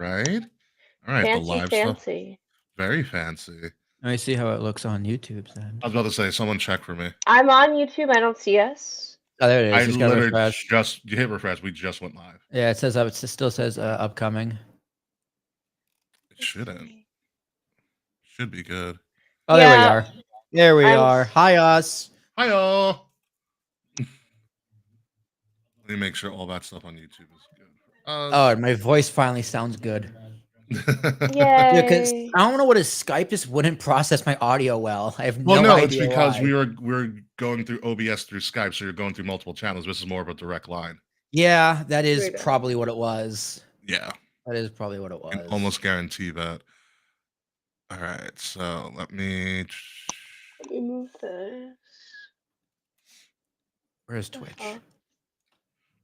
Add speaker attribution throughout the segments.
Speaker 1: right? All right, the
Speaker 2: Fancy,
Speaker 1: live stuff.
Speaker 2: fancy.
Speaker 1: Very fancy.
Speaker 3: Let me see how it looks on YouTube then.
Speaker 1: I was about to say, someone check for me.
Speaker 2: I'm on YouTube. I don't see us.
Speaker 3: Oh, there it is.
Speaker 1: I
Speaker 3: Just gotta
Speaker 1: literally
Speaker 3: refresh.
Speaker 1: you hit refresh. We just went live.
Speaker 3: Yeah, it says it still says upcoming.
Speaker 1: It shouldn't. Should be good.
Speaker 3: Oh, there we are. There we are. Hi, us.
Speaker 1: Hi, all. Let me make sure all that stuff on YouTube is good.
Speaker 3: Oh, my voice finally sounds good.
Speaker 2: Yay.
Speaker 3: Because I don't know what is Skype just wouldn't process my audio well. I have no idea.
Speaker 1: It's because
Speaker 3: why.
Speaker 1: we're going through OBS through Skype, so you're going through multiple channels. This is more of a direct line.
Speaker 3: Yeah, that is probably what it was.
Speaker 1: Yeah.
Speaker 3: That is probably what it was.
Speaker 1: I can almost guarantee that. All right, so let me
Speaker 2: move this.
Speaker 3: Where's Twitch?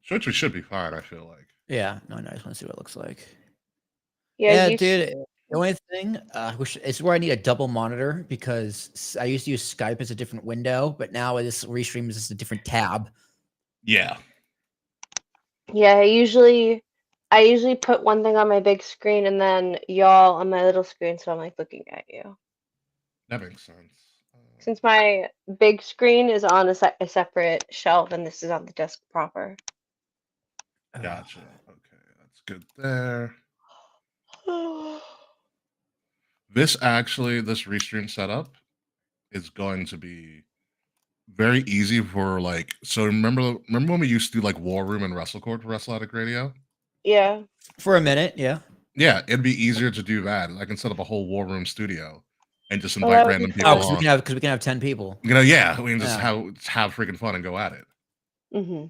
Speaker 1: Twitch should be fine, I feel like.
Speaker 3: Yeah, no, I just want to see what it looks like.
Speaker 2: Yeah,
Speaker 3: dude. The only thing is where I need a double monitor because I used to use Skype as a different window, but now this restream is just a different tab.
Speaker 1: Yeah.
Speaker 2: Yeah, I usually put one thing on my big screen and then y'all on my little screen, so I'm like looking at you.
Speaker 1: That makes sense.
Speaker 2: Since my big screen is on a separate shelf and this is on the desk proper.
Speaker 1: Gotcha. Okay, that's good there. This restream setup is going to be very easy for like. So remember when we used to do like War Room and Wrestle Court for Wrestle Addict Radio?
Speaker 2: Yeah.
Speaker 3: For a minute, yeah.
Speaker 1: Yeah, it'd be easier to do that. I can set up a whole War Room studio and just invite random people.
Speaker 3: Because we can have 10 people.
Speaker 1: You know, yeah, we can just have freaking fun and go at it.
Speaker 2: Mm-hmm.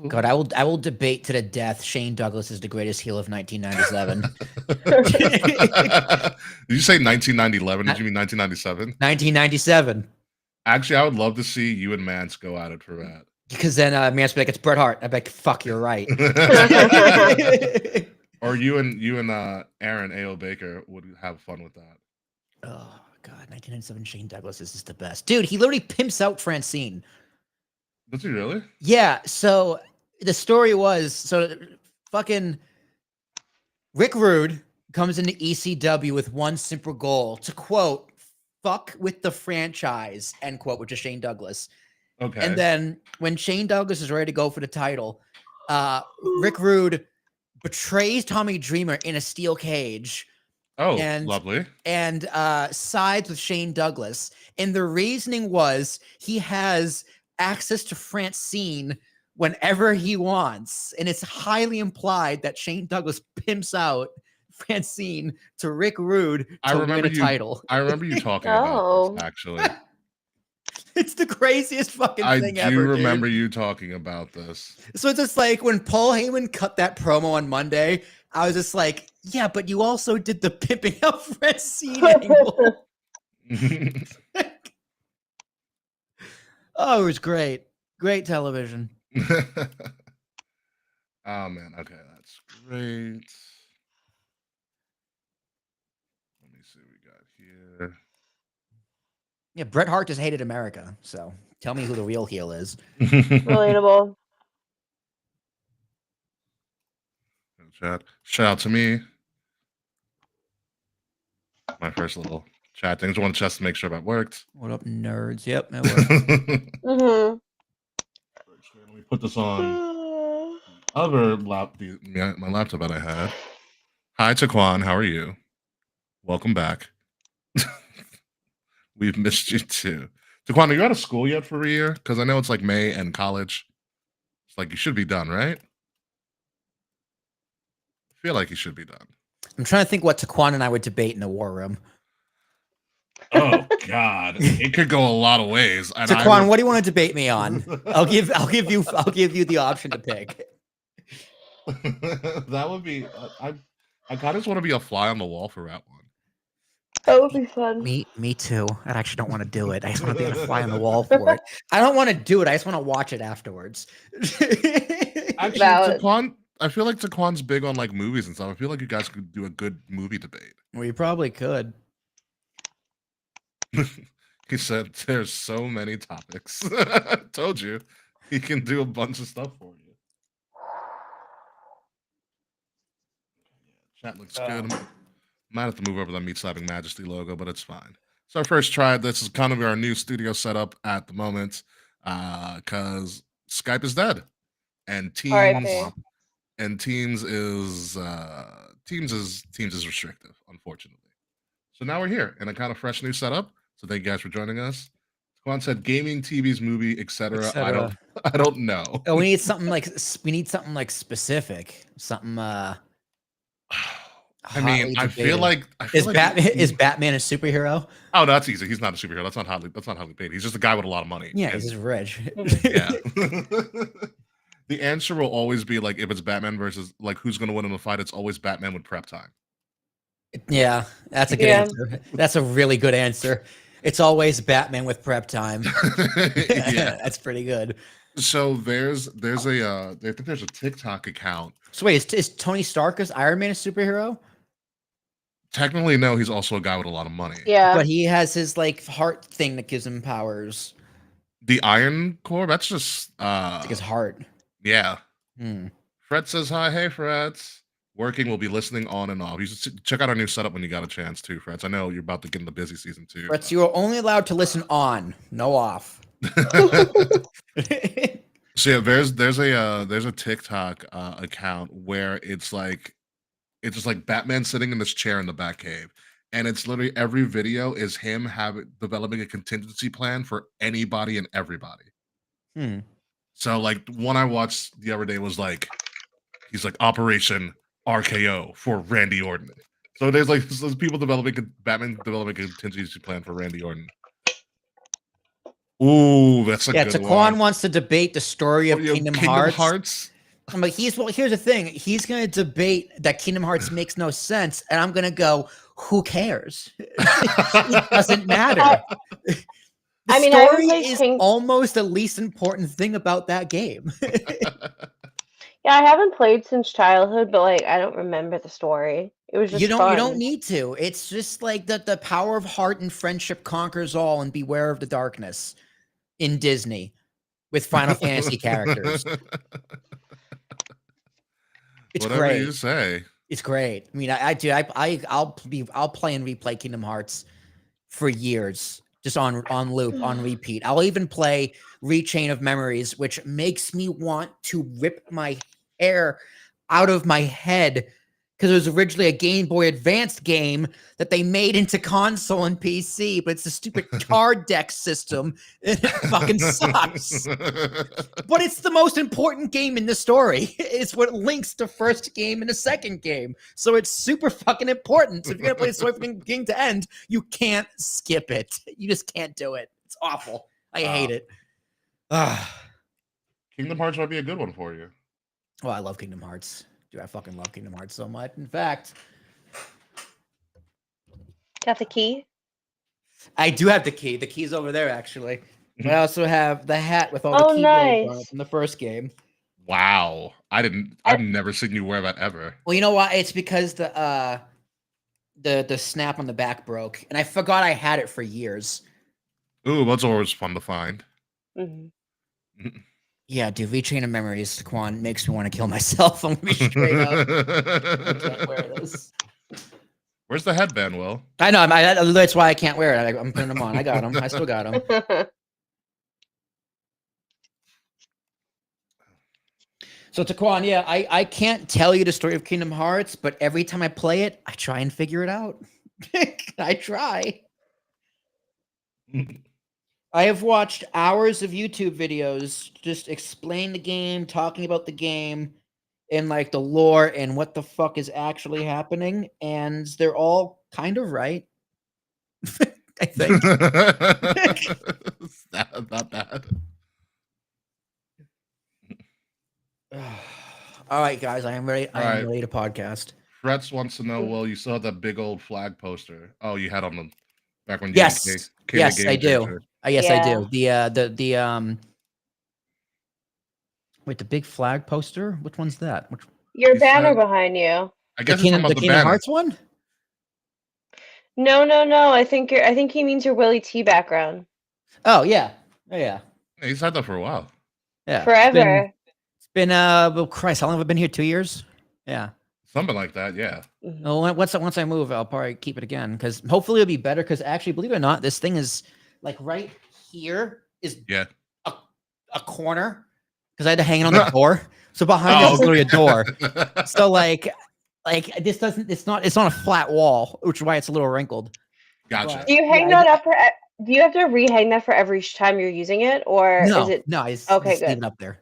Speaker 3: God, I will debate to the death. Shane Douglas is the greatest heel of 1997.
Speaker 1: Did you say 1911? Did you mean 1997?
Speaker 3: 1997.
Speaker 1: Actually, I would love to see you and Mance go at it for that.
Speaker 3: Because then Mance would be like, "It's Bret Hart." I'd be like, "Fuck, you're right."
Speaker 1: Or you and Aaron A.O. Baker would have fun with that.
Speaker 3: Oh God, 1997 Shane Douglas is just the best, dude. He literally pimps out Francine.
Speaker 1: Does he really?
Speaker 3: Yeah. So the story was fucking Rick Rude comes into ECW with one simple goal to quote "fuck with the franchise" end quote, which is Shane Douglas.
Speaker 1: Okay.
Speaker 3: And then when Shane Douglas is ready to go for the title, Rick Rude betrays Tommy Dreamer in a steel cage.
Speaker 1: Oh, lovely.
Speaker 3: And sides with Shane Douglas. And the reasoning was he has access to Francine whenever he wants. And it's highly implied that Shane Douglas pimps out Francine to Rick Rude to win a title.
Speaker 1: I remember you talking about this, actually.
Speaker 3: It's the craziest fucking thing ever.
Speaker 1: I do remember you talking about this.
Speaker 3: So it's just like when Paul Heyman cut that promo on Monday, I was just like, yeah, but you also did the pimping out Francine angle. Oh, it was great. Great television.
Speaker 1: Oh, man. Okay, that's great. Let me see what we got here.
Speaker 3: Yeah, Bret Hart just hated America, so tell me who the real heel is.
Speaker 2: Relatable.
Speaker 1: Chat. Shout out to me. My first little chat thing. Just want to test to make sure that worked.
Speaker 3: What up, nerds? Yep, that worked.
Speaker 1: Let me put this on other my laptop that I had. Hi, Taquan. How are you? Welcome back. We've missed you too. Taquan, are you out of school yet for a year? Because I know it's like May and college. It's like you should be done, right? I feel like you should be done.
Speaker 3: I'm trying to think what Taquan and I would debate in the war room.
Speaker 1: Oh God, it could go a lot of ways.
Speaker 3: Taquan, what do you want to debate me on? I'll give you the option to pick.
Speaker 1: That would be. I kind of just want to be a fly on the wall for that one.
Speaker 2: That would be fun.
Speaker 3: Me too. I actually don't want to do it. I just want to be a fly on the wall for it. I don't want to do it. I just want to watch it afterwards.
Speaker 1: Actually, Taquan, I feel like Taquan's big on like movies and stuff. I feel like you guys could do a good movie debate.
Speaker 3: Well, you probably could.
Speaker 1: He said there's so many topics. Told you he can do a bunch of stuff for you. Chat looks good. Might have to move over the Meat Slapping Majesty logo, but it's fine. It's our first try. This is kind of our new studio setup at the moment, because Skype is dead, and
Speaker 2: R.I.P.
Speaker 1: Teams is Teams is restrictive, unfortunately. So now we're here in a kind of fresh new setup. So thank you guys for joining us. Quan said gaming, TVs, movie, etc. I don't know.
Speaker 3: Oh, we need something like specific. Something
Speaker 1: I mean,
Speaker 3: hotly
Speaker 1: I feel
Speaker 3: debated.
Speaker 1: like
Speaker 3: Is Batman a superheroe?
Speaker 1: Oh, that's easy. He's not a superhero. That's not hotly paid. He's just a guy with a lot of money.
Speaker 3: Yeah,
Speaker 1: And-
Speaker 3: he's just rich.
Speaker 1: yeah. The answer will always be like if it's Batman versus like who's going to win in a fight. It's always Batman with prep time.
Speaker 3: Yeah, that's a good answer. That's a really good answer. It's always Batman with prep time.
Speaker 1: Yeah,
Speaker 3: That's pretty good.
Speaker 1: so there's I think there's a TikTok account.
Speaker 3: So wait, is Tony Stark as Iron Man a superhero?
Speaker 1: Technically, no. He's also a guy with a lot of money.
Speaker 2: Yeah.
Speaker 3: But he has his like heart thing that gives him powers.
Speaker 1: The Iron Core. That's just
Speaker 3: It's like his heart.
Speaker 1: yeah.
Speaker 3: Hmm.
Speaker 1: Fred says hi. Hey, Freds. Working will be listening on and off. You should check out our new setup when you got a chance too, Freds. I know you're about to get in the busy season too.
Speaker 3: But you are only allowed to listen on, no off.
Speaker 1: So yeah, there's a TikTok account where it's just like Batman sitting in this chair in the Batcave, and it's literally every video is him developing a contingency plan for anybody and everybody.
Speaker 3: Hmm.
Speaker 1: So like one I watched the other day was like he's like Operation RKO for Randy Orton. So there's like there's people Batman developing a contingency plan for Randy Orton. Ooh, that's a good
Speaker 3: Taquan
Speaker 1: one.
Speaker 3: wants to debate the story of Kingdom Hearts. I'm like, here's the thing. He's gonna debate that Kingdom Hearts makes no sense, and I'm gonna go, who cares? It doesn't matter. The
Speaker 2: I mean, I haven't
Speaker 3: story
Speaker 2: played
Speaker 3: is almost the least important thing about that game.
Speaker 2: Yeah, I haven't played since childhood, but like I don't remember the story. It was just
Speaker 3: You
Speaker 2: fun.
Speaker 3: don't need to. It's just like the power of heart and friendship conquers all, and beware of the darkness in Disney with Final Fantasy characters. It's
Speaker 1: Whatever
Speaker 3: great.
Speaker 1: you say.
Speaker 3: It's great. I mean, I'll play and replay Kingdom Hearts for years, just on loop, on repeat. I'll even play Rechain of Memories, which makes me want to rip my hair out of my head because it was originally a Game Boy Advanced game that they made into console and PC, but it's a stupid card deck system and it fucking sucks. But it's the most important game in the story. It's what links the first game and the second game. So it's super fucking important. So if you're gonna play the story from beginning to end, you can't skip it. You just can't do it. It's awful. I hate it.
Speaker 1: Kingdom Hearts might be a good one for you.
Speaker 3: Oh, I love Kingdom Hearts. Dude, I fucking love Kingdom Hearts so much. In fact,
Speaker 2: Got the key?
Speaker 3: I do have the key. The key's over there, actually. I also have the hat with all
Speaker 2: Oh,
Speaker 3: the keyblades on
Speaker 2: nice.
Speaker 3: it from the first game.
Speaker 1: Wow. I've never seen you wear that ever.
Speaker 3: Well, you know why? It's because the snap on the back broke, and I forgot I had it for years.
Speaker 1: Ooh, that's always fun to find.
Speaker 2: Mm-hmm.
Speaker 3: Yeah, dude, Rechain of Memories, Quan, makes me want to kill myself. I'm gonna be straight up. I can't wear this.
Speaker 1: Where's the headband, Will?
Speaker 3: I know. That's why I can't wear it. I'm putting them on. I got them. I still got them. So Taquan, yeah, I can't tell you the story of Kingdom Hearts, but every time I play it, I try and figure it out. I try. I have watched hours of YouTube videos just explain the game, talking about the game, and like the lore and what the fuck is actually happening, and they're all kind of right. I think.
Speaker 1: Not bad.
Speaker 3: All right, guys, I am ready. I am
Speaker 1: right.
Speaker 3: ready to podcast.
Speaker 1: Fretz wants to know, Will, you saw that big old flag poster. Oh, you had on the back when you
Speaker 3: Yes,
Speaker 1: became
Speaker 3: yes,
Speaker 1: a game
Speaker 3: I do.
Speaker 1: changer.
Speaker 3: Yes, I
Speaker 2: Yeah.
Speaker 3: do. The wait, the big flag poster. Which one's that? Which
Speaker 2: Your
Speaker 1: He
Speaker 2: banner
Speaker 1: said-
Speaker 2: behind you.
Speaker 1: I
Speaker 3: the
Speaker 1: guess it's
Speaker 3: Kingdom,
Speaker 1: about
Speaker 3: the
Speaker 1: the
Speaker 3: Kingdom
Speaker 1: banner.
Speaker 3: Hearts one?
Speaker 2: No. I think he means your Willie T background.
Speaker 3: Oh yeah, oh, yeah,
Speaker 1: Yeah, he's had that for a while.
Speaker 3: yeah.
Speaker 2: Forever.
Speaker 3: It's been well, Christ, how long have I been here? 2 years? Yeah.
Speaker 1: Something like that, yeah.
Speaker 2: Mhm.
Speaker 3: Oh, once I move, I'll probably keep it again because hopefully it'll be better. Because actually, believe it or not, this thing is like right here is
Speaker 1: Yeah.
Speaker 3: a corner because I had to hang it on the door. So behind us
Speaker 1: Oh,
Speaker 3: is literally a door.
Speaker 1: okay.
Speaker 3: So like this doesn't. It's not a flat wall, which is why it's a little wrinkled.
Speaker 1: Gotcha.
Speaker 2: Do you
Speaker 3: Yeah,
Speaker 2: hang that up for? Do you have to rehang that for every time you're using it, or is
Speaker 3: No,
Speaker 2: it
Speaker 3: no, I just,
Speaker 2: okay?
Speaker 3: just leave
Speaker 2: Good.
Speaker 3: it up there.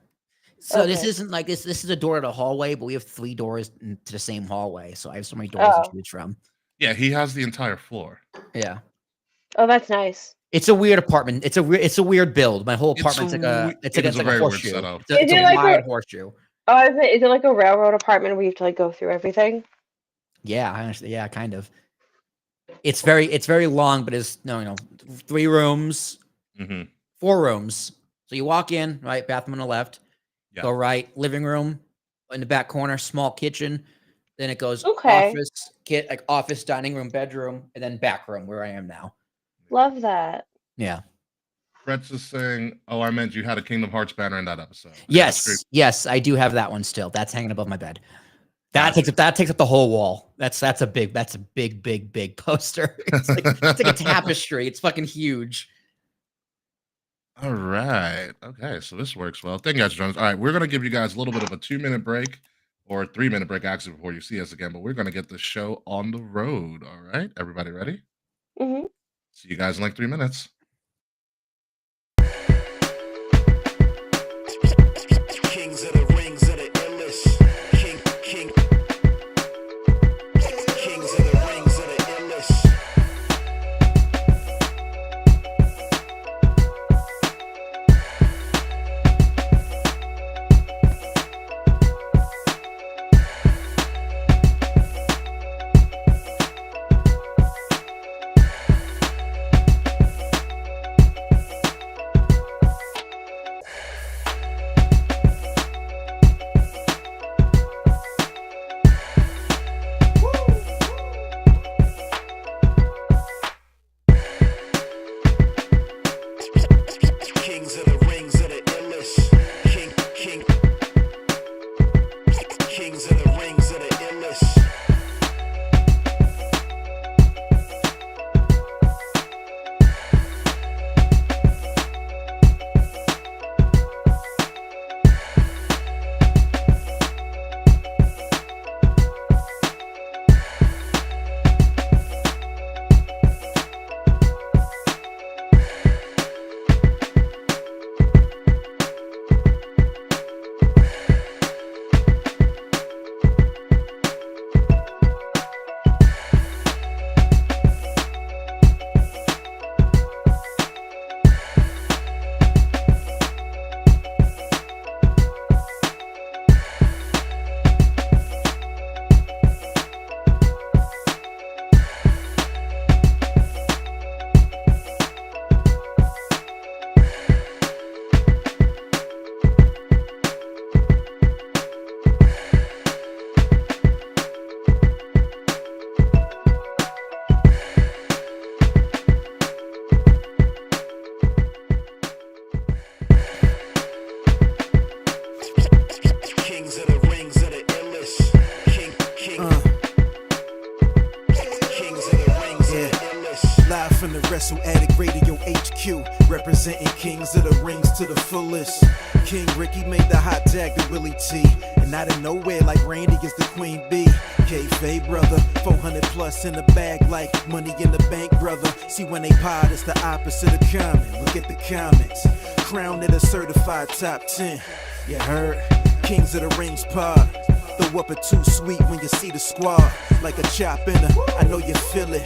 Speaker 3: So this
Speaker 2: Okay.
Speaker 3: isn't like this. This is a door to the hallway, but we have 3 doors to the same hallway. So I have so many doors to
Speaker 2: Oh.
Speaker 3: choose from.
Speaker 1: Yeah, he has the entire floor.
Speaker 3: Yeah.
Speaker 2: Oh, that's nice.
Speaker 3: It's a weird apartment. It's a weird build. My whole
Speaker 1: It's
Speaker 3: apartment's like a
Speaker 1: it is a
Speaker 3: like a
Speaker 1: very weird
Speaker 3: horseshoe.
Speaker 1: setup.
Speaker 3: It's
Speaker 2: Is
Speaker 3: a
Speaker 2: it like
Speaker 3: wide
Speaker 2: a?
Speaker 3: horseshoe.
Speaker 2: Oh, is it like a railroad apartment where you have to like go through everything?
Speaker 3: Yeah, I understand. Yeah, kind of. It's very long, but it's no 3 rooms,
Speaker 1: hmm
Speaker 3: 4 rooms. So you walk in, right, bathroom on the left,
Speaker 1: Yeah.
Speaker 3: go right, living room in the back corner, small kitchen. Then it goes
Speaker 2: Okay.
Speaker 3: office, dining room, bedroom, and then back room where I am now.
Speaker 2: Love that.
Speaker 3: Yeah.
Speaker 1: Brett's just saying, "Oh, I meant you had a Kingdom Hearts banner in that episode." Yeah, that's great.
Speaker 3: Yes, I do have that one still. That's hanging above my bed. That
Speaker 1: Gotcha.
Speaker 3: takes up the whole wall. That's a big poster. It's like a tapestry. It's fucking huge.
Speaker 1: All right. Okay, so this works well. Thank you guys for joining us. All right, we're gonna give you guys a little bit of a 2-minute break or a 3-minute break actually before you see us again, but we're gonna get the show on the road. All right, everybody ready?
Speaker 2: Hmm.
Speaker 1: See you guys in like 3 minutes.
Speaker 4: Kings of the rings of the illest. Kings of the rings of the illest. Kings of the rings of the illest. Kings of the rings of the illest. Kings of the rings of the illest. Kings of the rings of the illest.
Speaker 5: Live from the Wrestle Addict Radio HQ, representing Kings of the Rings to the fullest. King Ricky made the hot tag to Willie T, and out of nowhere like Randy is the Queen Bee. K-Fay brother, 400 plus in the bag like money in the bank brother. See when they pod, it's the opposite of common. Look at the comments, crowned at a certified top 10. You heard? Kings of the Rings pod. Throw up a too sweet when you see the squad. Like a chop in a, I know you feel it.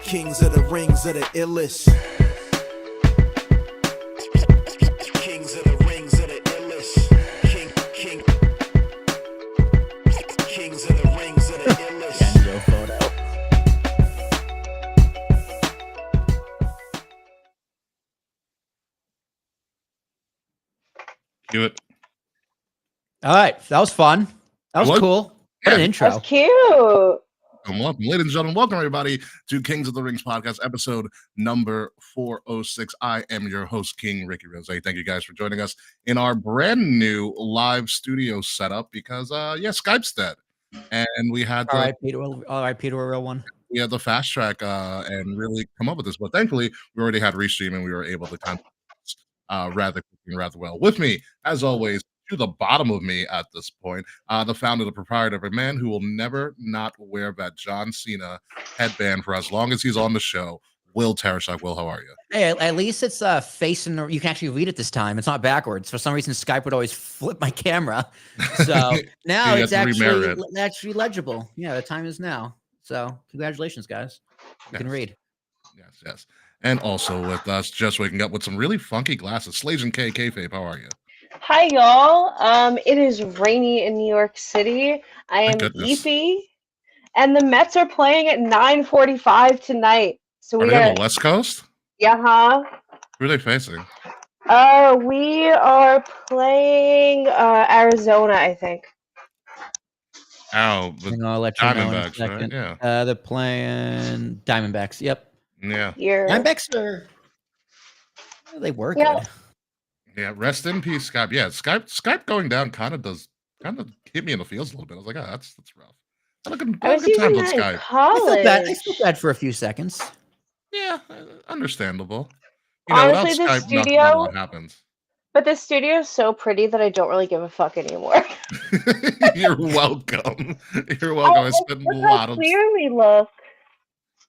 Speaker 5: Kings of the rings of the illest.
Speaker 4: Kings of the rings of the illest. Kings of the rings of the illest.
Speaker 3: Kenzo photo.
Speaker 1: Cue it.
Speaker 3: All right, that was fun. That was
Speaker 1: What?
Speaker 3: cool. What an
Speaker 1: Yeah.
Speaker 3: intro.
Speaker 2: That's cute.
Speaker 1: Welcome, ladies and gentlemen. Welcome, everybody, to Kings of the Rings podcast, episode number 406. I am your host, King Ricky Rose. Thank you guys for joining us in our brand new live studio setup because, Skype's dead. and we had
Speaker 3: All
Speaker 1: to
Speaker 3: right, Peter. All right, Peter, a real one.
Speaker 1: we had to fast track and really come up with this. But thankfully, we already had restream and we were able to kind of rather quickly and rather well. With me, as always, to the bottom of me at this point, the founder, the proprietor, a man who will never not wear that John Cena headband for as long as he's on the show. Will Tarashuk. Will, how are you?
Speaker 3: Hey, at least it's facing. You can actually read it this time. It's not backwards. For some reason, Skype would always flip my camera. So now
Speaker 1: You
Speaker 3: it's
Speaker 1: have to remirror
Speaker 3: actually legible. Yeah, the time is now. So congratulations, guys. You can
Speaker 1: Yes.
Speaker 3: read.
Speaker 1: Yes, yes. And also with us, just waking up with some really funky glasses. Slajan K. Kayfabe, how are you?
Speaker 2: Hi, y'all. It is rainy in New York City. I
Speaker 1: My
Speaker 2: am
Speaker 1: goodness.
Speaker 2: Eepy, and the Mets are playing at 9:45 tonight. So
Speaker 1: Are
Speaker 2: we
Speaker 1: they on
Speaker 2: got
Speaker 1: the West Coast?
Speaker 2: yeah, huh?
Speaker 1: Who are they facing?
Speaker 2: We are playing Arizona, I think.
Speaker 1: Oh, the
Speaker 3: Hang on, I'll let you know in a
Speaker 1: Diamondbacks, right?
Speaker 3: second.
Speaker 1: Yeah.
Speaker 3: They're playing Diamondbacks. Yep.
Speaker 1: Yeah.
Speaker 2: You're
Speaker 3: Diamondbacks are. They were
Speaker 2: Yeah.
Speaker 3: good.
Speaker 1: Yeah. Rest in peace, Skype. Yeah, Skype going down kind of hit me in the feels a little bit. I was like, that's rough. Not a
Speaker 2: I was
Speaker 1: good times
Speaker 2: using
Speaker 1: on
Speaker 2: that in
Speaker 1: Skype.
Speaker 2: college.
Speaker 3: I felt bad for a few seconds.
Speaker 1: Yeah, understandable. You know, without
Speaker 2: Honestly, the
Speaker 1: Skype, not a lot
Speaker 2: studio,
Speaker 1: happens.
Speaker 2: but the studio is so pretty that I don't really give a fuck anymore.
Speaker 1: You're welcome. You're welcome. I spent a
Speaker 2: Look
Speaker 1: lot
Speaker 2: how
Speaker 1: of.
Speaker 2: clear we look.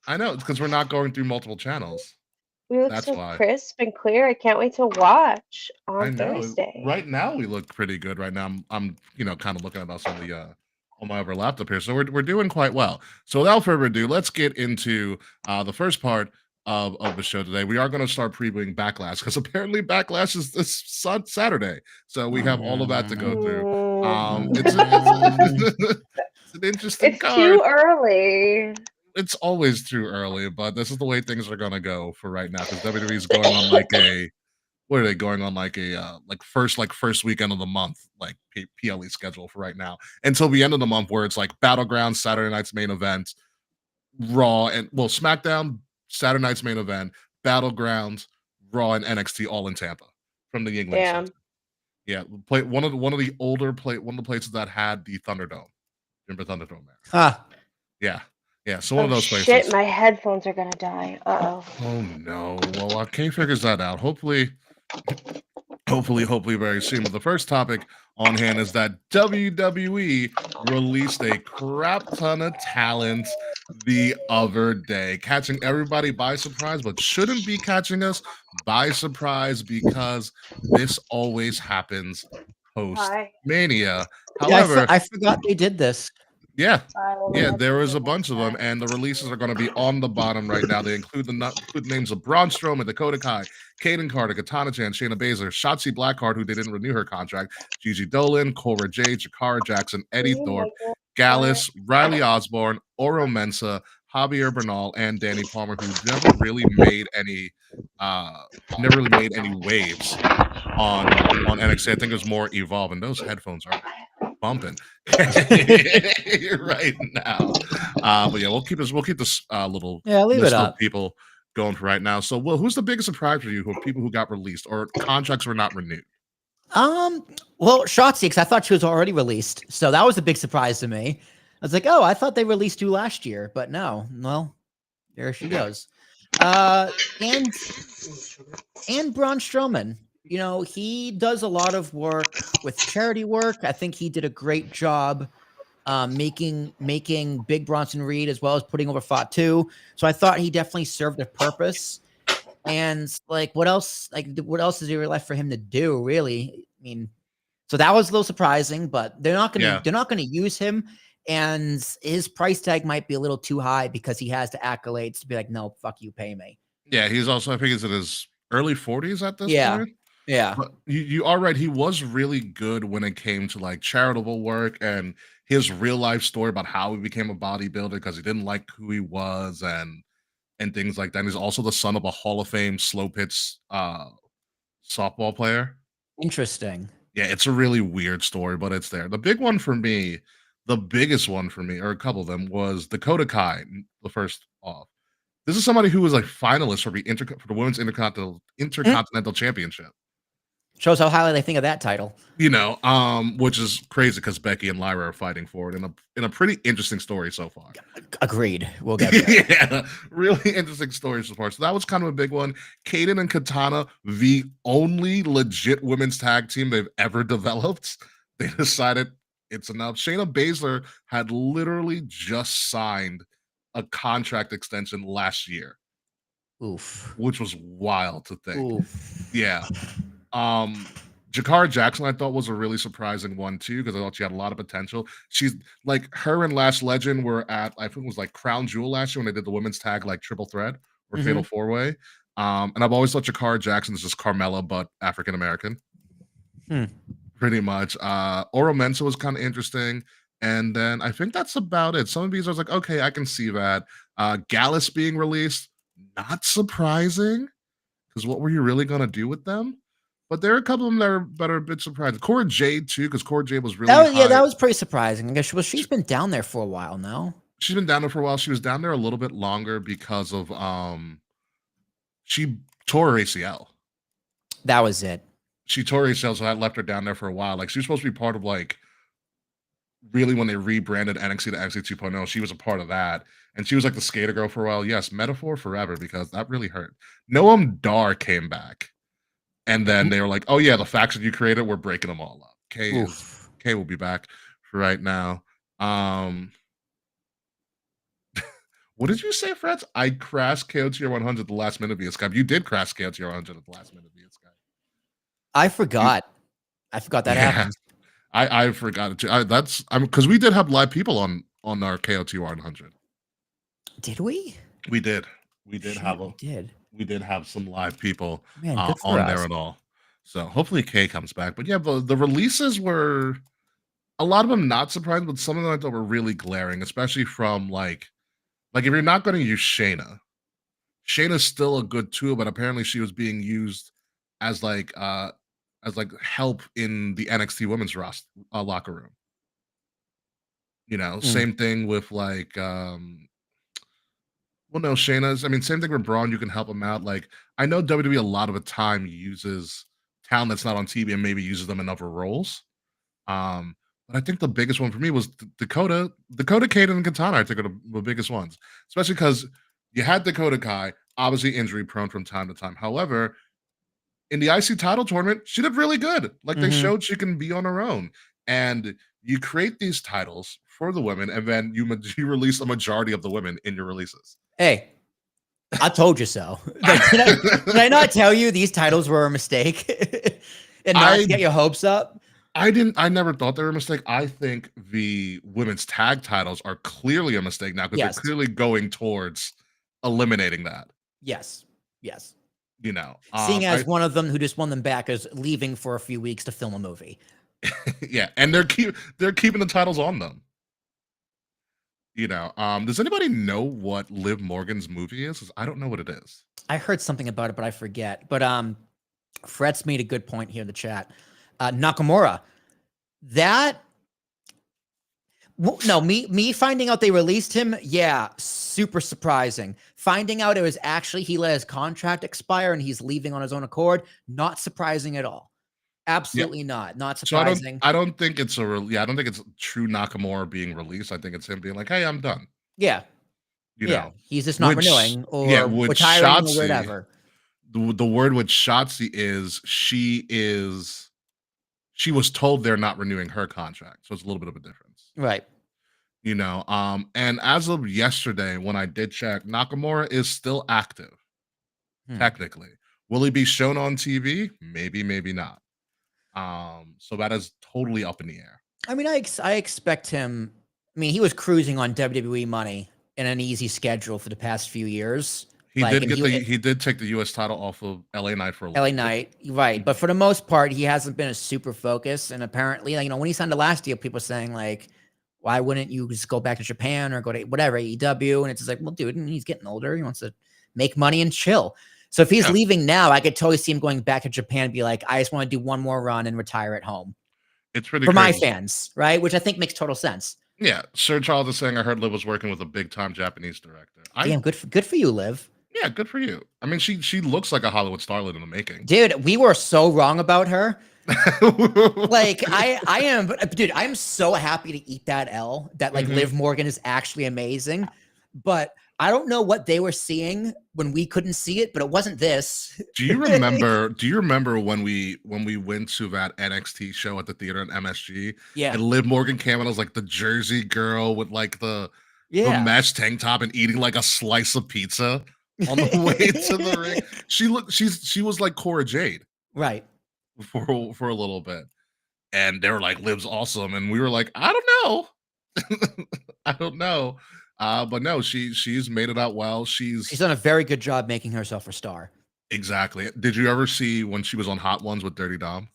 Speaker 1: I know it's because we're not going through multiple channels.
Speaker 2: We look
Speaker 1: That's
Speaker 2: so
Speaker 1: why.
Speaker 2: crisp and clear. I can't wait to watch
Speaker 1: I
Speaker 2: on
Speaker 1: know.
Speaker 2: Thursday.
Speaker 1: Right now we look pretty good. Right now I'm kind of looking at us on my other laptop here. So we're doing quite well. So without further ado, let's get into the first part of the show today. We are going to start previewing Backlash because apparently Backlash is this Saturday. So we have all of that to go through. It's it's an interesting
Speaker 2: It's
Speaker 1: card.
Speaker 2: too early.
Speaker 1: It's always too early, but this is the way things are gonna go for right now because WWE is going on like a what are they going on like a first weekend of the month like PLE schedule for right now until the end of the month where it's like Battleground Saturday night's main event, Raw and SmackDown Saturday night's main event, Battlegrounds, Raw and NXT all in Tampa from the England
Speaker 2: Damn.
Speaker 1: Center. Yeah, play one of the older one of the places that had the Thunderdome. Remember Thunderdome there?
Speaker 3: Ah,
Speaker 1: Yeah. Yeah, so one of those places.
Speaker 2: Shit, my headphones are gonna die. Uh-oh.
Speaker 1: Oh no. Well, Kay figures that out. Hopefully very soon. But the first topic on hand is that WWE released a crap ton of talent the other day, catching everybody by surprise, but shouldn't be catching us by surprise because this always happens post
Speaker 2: Hi.
Speaker 1: Mania.
Speaker 3: yeah,
Speaker 1: However,
Speaker 3: I forgot they did this.
Speaker 1: yeah,
Speaker 2: Bye. Well,
Speaker 1: yeah,
Speaker 2: my
Speaker 1: there was a
Speaker 2: headphones
Speaker 1: bunch of them,
Speaker 2: are
Speaker 1: and the releases are going to be on the bottom right now. They include include names of Braun Strowman, Dakota Kai, Kaden Carter, Katana Chan, Shayna Baszler, Shotzi Blackheart, who didn't renew her contract, Gigi Dolan, Cora Jade, Jakara Jackson, Eddie
Speaker 2: Oh
Speaker 1: Thorpe,
Speaker 2: my God.
Speaker 1: Gallus, Riley Osborne, Oro Mensa, Javier Bernal, and Danny Palmer, who never really made any waves on NXT. I think it was more Evolve, and those headphones are bumping right now. But yeah, we'll keep this little
Speaker 3: Yeah, leave
Speaker 1: list
Speaker 3: it
Speaker 1: of
Speaker 3: up.
Speaker 1: people going for right now. So, Will, who's the biggest surprise for you? Who are people who got released or contracts were not renewed?
Speaker 3: Well, Shotzi, because I thought she was already released, so that was a big surprise to me. I was like, oh, I thought they released you last year, but no. Well, there she goes. And Braun Strowman, you know, he does a lot of work with charity work. I think he did a great job making Big Bronson Reed as well as putting over Fatu. So I thought he definitely served a purpose. And like, what else? Like, what else is there left for him to do? Really? I mean, so that was a little surprising, but they're not gonna use him, and his price tag might be a little too high because he has the accolades to be like, no, fuck you, pay me.
Speaker 1: Yeah, he's also I think he's in his early 40s at this point.
Speaker 3: Yeah.
Speaker 1: But you are right. He was really good when it came to like charitable work and his real life story about how he became a bodybuilder because he didn't like who he was and things like that. And he's also the son of a Hall of Fame slow pitch softball player.
Speaker 3: Interesting.
Speaker 1: Yeah, it's a really weird story, but it's there. The big one for me, the biggest one for me, or a couple of them, was Dakota Kai, the first off. This is somebody who was like finalist for the Women's Intercontinental Championship.
Speaker 3: Shows how highly they think of that title.
Speaker 1: Which is crazy because Becky and Lyra are fighting for it in a pretty interesting story so far.
Speaker 3: Agreed. We'll get there.
Speaker 1: Yeah, really interesting story so far. So that was kind of a big one. Kaden and Katana, the only legit women's tag team they've ever developed, they decided it's enough. Shayna Baszler had literally just signed a contract extension last year,
Speaker 3: Oof.
Speaker 1: which was wild to think.
Speaker 3: Oof.
Speaker 1: Yeah. Jakara Jackson, I thought was a really surprising one too, because I thought she had a lot of potential. She's like her and Last Legend were at, I think it was like Crown Jewel last year when they did the women's tag like triple threat or fatal four way. And I've always thought Jakara Jackson is just Carmella, but African American. Pretty much. Oro Mensa was kind of interesting. And then I think that's about it. Some of these I was like, okay, I can see that. Gallus being released, not surprising. Because what were you really going to do with them? But there are a couple of them that are a bit surprising. Cora Jade, too, because Cora Jade was really high.
Speaker 3: that was pretty surprising. I guess she's been down there for a while now.
Speaker 1: She's been down there for a while. She was down there a little bit longer because of she tore her ACL.
Speaker 3: That was it.
Speaker 1: She tore her ACL, so I left her down there for a while. Like, she was supposed to be part of, like, really when they rebranded NXT to NXT 2.0, she was a part of that. And she was like the skater girl for a while. Yes, metaphor forever, because that really hurt. Noam Dar came back. And then they were like, oh, yeah, the faction you created, we're breaking them all up. Kay will be back for right now. What did you say, Freds? I crashed KO Tier 100 at the last minute via Skype. You did crash KO Tier 100 at the last minute via Skype.
Speaker 3: I forgot. I forgot that happened.
Speaker 1: I forgot it too. Because we did have live people on our KO Tier 100.
Speaker 3: Did we?
Speaker 1: We did. We did have some live people on there and all. So hopefully Kay comes back. But yeah, the releases were a lot of them not surprising, but some of them I thought were really glaring, especially from like if you're not going to use Shayna's still a good tool, but apparently she was being used as help in the NXT women's roster locker room. Same thing with like well, no, Shayna's. I mean, same thing with Braun. You can help him out. Like, I know WWE a lot of the time uses talent that's not on TV and maybe uses them in other roles. But I think the biggest one for me was Dakota, Kaden, and Katana. I think are the biggest ones, especially because you had Dakota Kai, obviously injury prone from time to time. However, in the IC title tournament, she did really good. Like they showed she can be on her own. And you create these titles for the women, and then you release a majority of the women in your releases.
Speaker 3: Hey, I told you so. Did I not tell you these titles were a mistake and not to get your hopes up?
Speaker 1: I never thought they were a mistake. I think the women's tag titles are clearly a mistake now because they're clearly going towards eliminating that.
Speaker 3: Yes.
Speaker 1: Seeing
Speaker 3: as one of them who just won them back is leaving for a few weeks to film a movie.
Speaker 1: Yeah, and they're keeping the titles on them. Does anybody know what Liv Morgan's movie is? 'Cause I don't know what it is.
Speaker 3: I heard something about it, but I forget. But Fret's made a good point here in the chat. Nakamura, me finding out they released him, yeah, super surprising. Finding out it was actually he let his contract expire and he's leaving on his own accord, not surprising at all. Absolutely not surprising.
Speaker 1: So I don't think it's I don't think it's true Nakamura being released. I think it's him being like, hey, I'm done.
Speaker 3: Yeah. He's just not renewing or retiring or whatever.
Speaker 1: The word with Shotzi is she was told they're not renewing her contract. So it's a little bit of a difference.
Speaker 3: Right.
Speaker 1: And as of yesterday, when I did check, Nakamura is still active. Technically. Will he be shown on TV? Maybe, maybe not. So that is totally up in the air.
Speaker 3: I mean, I expect him. I mean, he was cruising on WWE money in an easy schedule for the past few years.
Speaker 1: He did take the US title off of LA Knight for a
Speaker 3: LA Knight, right? But for the most part, he hasn't been a super focus. And apparently, when he signed the last deal, people were saying like, why wouldn't you just go back to Japan or go to whatever AEW? And it's just like, well, dude, he's getting older. He wants to make money and chill. So if he's leaving now, I could totally see him going back to Japan and be like, I just want to do one more run and retire at home.
Speaker 1: It's pretty
Speaker 3: for my fans, right? Which I think makes total sense.
Speaker 1: Yeah. Sir Charles is saying, I heard Liv was working with a big time Japanese director.
Speaker 3: Damn, good for you, Liv.
Speaker 1: Yeah, good for you. I mean, she looks like a Hollywood starlet in the making.
Speaker 3: Dude, we were so wrong about her. Like I am, dude, I'm so happy to eat that L that like
Speaker 1: Mhm.
Speaker 3: Liv Morgan is actually amazing. But I don't know what they were seeing when we couldn't see it, but it wasn't this.
Speaker 1: Do you remember when we went to that NXT show at the theater in MSG
Speaker 3: Yeah.
Speaker 1: and Liv Morgan came out as like the Jersey girl with like the
Speaker 3: Yeah.
Speaker 1: mesh tank top and eating like a slice of pizza on the way to the ring? She was like Cora Jade
Speaker 3: Right.
Speaker 1: for a little bit. And they were like, Liv's awesome. And we were like, I don't know. I don't know. But no, she's made it out well.
Speaker 3: She's done a very good job making herself a star.
Speaker 1: Exactly. Did you ever see when she was on Hot Ones with Dirty Dom?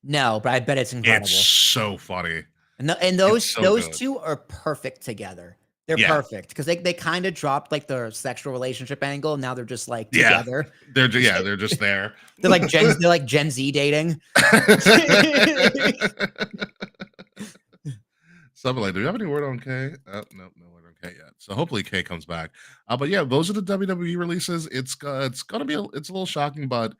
Speaker 3: No, but I bet it's incredible.
Speaker 1: It's so funny.
Speaker 3: And those
Speaker 1: so
Speaker 3: those
Speaker 1: good.
Speaker 3: two are perfect together. They're
Speaker 1: Yeah.
Speaker 3: perfect because they kind of dropped like the sexual relationship angle. And now they're just like
Speaker 1: Yeah.
Speaker 3: together.
Speaker 1: They're just there.
Speaker 3: They're like Gen Z dating.
Speaker 1: Something like, do you have any word on K? No word on K yet. So hopefully K comes back. But yeah, those are the WWE releases. It's gonna be it's a little shocking, but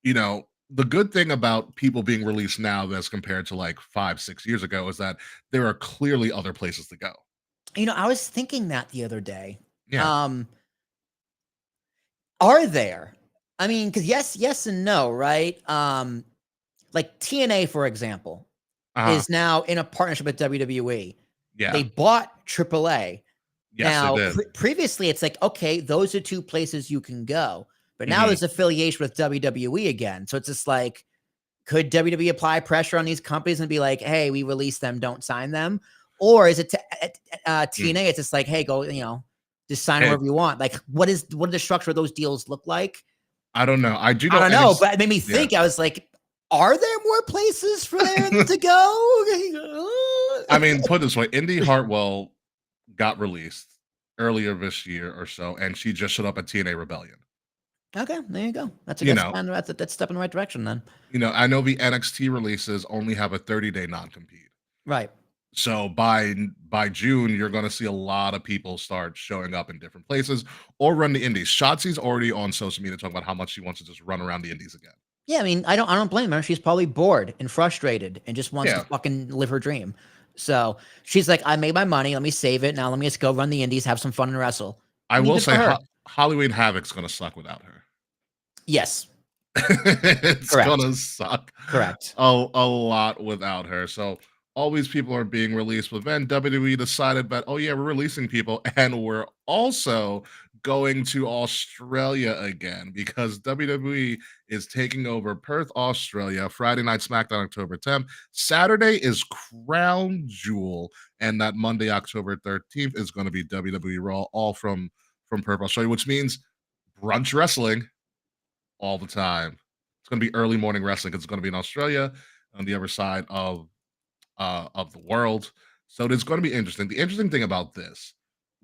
Speaker 1: you know, the good thing about people being released now as compared to like 5-6 years ago is that there are clearly other places to go.
Speaker 3: You know, I was thinking that the other day.
Speaker 1: Yeah.
Speaker 3: Are there? I mean, because yes and no, right? Like TNA, for example, is now in a partnership with WWE.
Speaker 1: Yeah.
Speaker 3: They bought AAA.
Speaker 1: Yes,
Speaker 3: Now,
Speaker 1: they did.
Speaker 3: previously, it's like, okay, those are two places you can go. But now there's affiliation with WWE again. So it's just like, could WWE apply pressure on these companies and be like, hey, we release them, don't sign them? Or is it TNA? It's just like, hey, go, just sign wherever you want. Like, what do the structure of those deals look like?
Speaker 1: I don't know. I don't
Speaker 3: know, but it made me think. I was like, are there more places for them to go?
Speaker 1: I mean, put it this way, Indy Hartwell got released earlier this year or so, and she just showed up at TNA Rebellion.
Speaker 3: Okay, there you go. That's a good sign. That's a step in the right direction then.
Speaker 1: I know the NXT releases only have a 30-day non-compete.
Speaker 3: Right.
Speaker 1: So by June, you're going to see a lot of people start showing up in different places or run the indies. Shotzi's already on social media talking about how much she wants to just run around the indies again.
Speaker 3: Yeah, I mean, I don't blame her. She's probably bored and frustrated and just wants to fucking live her dream. So she's like, I made my money. Let me save it. Now let me just go run the indies, have some fun and wrestle.
Speaker 1: I will say Halloween Havoc's going to suck without her.
Speaker 3: Yes.
Speaker 1: It's going to suck.
Speaker 3: Correct.
Speaker 1: A lot without her. So all these people are being released, but then WWE decided that, oh yeah, we're releasing people and we're also going to Australia again because WWE is taking over Perth, Australia. Friday night SmackDown, October 10th. Saturday is Crown Jewel, and that Monday, October 13th, is going to be WWE Raw, all from Perth, Australia, which means brunch wrestling all the time. It's going to be early morning wrestling. It's going to be in Australia on the other side of the world. So it's going to be interesting. The interesting thing about this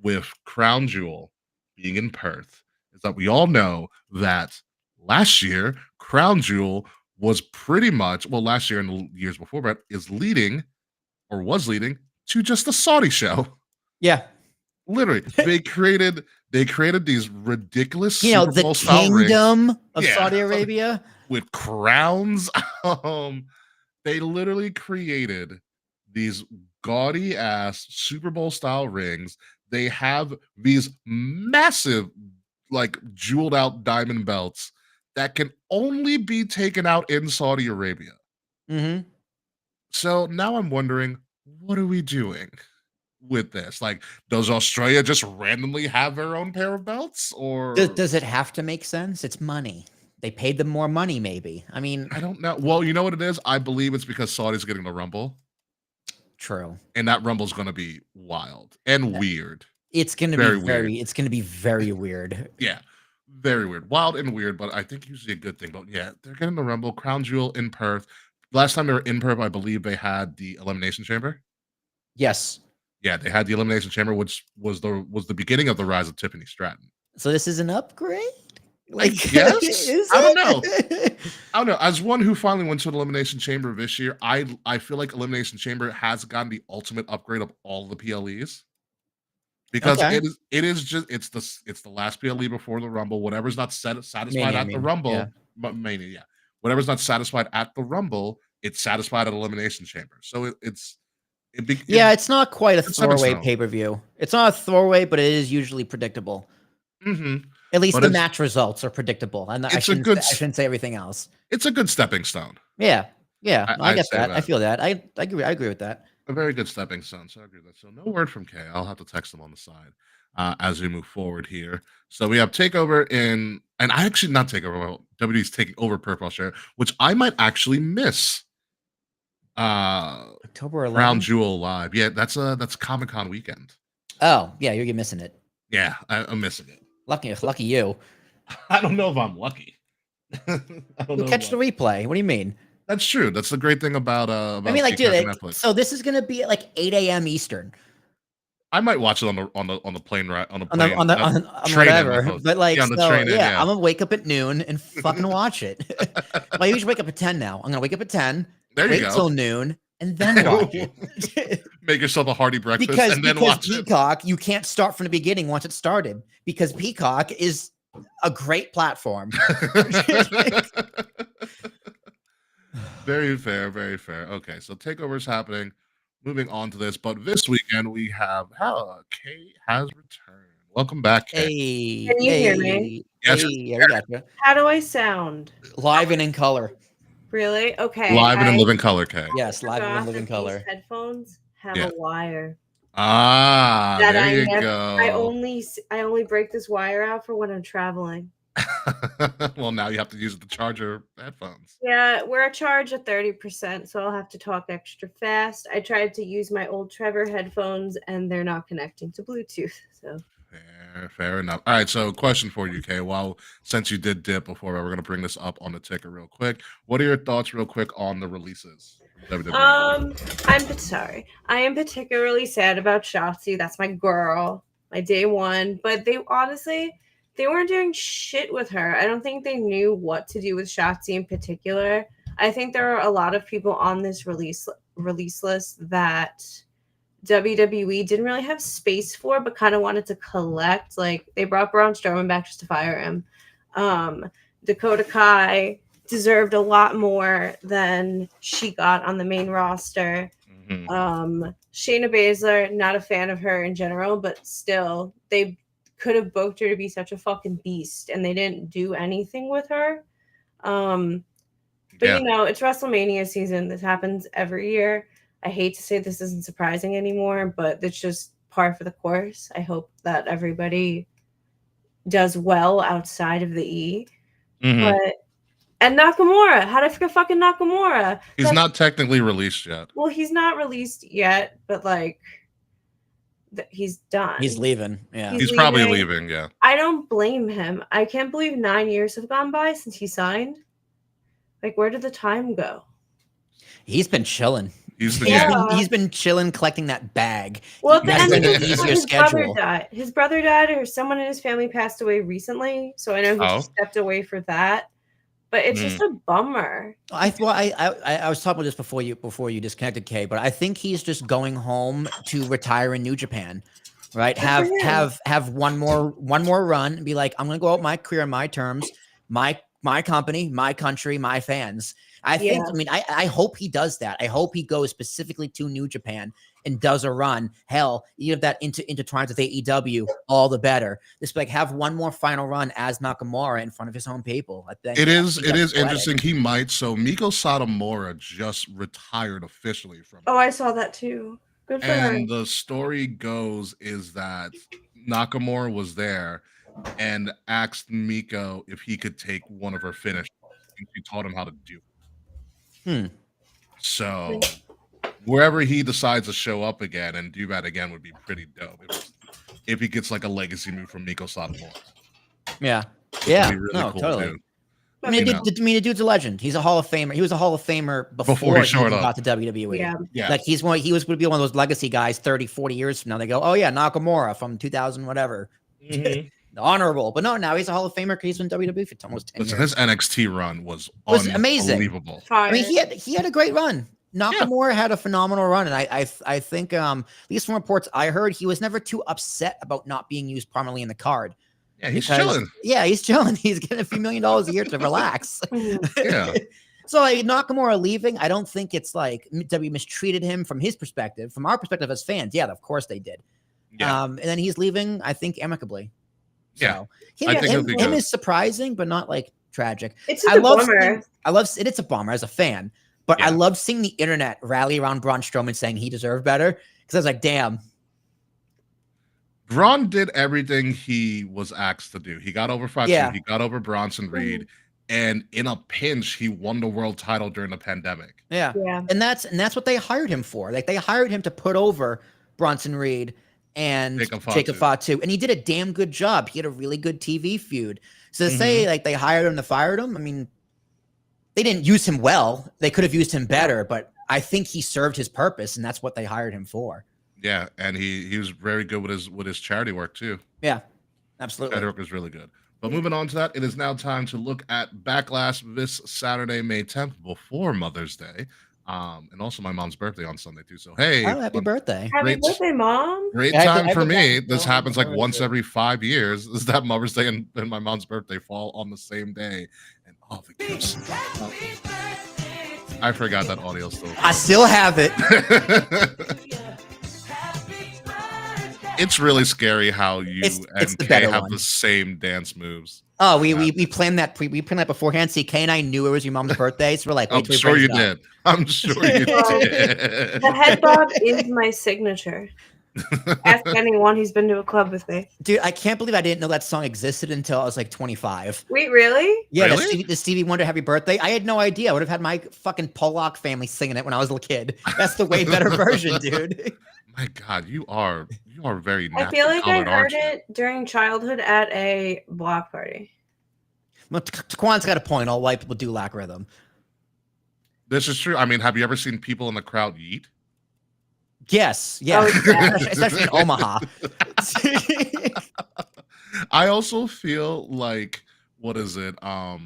Speaker 1: with Crown Jewel being in Perth is that we all know that last year Crown Jewel was pretty much, well, last year and the years before that was leading to just a Saudi show.
Speaker 3: Yeah.
Speaker 1: Literally, they created these ridiculous
Speaker 3: Super Bowl the kingdom of Saudi Arabia
Speaker 1: with crowns. They literally created these gaudy ass Super Bowl style rings. They have these massive, like jeweled out diamond belts that can only be taken out in Saudi Arabia.
Speaker 3: Mm-hmm.
Speaker 1: So now I'm wondering, what are we doing with this? Like, does Australia just randomly have their own pair of belts, or
Speaker 3: does it have to make sense? It's money. They paid them more money, maybe. I mean,
Speaker 1: I don't know. Well, you know what it is? I believe it's because Saudi's getting the Rumble.
Speaker 3: True.
Speaker 1: And that Rumble's going to be wild and weird.
Speaker 3: It's going to be it's going to be very weird.
Speaker 1: Yeah. Very weird. Wild and weird, but I think usually a good thing. But yeah, they're getting the Rumble. Crown Jewel in Perth. Last time they were in Perth, I believe they had the Elimination Chamber.
Speaker 3: Yes.
Speaker 1: Yeah, they had the Elimination Chamber, which was the beginning of the rise of Tiffany Stratton.
Speaker 3: So this is an upgrade? Like,
Speaker 1: yes, I don't know. I don't know. As one who finally went to an Elimination Chamber this year, I feel like Elimination Chamber has gotten the ultimate upgrade of all the PLEs. because
Speaker 3: Okay.
Speaker 1: it is just it's the last PLE before the Rumble. Whatever's not satisfied
Speaker 3: Mania, I
Speaker 1: at the
Speaker 3: mean.
Speaker 1: Rumble,
Speaker 3: Yeah.
Speaker 1: but Mania, yeah. Whatever's not satisfied at the Rumble, it's satisfied at Elimination Chamber. So
Speaker 3: Yeah, it's not quite a
Speaker 1: it's stepping
Speaker 3: throwaway
Speaker 1: stone.
Speaker 3: pay-per-view. It's not a throwaway, but it is usually predictable.
Speaker 1: Mhm.
Speaker 3: At least
Speaker 1: But
Speaker 3: the
Speaker 1: it's
Speaker 3: match results are predictable, and I
Speaker 1: it's a
Speaker 3: shouldn't
Speaker 1: good
Speaker 3: I shouldn't say everything else.
Speaker 1: it's a good stepping stone.
Speaker 3: Yeah, yeah,
Speaker 1: I,
Speaker 3: I
Speaker 1: I'd
Speaker 3: get
Speaker 1: say
Speaker 3: that. I
Speaker 1: that.
Speaker 3: feel that. I agree with that.
Speaker 1: A very good stepping stone. So I agree with that. So no word from Kay. I'll have to text him on the side as we move forward here. So we have takeover and I actually not takeover. Well, WWE's taking over Purple Share, which I might actually miss.
Speaker 3: October
Speaker 1: Crown
Speaker 3: 11th.
Speaker 1: Jewel live. Yeah, that's Comic Con weekend.
Speaker 3: Oh, yeah, you're missing it.
Speaker 1: Yeah, I'm missing it.
Speaker 3: Lucky you.
Speaker 1: I don't know if I'm lucky. I don't
Speaker 3: You'll
Speaker 1: know.
Speaker 3: catch the replay. What do you mean?
Speaker 1: That's true. That's the great thing about
Speaker 3: I mean, like,
Speaker 1: Peacock
Speaker 3: dude.
Speaker 1: and Netflix.
Speaker 3: So this is gonna be at like 8 a.m. Eastern
Speaker 1: I might watch it on the plane ride on the
Speaker 3: on the
Speaker 1: plane
Speaker 3: on the on, on
Speaker 1: train in,
Speaker 3: whatever.
Speaker 1: like,
Speaker 3: But like,
Speaker 1: yeah, on the
Speaker 3: so
Speaker 1: train in,
Speaker 3: yeah,
Speaker 1: yeah.
Speaker 3: I'm gonna wake up at noon and fucking watch it. Well, I usually wake up at 10 now. I'm gonna wake up at 10.
Speaker 1: There you
Speaker 3: Wait
Speaker 1: go.
Speaker 3: till noon and then watch it.
Speaker 1: Make yourself a hearty breakfast
Speaker 3: because
Speaker 1: and then watch it.
Speaker 3: Peacock, you can't start from the beginning once it started because Peacock is a great platform.
Speaker 1: Very fair, very fair. Okay, so takeover's happening. Moving on to this, but this weekend we have Kay has returned. Welcome back, Kay.
Speaker 3: Hey,
Speaker 2: Can you hear me?
Speaker 1: Yes,
Speaker 3: Hey, yeah, we got you.
Speaker 6: How do I sound?
Speaker 3: Live and in color.
Speaker 6: Really? Okay.
Speaker 1: Live and in living color, Kay.
Speaker 3: Yes, live and in
Speaker 6: forgot
Speaker 3: living
Speaker 6: that
Speaker 3: color.
Speaker 6: These headphones have
Speaker 1: Yeah.
Speaker 6: a wire.
Speaker 1: Ah,
Speaker 6: That
Speaker 1: there
Speaker 6: I
Speaker 1: you
Speaker 6: never-
Speaker 1: go.
Speaker 6: I only break this wire out for when I'm traveling.
Speaker 1: Well, now you have to use the charger headphones.
Speaker 6: Yeah, we're charged at 30%, so I'll have to talk extra fast. I tried to use my old Trevor headphones, and they're not connecting to Bluetooth. So
Speaker 1: Fair enough. All right, so question for you, Kay. Well, since you did dip before, we're going to bring this up on the ticker real quick. What are your thoughts, real quick, on the releases?
Speaker 6: I'm sorry. I am particularly sad about Shotzi. That's my girl, my day one. But they weren't doing shit with her. I don't think they knew what to do with Shotzi in particular. I think there are a lot of people on this release list that WWE didn't really have space for, but kind of wanted to collect. Like, they brought Braun Strowman back just to fire him. Dakota Kai deserved a lot more than she got on the main roster.
Speaker 1: Mhm.
Speaker 6: Shayna Baszler, not a fan of her in general, but still, they could have booked her to be such a fucking beast, and they didn't do anything with her. But
Speaker 1: Yeah.
Speaker 6: you know, it's WrestleMania season. This happens every year. I hate to say this isn't surprising anymore, but it's just par for the course. I hope that everybody does well outside of the E.
Speaker 1: Mhm.
Speaker 6: And Nakamura, how did I forget fucking Nakamura?
Speaker 1: He's not technically released yet.
Speaker 6: Well, he's not released yet, but like, he's done.
Speaker 3: He's leaving. Yeah.
Speaker 1: He's probably leaving, yeah.
Speaker 6: I don't blame him. I can't believe 9 years have gone by since he signed. Like, where did the time go?
Speaker 3: He's been chilling.
Speaker 1: He's
Speaker 3: He's been chilling, collecting that bag.
Speaker 6: Well, at the
Speaker 3: That's
Speaker 6: end
Speaker 3: like
Speaker 6: of
Speaker 3: an
Speaker 6: the
Speaker 3: easier
Speaker 6: his brother
Speaker 3: schedule.
Speaker 6: died. His brother died, or someone in his family passed away recently. So I know he just stepped away for that. But it's just a bummer.
Speaker 3: I was talking about this before you disconnected, Kay, but I think he's just going home to retire in New Japan, right? Have one more run and be like, I'm gonna go out my career on my terms, my company, my country, my fans. I think. I mean, I hope he does that. I hope he goes specifically to New Japan and does a run. Hell, even if that intertwines with AEW, all the better. Just like have one more final run as Nakamura in front of his home people. I think
Speaker 1: it is interesting. He might. So Miko Satomura just retired officially from.
Speaker 6: Oh, I saw that too. Good for her.
Speaker 1: And the story goes is that Nakamura was there and asked Miko if he could take one of her finishes. And she taught him how to do it. So wherever he decides to show up again and do that again would be pretty dope. If he gets like a legacy move from Miko Satomura.
Speaker 3: Yeah.
Speaker 1: Really
Speaker 3: No,
Speaker 1: cool,
Speaker 3: totally.
Speaker 1: dude.
Speaker 3: I mean, the dude's a legend. He's a Hall of Famer. He was a Hall of Famer before
Speaker 1: he showed up.
Speaker 3: got to WWE.
Speaker 6: Yeah.
Speaker 3: Like he was would be one of those legacy guys 30, 40 years from now. They go, oh yeah, Nakamura from 2000, whatever. Honorable. But no, now he's a Hall of Famer because he's been WWE for almost 10
Speaker 1: Listen,
Speaker 3: years.
Speaker 1: his NXT run was
Speaker 3: amazing.
Speaker 1: unbelievable.
Speaker 3: I mean, he had a great run. Nakamura had a phenomenal run, and I think at least from reports I heard, he was never too upset about not being used prominently in the card.
Speaker 1: Yeah, he's
Speaker 3: Because-
Speaker 1: chilling.
Speaker 3: Yeah, he's chilling. He's getting a few $1 million a year to relax.
Speaker 1: Yeah.
Speaker 3: So like Nakamura leaving, I don't think it's like W mistreated him from his perspective. From our perspective as fans, yeah, of course they did.
Speaker 1: Yeah.
Speaker 3: And then he's leaving, I think, amicably.
Speaker 1: Yeah.
Speaker 3: So
Speaker 1: I think he'll be
Speaker 3: him
Speaker 1: good.
Speaker 3: is surprising, but not like tragic.
Speaker 6: It's just a bummer.
Speaker 3: It's a bummer as a fan, but I
Speaker 1: Yeah.
Speaker 3: love seeing the internet rally around Braun Strowman saying he deserved better, because I was like, damn.
Speaker 1: Braun did everything he was asked to do. He got over Fatu,
Speaker 3: Yeah.
Speaker 1: he got over Bronson Reed, and in a pinch, he won the world title during the pandemic.
Speaker 3: Yeah.
Speaker 6: Yeah.
Speaker 3: And that's what they hired him for. Like they hired him to put over Bronson Reed and
Speaker 1: Jacob
Speaker 3: Fatu, and he did a damn good job. He had a really good TV feud. So to say like they hired him to fire him, I mean, they didn't use him well. They could have used him better, but I think he served his purpose, and that's what they hired him for.
Speaker 1: Yeah, and he was very good with his charity work too.
Speaker 3: Yeah, absolutely.
Speaker 1: Charity work was really good. But moving on to that, it is now time to look at Backlash this Saturday, May 10th, before Mother's Day, and also my mom's birthday on Sunday too. So hey,
Speaker 3: Oh, happy birthday!
Speaker 6: Happy
Speaker 1: Great.
Speaker 6: birthday, Mom.
Speaker 1: great
Speaker 3: Yeah,
Speaker 1: time
Speaker 3: I
Speaker 1: for
Speaker 3: forgot
Speaker 1: me.
Speaker 3: my
Speaker 1: This
Speaker 3: mom
Speaker 1: happens like
Speaker 3: was
Speaker 1: once
Speaker 3: birthday.
Speaker 1: every 5 years. Is that Mother's Day and my mom's birthday fall on the same day? And all the gifts. I forgot that audio still.
Speaker 3: I still have it.
Speaker 1: It's really scary how you
Speaker 3: It's
Speaker 1: and
Speaker 3: the
Speaker 1: Kay
Speaker 3: better
Speaker 1: have
Speaker 3: one.
Speaker 1: the same dance moves.
Speaker 3: Oh, we planned that beforehand. See, Kay and I knew it was your mom's birthday, so we're like,
Speaker 1: I'm
Speaker 3: wait till he
Speaker 1: sure
Speaker 3: brings
Speaker 1: you
Speaker 3: it up.
Speaker 1: did. I'm sure you did.
Speaker 6: The head bob is my signature. Ask anyone who's been to a club with me.
Speaker 3: Dude, I can't believe I didn't know that song existed until I was like 25.
Speaker 6: Wait, really?
Speaker 3: Yeah,
Speaker 1: Really?
Speaker 3: the Stevie Wonder Happy Birthday. I had no idea. I would have had my fucking Pollock family singing it when I was a little kid. That's the way better version, dude.
Speaker 1: My God, you are very.
Speaker 6: I feel like I
Speaker 1: naturally colored, aren't
Speaker 6: heard
Speaker 1: you?
Speaker 6: it during childhood at a block party.
Speaker 3: Well, Taquan's got a point. All white people do lack rhythm.
Speaker 1: This is true. I mean, have you ever seen people in the crowd yeet?
Speaker 3: Yes, yeah,
Speaker 6: Oh, yeah.
Speaker 3: especially in Omaha.
Speaker 1: I also feel like what is it? I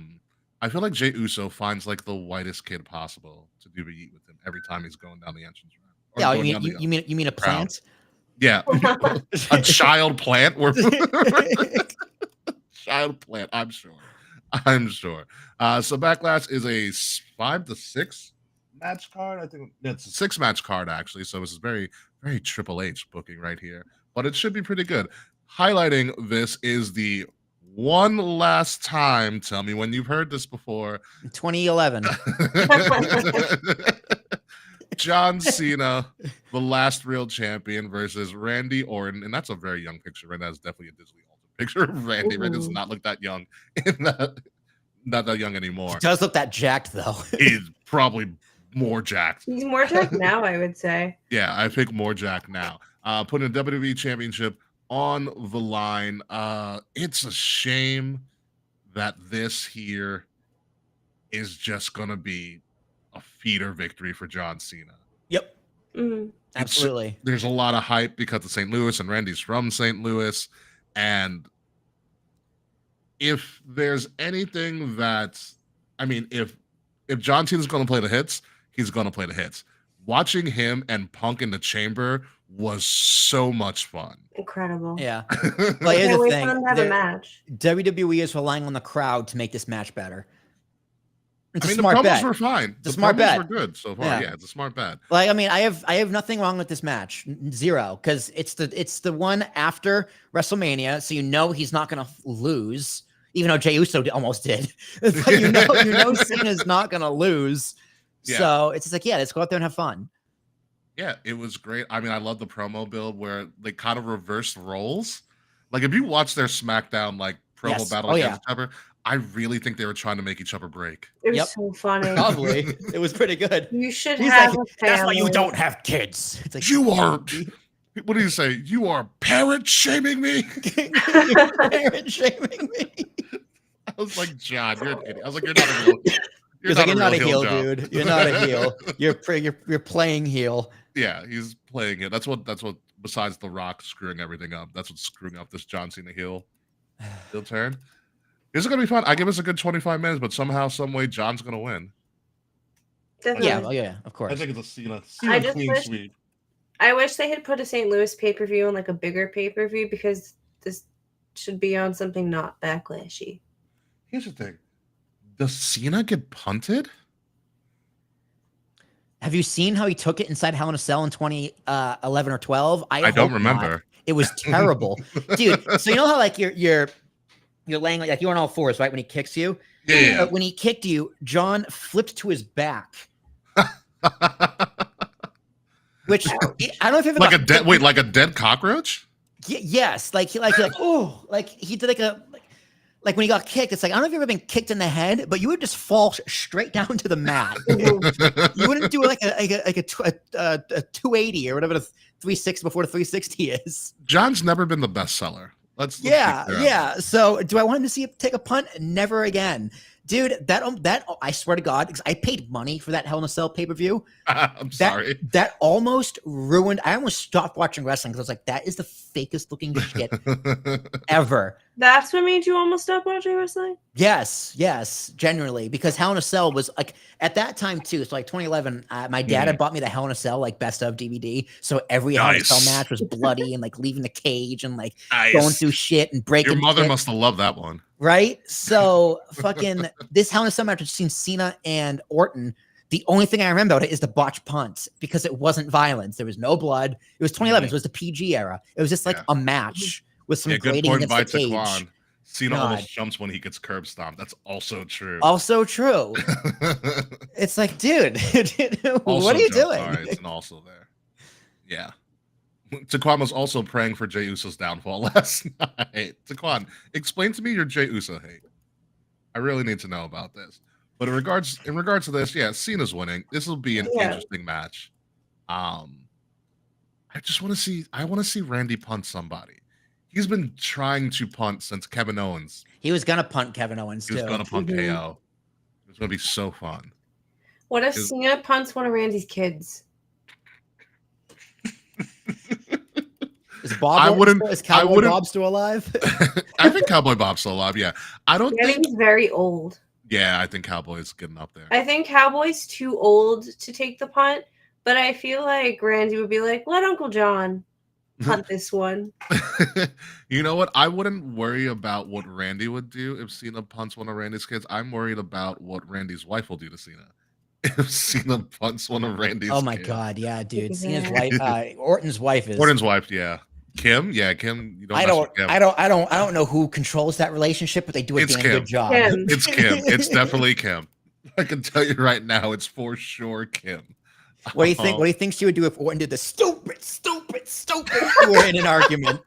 Speaker 1: feel like Jey Uso finds like the whitest kid possible to do the yeet with him every time he's going down the entrance ramp. Or
Speaker 3: Yeah,
Speaker 1: going down the-
Speaker 3: you mean a
Speaker 1: crowd.
Speaker 3: plant?
Speaker 1: Yeah, a child plant. Child plant. I'm sure. So Backlash is a 5-6 match card. I think it's a 6-match card actually. So this is very, very Triple H booking right here. But it should be pretty good. Highlighting this is the one last time. Tell me when you've heard this before.
Speaker 3: 2011.
Speaker 1: John Cena, the last real champion, versus Randy Orton, and that's a very young picture. Right, that's definitely a Disney altered picture of Randy. Randy does
Speaker 6: Ooh.
Speaker 1: not look that young. Not that young anymore.
Speaker 3: He does look that jacked though.
Speaker 1: He's probably more jacked.
Speaker 6: He's more jacked now, I would say.
Speaker 1: Yeah, I think more jacked now. Putting the WWE Championship on the line. It's a shame that this here is just gonna be a feeder victory for John Cena.
Speaker 3: Yep,
Speaker 6: Mhm.
Speaker 3: absolutely.
Speaker 1: There's a lot of hype because of St. Louis, and Randy's from St. Louis. And if there's anything that, I mean, if John Cena's going to play the hits, he's going to play the hits. Watching him and Punk in the chamber was so much fun.
Speaker 6: Incredible.
Speaker 3: Yeah.
Speaker 6: I
Speaker 3: Well, here's
Speaker 6: can't
Speaker 3: the
Speaker 6: wait
Speaker 3: thing.
Speaker 6: for them to have a
Speaker 3: There-
Speaker 6: match.
Speaker 3: WWE is relying on the crowd to make this match better. It's
Speaker 1: I
Speaker 3: a
Speaker 1: mean, the
Speaker 3: smart
Speaker 1: promos
Speaker 3: bet.
Speaker 1: were fine.
Speaker 3: It's a
Speaker 1: The
Speaker 3: smart
Speaker 1: promos
Speaker 3: bet.
Speaker 1: were good so far.
Speaker 3: Yeah.
Speaker 1: Yeah, it's a smart bet.
Speaker 3: Like, I mean, I have nothing wrong with this match. Zero, because it's the one after WrestleMania, so you know he's not gonna lose, even though Jey Uso almost did. But you know Cena's not gonna lose.
Speaker 1: Yeah.
Speaker 3: So it's just like, yeah, let's go out there and have fun.
Speaker 1: Yeah, it was great. I mean, I love the promo build where they kind of reversed roles. Like if you watch their SmackDown like promo
Speaker 3: Yes.
Speaker 1: battle
Speaker 3: Oh,
Speaker 1: against each other, I really think they were trying to make each other break.
Speaker 6: It was
Speaker 3: Yep.
Speaker 6: so funny.
Speaker 3: Probably. It was pretty good.
Speaker 6: You should
Speaker 3: He's
Speaker 6: have
Speaker 3: like,
Speaker 6: a
Speaker 3: that's why you
Speaker 6: family."
Speaker 3: don't have kids. It's like,
Speaker 1: You are. What do you say? You are parent shaming me.
Speaker 3: parent shaming me.
Speaker 1: I was like, John, you're an idiot. I was like, you're not a real.
Speaker 3: You're not a heel,
Speaker 1: Joe."
Speaker 3: dude. You're not a heel. You're playing heel.
Speaker 1: Yeah, he's playing it. That's what. Besides The Rock screwing everything up, that's what's screwing up this John Cena heel turn. This is gonna be fun. I give us a good 25 minutes, but somehow, some way, John's gonna win.
Speaker 6: Definitely.
Speaker 3: Yeah, well, yeah, of
Speaker 1: I
Speaker 3: course.
Speaker 1: think it's a Cena,
Speaker 6: I
Speaker 1: Cena
Speaker 6: just
Speaker 1: clean
Speaker 6: wish-
Speaker 1: sweep.
Speaker 6: I wish they had put a St. Louis pay-per-view on like a bigger pay-per-view because this should be on something not backlashy.
Speaker 1: Here's the thing: does Cena get punted?
Speaker 3: Have you seen how he took it inside Hell in a Cell in 2011 or 12?
Speaker 1: I don't
Speaker 3: hope not.
Speaker 1: remember.
Speaker 3: It was terrible, dude. So you know how like you're laying like you're on all fours, right? When he kicks you,
Speaker 1: Yeah.
Speaker 3: When he kicked you, John flipped to his back, which I don't know if you've ever
Speaker 1: Like a
Speaker 3: got
Speaker 1: dead
Speaker 3: kicked-
Speaker 1: wait, like a dead cockroach?
Speaker 3: Yes, like he like oh, like he did like when he got kicked. It's like I don't know if you've ever been kicked in the head, but you would just fall straight down to the mat. You wouldn't do like a 280 or whatever the 360 before the 360 is.
Speaker 1: John's never been the best seller. Let's
Speaker 3: Yeah,
Speaker 1: be clear on
Speaker 3: yeah. So do I want him to see him take a punt? Never again. Dude, that I swear to God, because I paid money for that Hell in a Cell pay-per-view.
Speaker 1: that. I'm sorry.
Speaker 3: That almost ruined. I almost stopped watching wrestling because I was like, that is the fakest looking shit ever.
Speaker 6: That's what made you almost stop watching wrestling?
Speaker 3: Yes, generally, because Hell in a Cell was like at that time too. So like 2011, my dad had bought me the Hell in a Cell like best of DVD. So every Hell in a Cell
Speaker 1: Nice.
Speaker 3: match was bloody and like leaving the cage and like
Speaker 1: Nice.
Speaker 3: going through shit and breaking.
Speaker 1: Your mother
Speaker 3: shit.
Speaker 1: must have loved that one.
Speaker 3: Right? So fucking this Hell in a Cell match between Cena and Orton. The only thing I remember about it is the botch punt because it wasn't violence. There was no blood. It was 2011. So it was the PG era. It was just like a match with some
Speaker 1: Yeah, good
Speaker 3: grating
Speaker 1: point
Speaker 3: against
Speaker 1: by
Speaker 3: the cage.
Speaker 1: Taquan. Cena
Speaker 3: God.
Speaker 1: almost jumps when he gets curb stomped. That's also true.
Speaker 3: Also true. It's like, dude,
Speaker 1: Also
Speaker 3: what are you
Speaker 1: jumps.
Speaker 3: doing?
Speaker 1: All right, it's an also there. Yeah. Taquan was also praying for Jey Uso's downfall last night. Taquan, explain to me your Jey Uso hate. I really need to know about this. But in regards to this, yeah, Cena's winning. This will be an interesting match. I just want to see Randy punt somebody. He's been trying to punt since Kevin Owens.
Speaker 3: He was gonna punt Kevin Owens
Speaker 1: He was
Speaker 3: too.
Speaker 1: gonna punt KO. It's gonna be so fun.
Speaker 6: What if Cena punts one of Randy's kids?
Speaker 3: Is Bob?
Speaker 1: I wouldn't.
Speaker 3: Is Cowboy
Speaker 1: I wouldn't,
Speaker 3: Bob still alive?
Speaker 1: I think Cowboy Bob's still alive. Yeah, I don't
Speaker 6: I
Speaker 1: think.
Speaker 6: think he's very old.
Speaker 1: Yeah, I think Cowboy's getting up there.
Speaker 6: I think Cowboy's too old to take the punt, but I feel like Randy would be like, let Uncle John punt this one.
Speaker 1: You know what? I wouldn't worry about what Randy would do if Cena punts one of Randy's kids. I'm worried about what Randy's wife will do to Cena if Cena punts one of Randy's.
Speaker 3: Oh my
Speaker 1: kids.
Speaker 3: God, yeah, dude. Cena's wife, Orton's wife is.
Speaker 1: Orton's wife, yeah. Kim, yeah, Kim. You don't.
Speaker 3: I
Speaker 1: mess with Kim.
Speaker 3: don't know who controls that relationship, but they do a
Speaker 1: It's
Speaker 3: damn
Speaker 1: Kim.
Speaker 3: good job.
Speaker 6: Kim.
Speaker 1: It's Kim. It's definitely Kim. I can tell you right now, it's for sure Kim.
Speaker 3: What do you think? What do you think she would do if Orton did the stupid? We're in an argument.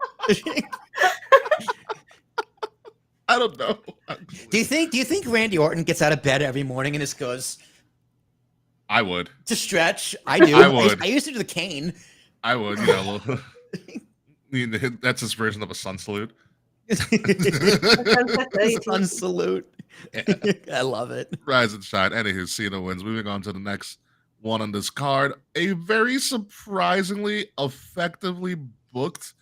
Speaker 1: I don't know.
Speaker 3: Do you think Randy Orton gets out of bed every morning and just goes
Speaker 1: I would.
Speaker 3: to stretch? I do.
Speaker 1: I would.
Speaker 3: I used to do the cane.
Speaker 1: I would. You know, that's his version of a sun salute.
Speaker 3: Sun salute.
Speaker 1: Yeah.
Speaker 3: I love it.
Speaker 1: Rise and shine. Anywho, Cena wins. Moving on to the next one on this card. A very surprisingly effectively booked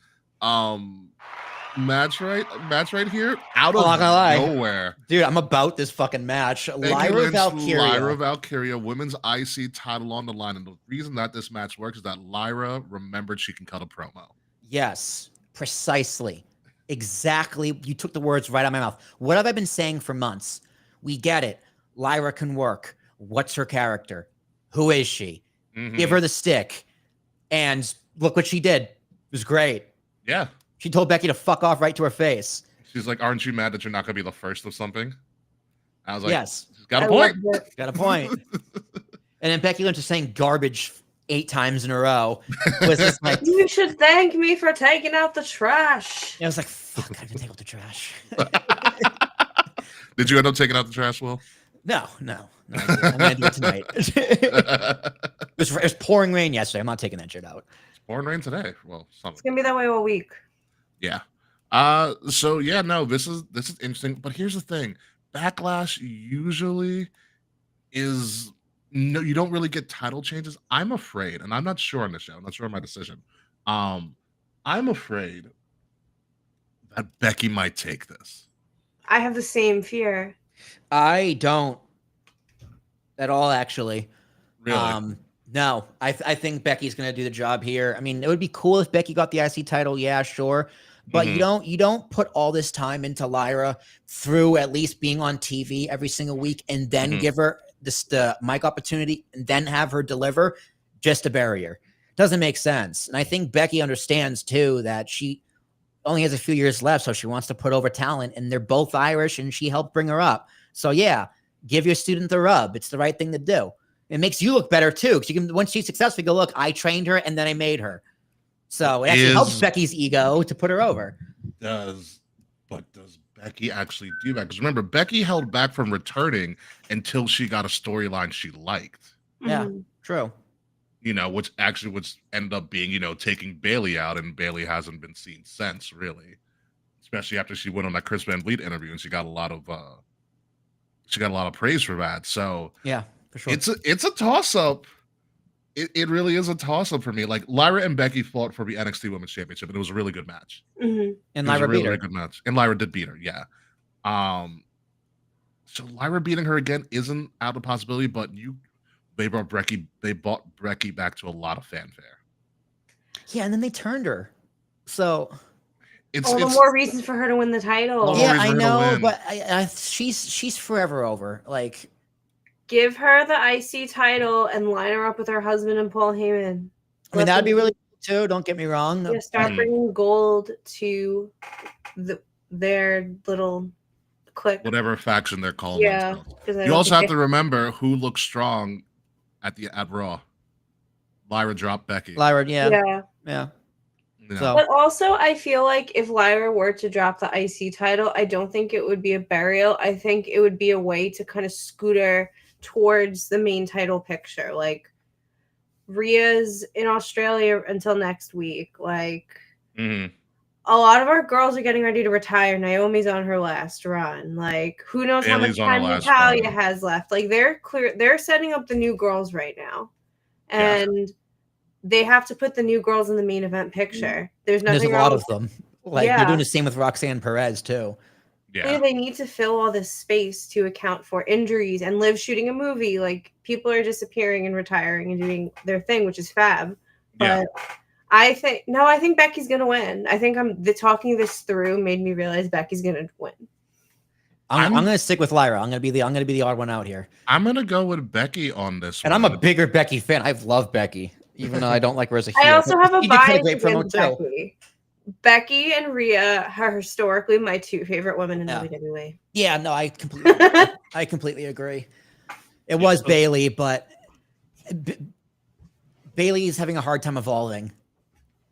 Speaker 1: match right here. Out of
Speaker 3: not gonna lie.
Speaker 1: nowhere.
Speaker 3: Dude, I'm about this fucking match.
Speaker 1: Becky
Speaker 3: Lyra
Speaker 1: Lynch,
Speaker 3: Valkyria.
Speaker 1: Lyra Valkyria, women's IC title on the line. And the reason that this match works is that Lyra remembered she can cut a promo.
Speaker 3: Yes, precisely. Exactly. You took the words right out of my mouth. What have I been saying for months? We get it. Lyra can work. What's her character? Who is she? Give her the stick. And look what she did. It was great.
Speaker 1: Yeah.
Speaker 3: She told Becky to fuck off right to her face.
Speaker 1: She's like, aren't you mad that you're not going to be the first of something? I was like,
Speaker 3: Yes.
Speaker 1: she's got a
Speaker 6: I
Speaker 1: point.
Speaker 6: loved it.
Speaker 3: Got a point. And then Becky Lynch was saying garbage 8 times in a row. Was just like,
Speaker 6: You should thank me for taking out the trash.
Speaker 3: I was like, fuck, I didn't take out the trash.
Speaker 1: Did you end up taking out the trash, Will?
Speaker 3: No. I'm gonna do it tonight. It was pouring rain yesterday. I'm not taking that shit out.
Speaker 1: It's pouring rain today. Well,
Speaker 6: It's
Speaker 1: something.
Speaker 6: gonna be that way all week.
Speaker 1: Yeah. So yeah, no, this is interesting. But here's the thing: Backlash usually is no, you don't really get title changes. I'm afraid, and I'm not sure on the show. I'm not sure on my decision. I'm afraid that Becky might take this.
Speaker 6: I have the same fear.
Speaker 3: I don't at all, actually.
Speaker 1: Really?
Speaker 3: No, I think Becky's gonna do the job here. I mean, it would be cool if Becky got the IC title, yeah, sure. But
Speaker 1: Mhm.
Speaker 3: you don't put all this time into Lyra through at least being on TV every single week and then
Speaker 1: Mhm.
Speaker 3: give her the mic opportunity and then have her deliver just to bury her. Doesn't make sense. And I think Becky understands too that she only has a few years left, so she wants to put over talent, and they're both Irish, and she helped bring her up. So yeah, give your student the rub. It's the right thing to do. It makes you look better too, because you can, once she's successful, you go, look, I trained her and then I made her. So it actually helps
Speaker 1: Is
Speaker 3: Becky's ego to put her over.
Speaker 1: does does Becky actually do that? Because remember, Becky held back from returning until she got a storyline she liked.
Speaker 3: Yeah,
Speaker 6: Mhm.
Speaker 3: true.
Speaker 1: Which actually would end up being, taking Bailey out, and Bailey hasn't been seen since, really. Especially after she went on that Chris Van Vliet interview, and she got a lot of praise for that. So
Speaker 3: Yeah, for sure.
Speaker 1: it's a toss up. It really is a toss up for me. Like Lyra and Becky fought for the NXT Women's Championship, and it was a really good match.
Speaker 6: Mhm.
Speaker 3: And
Speaker 1: It was a
Speaker 3: Lyra beat
Speaker 1: really,
Speaker 3: her.
Speaker 1: really good match, and Lyra did beat her. Yeah. So Lyra beating her again isn't out of possibility, but they brought Becky back to a lot of fanfare.
Speaker 3: Yeah, and then they turned her. So
Speaker 1: It's
Speaker 6: All the more reasons for her to win the title.
Speaker 1: Well,
Speaker 3: yeah,
Speaker 1: reason
Speaker 3: I
Speaker 1: for her to
Speaker 3: know,
Speaker 1: win.
Speaker 3: but she's forever over. Like,
Speaker 6: Give her the IC title and line her up with her husband and Paul Heyman.
Speaker 3: I mean, that'd be really cool too. Don't get me wrong.
Speaker 6: Yeah, start
Speaker 1: Mhm.
Speaker 6: bringing gold to their little clique.
Speaker 1: whatever faction they're calling
Speaker 6: Yeah,
Speaker 1: themselves.
Speaker 6: because I
Speaker 1: You
Speaker 6: don't
Speaker 1: also
Speaker 6: think
Speaker 1: have to remember who looks strong at Raw. Lyra dropped Becky.
Speaker 3: Lyra, yeah,
Speaker 6: yeah.
Speaker 3: yeah.
Speaker 1: You know?
Speaker 3: So
Speaker 6: But also, I feel like if Lyra were to drop the IC title, I don't think it would be a burial. I think it would be a way to kind of scooter towards the main title picture. Like, Rhea's in Australia until next week. Like,
Speaker 1: Mhm.
Speaker 6: a lot of our girls are getting ready to retire. Naomi's on her last run. Like, who knows
Speaker 1: Bayley's
Speaker 6: how
Speaker 1: on her
Speaker 6: much
Speaker 1: last
Speaker 6: time Natalia
Speaker 1: run.
Speaker 6: has left? Like, they're setting up the new girls right now,
Speaker 1: Yeah.
Speaker 6: and they have to put the new girls in the main event picture. There's
Speaker 3: there's
Speaker 6: nothing
Speaker 3: a
Speaker 6: wrong
Speaker 3: lot
Speaker 6: with
Speaker 3: of them. Like
Speaker 6: Yeah.
Speaker 3: they're doing the same with Roxanne Perez too.
Speaker 1: Yeah.
Speaker 6: They need to fill all this space to account for injuries and Liv shooting a movie. Like, people are disappearing and retiring and doing their thing, which is fab.
Speaker 1: Yeah.
Speaker 6: But I think Becky's gonna win. I think talking this through made me realize Becky's gonna win.
Speaker 3: I'm gonna stick with Lyra. I'm gonna be the odd one out here.
Speaker 1: I'm gonna go with Becky on this
Speaker 3: And
Speaker 1: one.
Speaker 3: I'm a bigger Becky fan. I've loved Becky, even though I don't like her as a heel.
Speaker 6: I also have a
Speaker 3: She did cut
Speaker 6: bias
Speaker 3: great promo
Speaker 6: against
Speaker 3: too.
Speaker 6: Becky. Becky and Rhea are historically my two favorite women in
Speaker 3: Yeah.
Speaker 6: WWE.
Speaker 3: Yeah, no, I completely agree. It was Bailey, but Bailey is having a hard time evolving.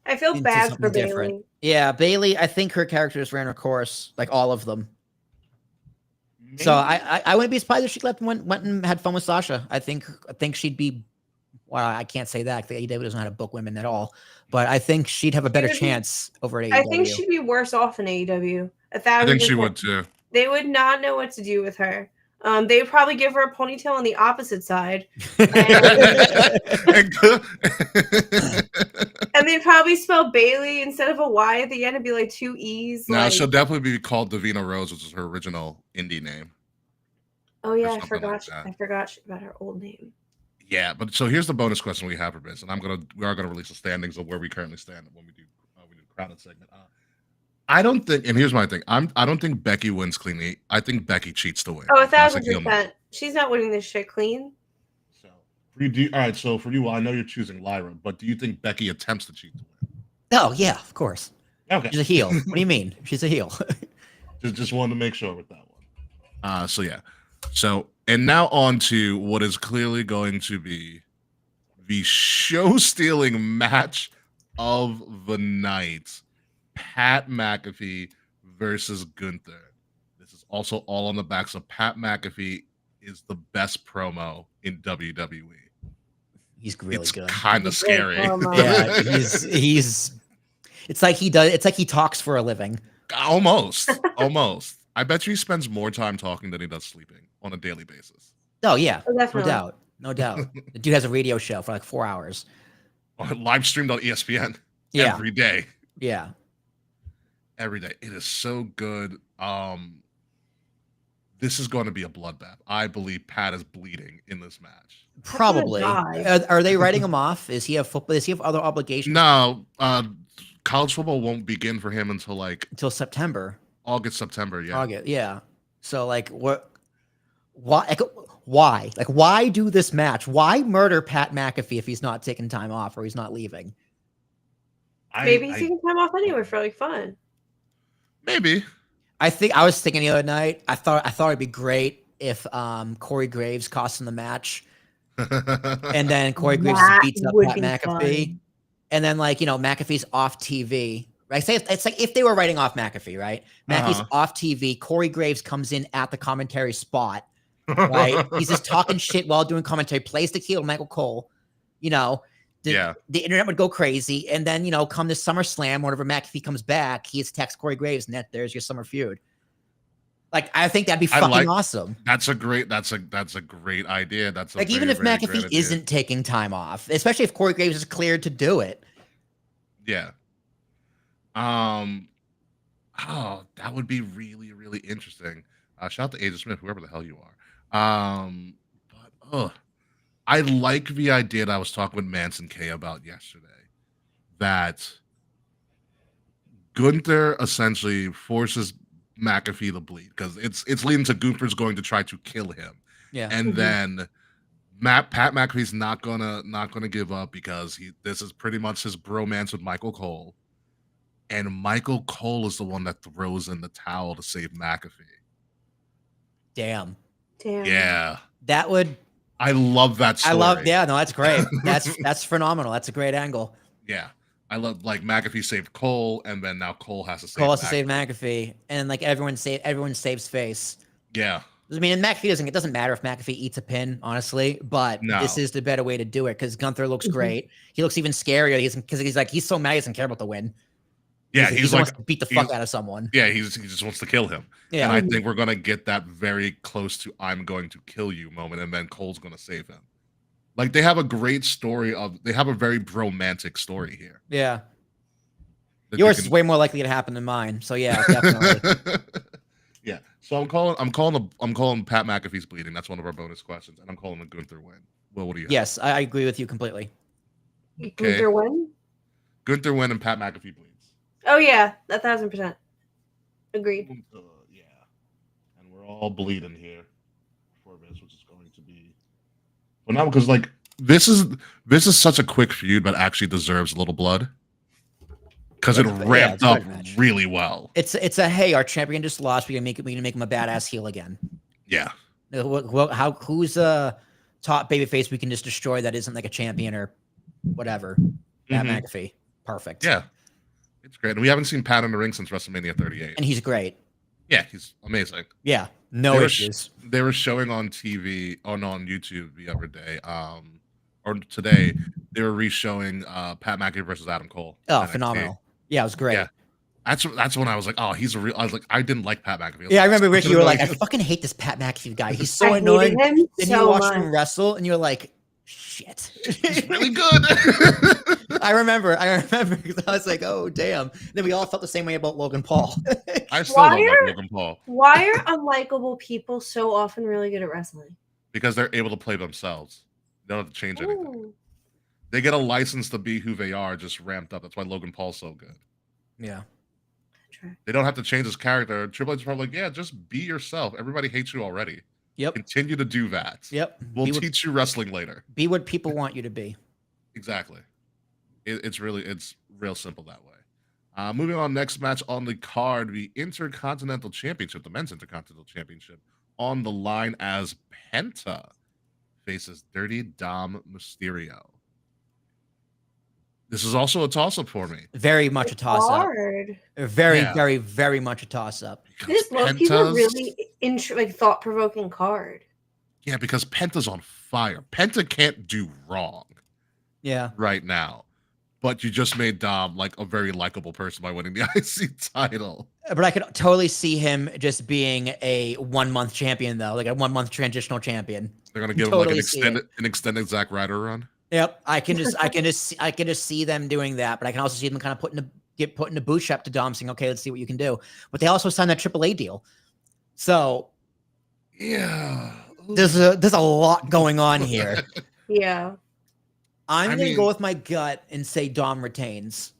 Speaker 6: I feel
Speaker 3: into
Speaker 6: bad
Speaker 3: something
Speaker 6: for
Speaker 3: different.
Speaker 6: Bailey.
Speaker 3: Yeah, Bailey. I think her characters ran her course, like all of them. So I wouldn't be surprised if she left and went and had fun with Sasha. I think she'd be. Well, I can't say that. The AEW doesn't know how to book women at all, but I think she'd have a better chance over at AEW.
Speaker 6: I think she'd be worse off in AEW.
Speaker 1: I think she would too.
Speaker 6: They would not know what to do with her. They would probably give her a ponytail on the opposite side, and they'd probably spell Bailey instead of a Y at the end. It'd be like two E's.
Speaker 1: No,
Speaker 6: like,
Speaker 1: she'll definitely be called Davina Rose, which is her original indie name.
Speaker 6: oh yeah, I
Speaker 1: something
Speaker 6: forgot.
Speaker 1: like that.
Speaker 6: I forgot about her old name.
Speaker 1: Yeah, but so here's the bonus question we have for this, and we are gonna release the standings of where we currently stand when we do the crowded segment. I don't think, and here's my thing. I don't think Becky wins cleanly. I think Becky cheats to win.
Speaker 6: Oh,
Speaker 1: That's a heel
Speaker 6: 1,000%. She's not winning this shit clean.
Speaker 1: So for you, all right. So for you, well, I know you're choosing Lyra, but do you think Becky attempts to cheat to win?
Speaker 3: Oh yeah, of course.
Speaker 1: Okay,
Speaker 3: She's a heel. What do you mean? She's a heel.
Speaker 1: just wanted to make sure with that one. So yeah. So and now on to what is clearly going to be the show-stealing match of the night. Pat McAfee versus Gunther. This is also all on the backs of Pat McAfee is the best promo in WWE.
Speaker 3: He's really
Speaker 1: It's
Speaker 3: good.
Speaker 1: kind of scary.
Speaker 3: Yeah, he's. It's like he does. It's like he talks for a living.
Speaker 1: Almost. I bet you he spends more time talking than he does sleeping on a daily basis.
Speaker 3: Oh yeah,
Speaker 6: Oh, definitely.
Speaker 3: no doubt. The dude has a radio show for like 4 hours.
Speaker 1: Live streamed on ESPN
Speaker 3: Yeah,
Speaker 1: every day.
Speaker 3: yeah.
Speaker 1: Every day. It is so good. this is going to be a bloodbath. I believe Pat is bleeding in this match.
Speaker 3: Probably.
Speaker 6: die.
Speaker 3: Are they writing him off? Is he have football? Does he have other obligations
Speaker 1: No, college football won't begin for him until like
Speaker 3: until September?
Speaker 1: August, September. Yeah.
Speaker 3: August, yeah. So like, what? Why? Like, why? Like, why do this match? Why murder Pat McAfee if he's not taking time off or he's not leaving?
Speaker 6: Maybe he's taking time off anyway for like fun.
Speaker 1: Maybe.
Speaker 3: I was thinking the other night. I thought it'd be great if Corey Graves cost him the match, and then Corey Graves
Speaker 6: That
Speaker 3: beats up
Speaker 6: would
Speaker 3: Pat
Speaker 6: be
Speaker 3: McAfee,
Speaker 6: fun.
Speaker 3: and then like McAfee's off TV. Right? Say it's like if they were writing off McAfee, right? McAfee's off TV. Corey Graves comes in at the commentary spot. Right? He's just talking shit while doing commentary, plays the heel Michael Cole. The internet would go crazy. And then, come this SummerSlam, whenever McAfee comes back, he attacks Corey Graves, and there's your summer feud. Like, I think that'd be fucking awesome.
Speaker 1: That's a great idea. That's a
Speaker 3: even if McAfee isn't taking time off, especially if Corey Graves is cleared to do it.
Speaker 1: Yeah. That would be really, really interesting. Shout out to Agent Smith, whoever the hell you are. I like the idea that I was talking with Manson K about yesterday, that Gunther essentially forces McAfee to bleed because it's leading to Gunther's going to try to kill him.
Speaker 3: Yeah.
Speaker 1: And then Pat McAfee's not gonna give up because this is pretty much his bromance with Michael Cole. And Michael Cole is the one that throws in the towel to save McAfee.
Speaker 3: Damn.
Speaker 1: Yeah.
Speaker 3: That would.
Speaker 1: I love that story.
Speaker 3: That's great. That's phenomenal. That's a great angle.
Speaker 1: Yeah. I love like McAfee saved Cole, and then now Cole has to save
Speaker 3: McAfee, and like everyone saves face.
Speaker 1: Yeah.
Speaker 3: I mean, it doesn't matter if McAfee eats a pin, honestly, but this is the better way to do it because Gunther looks great. He looks even scarier because he's so mad he doesn't care about the win.
Speaker 1: Yeah,
Speaker 3: he wants to beat the fuck out of someone. Yeah,
Speaker 1: he just wants to kill him.
Speaker 3: Yeah.
Speaker 1: And I think we're gonna get that very close to "I'm going to kill you" moment, and then Cole's gonna save him. Like they have a great story they have a very bromantic story here.
Speaker 3: Yeah. Yours is way more likely to happen than mine. So yeah, definitely.
Speaker 1: Yeah. So I'm calling Pat McAfee's bleeding. That's one of our bonus questions, and I'm calling a Gunther win. Well, what do you have?
Speaker 3: Yes, I agree with you completely.
Speaker 1: Okay.
Speaker 6: Gunther win?
Speaker 1: Gunther win and Pat McAfee bleeds.
Speaker 6: Oh yeah, 1,000%. Agreed.
Speaker 1: Yeah. And we're all bleeding here for this, which is going to be phenomenal because like this is such a quick feud, but actually deserves a little blood. Because it ramped up really well.
Speaker 3: It's a hey, our champion just lost. We're gonna make him a badass heel again.
Speaker 1: Yeah.
Speaker 3: Who's a top babyface we can just destroy that isn't like a champion or whatever? Pat McAfee. Perfect.
Speaker 1: Yeah. It's great. And we haven't seen Pat in the ring since WrestleMania 38.
Speaker 3: And he's great.
Speaker 1: Yeah, he's amazing.
Speaker 3: Yeah. No issues.
Speaker 1: They were showing on TV on YouTube the other day. Or today, they were re-showing Pat McAfee versus Adam Cole.
Speaker 3: Oh, phenomenal. Yeah, it was great. Yeah.
Speaker 1: That's when I was like, oh, he's a real. I was like, I didn't like Pat McAfee.
Speaker 3: Yeah, I remember Ricky, you were like, I fucking hate this Pat McAfee guy. He's so annoying. Then you watched him wrestle, and you're like, shit,
Speaker 1: he's really good.
Speaker 3: I remember because I was like, oh damn. Then we all felt the same way about Logan Paul.
Speaker 1: I still don't like Logan Paul.
Speaker 6: Why are unlikable people so often really good at wrestling?
Speaker 1: Because they're able to play themselves. They don't have to change anything. They get a license to be who they are, just ramped up. That's why Logan Paul's so good.
Speaker 3: Yeah.
Speaker 1: They don't have to change his character. Triple H is probably like, yeah, just be yourself. Everybody hates you already.
Speaker 3: Yep.
Speaker 1: Continue to do that.
Speaker 3: Yep.
Speaker 1: We'll teach you wrestling later.
Speaker 3: Be what people want you to be.
Speaker 1: Exactly. It's real simple that way. Moving on, next match on the card, the Intercontinental Championship, the Men's Intercontinental Championship, on the line as Penta faces Dirty Dom Mysterio. This is also a toss-up for me.
Speaker 3: Very much a toss-up. Very, very much a toss-up.
Speaker 6: This is a really thought-provoking card.
Speaker 1: Yeah, because Penta's on fire. Penta can't do wrong.
Speaker 3: Yeah.
Speaker 1: Right now. But you just made Dom like a very likable person by winning the IC title.
Speaker 3: But I could totally see him just being a 1 month champion, though, like a 1 month transitional champion.
Speaker 1: They're gonna give him like an extended Zack Ryder run.
Speaker 3: Yep, I can just see them doing that, but I can also see them kind of get put in a bootstrap to Dom, saying, "Okay, let's see what you can do." But they also signed that AAA deal, so
Speaker 1: Yeah.
Speaker 3: There's a lot going on here.
Speaker 6: Yeah.
Speaker 3: I'm
Speaker 1: I
Speaker 3: gonna
Speaker 1: mean-
Speaker 3: go with my gut and say Dom retains.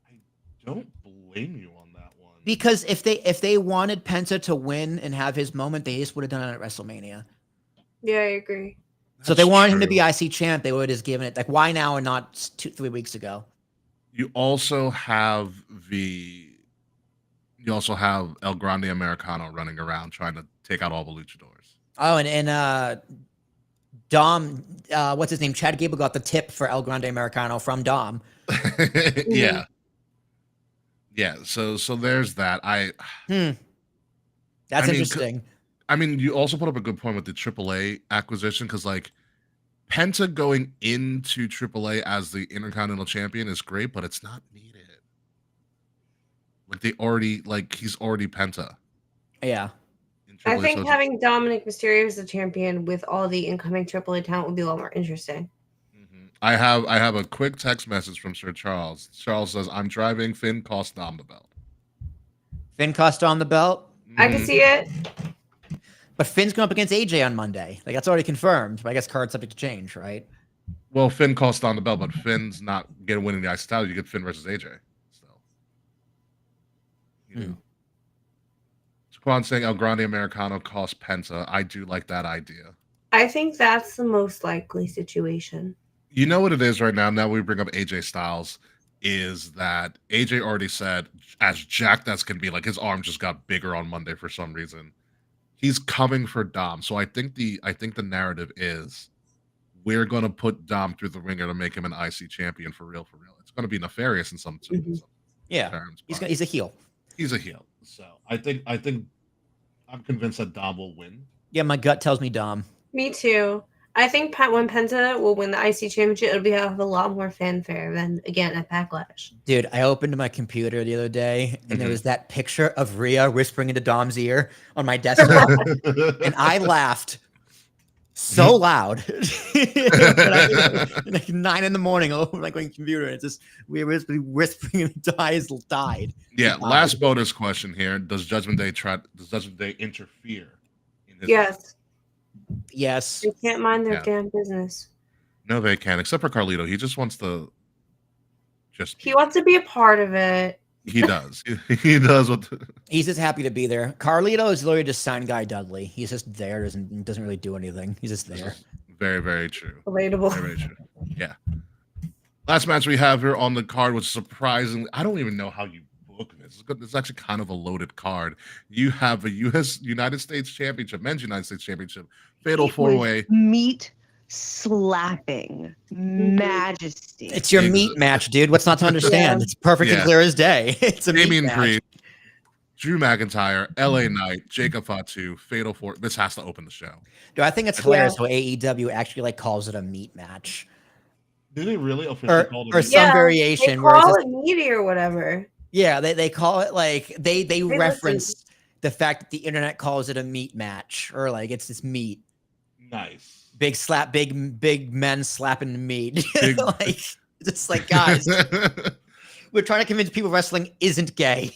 Speaker 1: I don't blame you on that one.
Speaker 3: Because if they wanted Penta to win and have his moment, they just would have done it at WrestleMania.
Speaker 6: Yeah, I agree.
Speaker 3: So if they
Speaker 1: That's
Speaker 3: wanted him to
Speaker 1: true.
Speaker 3: be IC champ, they would have just given it like why now and not 2-3 weeks ago?
Speaker 1: You also have El Grande Americano running around trying to take out all the luchadors.
Speaker 3: Oh, and Dom, what's his name? Chad Gable got the tip for El Grande Americano from Dom.
Speaker 1: Yeah. Yeah, so there's that.
Speaker 3: That's
Speaker 1: I mean,
Speaker 3: interesting.
Speaker 1: I mean, you also put up a good point with the AAA acquisition because, like, Penta going into AAA as the Intercontinental Champion is great, but it's not needed. Like he's already Penta.
Speaker 3: Yeah.
Speaker 1: In
Speaker 6: I
Speaker 1: AAA,
Speaker 6: think
Speaker 1: so
Speaker 6: having Dominic Mysterio as the champion with all the incoming AAA talent would be a lot more interesting.
Speaker 1: I have a quick text message from Sir Charles. Charles says, "I'm driving. Finn cost Dom the belt."
Speaker 3: Finn cost on the belt,
Speaker 6: I can see it.
Speaker 3: but Finn's going up against AJ on Monday. Like that's already confirmed. But I guess card subject to change, right?
Speaker 1: Well, Finn cost on the belt, but Finn's not gonna win in the IC title. You get Finn versus AJ. So, you know. Quan saying El Grande Americano cost Penta. I do like that idea.
Speaker 6: I think that's the most likely situation.
Speaker 1: You know what it is right now? Now we bring up AJ Styles, is that AJ already said, as jacked as can be, like his arm just got bigger on Monday for some reason. He's coming for Dom. So I think the narrative is we're gonna put Dom through the ringer to make him an IC champion for real, for real. It's gonna be nefarious in some
Speaker 3: Yeah.
Speaker 1: terms.
Speaker 3: He's a heel.
Speaker 1: He's a heel. So I think I'm convinced that Dom will win.
Speaker 3: Yeah, my gut tells me Dom.
Speaker 6: Me too. I think when Penta will win the IC championship, it'll be have a lot more fanfare than again at Backlash.
Speaker 3: Dude, I opened my computer the other day and there was that picture of Rhea whispering into Dom's ear on my desktop, and I laughed so loud. Like 9 a.m, I opened my computer and it's just we were whispering and died.
Speaker 1: Yeah, last bonus question here. Does Judgment Day interfere in his
Speaker 3: Yes.
Speaker 6: They can't mind their
Speaker 1: Yeah.
Speaker 6: damn business.
Speaker 1: No, they can't, except for Carlito. He just wants to
Speaker 6: He wants to be a part of it.
Speaker 1: He does. He does what
Speaker 3: He's just happy to be there. Carlito is literally just signed Guy Dudley. He's just there, doesn't really do anything. He's just there.
Speaker 1: very, very true.
Speaker 6: Relatable.
Speaker 1: Very, very true. Yeah. Last match we have here on the card was surprisingly, I don't even know how you book this. It's actually kind of a loaded card. You have a United States Championship, men's United States Championship, fatal
Speaker 7: It was
Speaker 1: 4-way.
Speaker 7: meat slapping majesty.
Speaker 3: It's your meat match, dude. What's not to understand?
Speaker 6: Yeah.
Speaker 3: It's perfect and
Speaker 1: Yeah.
Speaker 3: clear as day. It's a meat
Speaker 1: Damien
Speaker 3: match.
Speaker 1: Priest, Drew McIntyre, LA Knight, Jacob Fatu, fatal 4. This has to open the show.
Speaker 3: Dude, I think it's hilarious how AEW actually like calls it a meat match.
Speaker 1: Did they really officially call
Speaker 3: Or
Speaker 1: it?
Speaker 3: some
Speaker 6: They
Speaker 3: variation where
Speaker 6: call
Speaker 3: it's
Speaker 6: it meaty or whatever.
Speaker 3: yeah, they call it like they
Speaker 6: listen.
Speaker 3: reference the fact that the internet calls it a meat match or like it's this meat.
Speaker 1: Nice.
Speaker 3: Big men slapping meat.
Speaker 1: Big-
Speaker 3: like just like guys, we're trying to convince people wrestling isn't gay.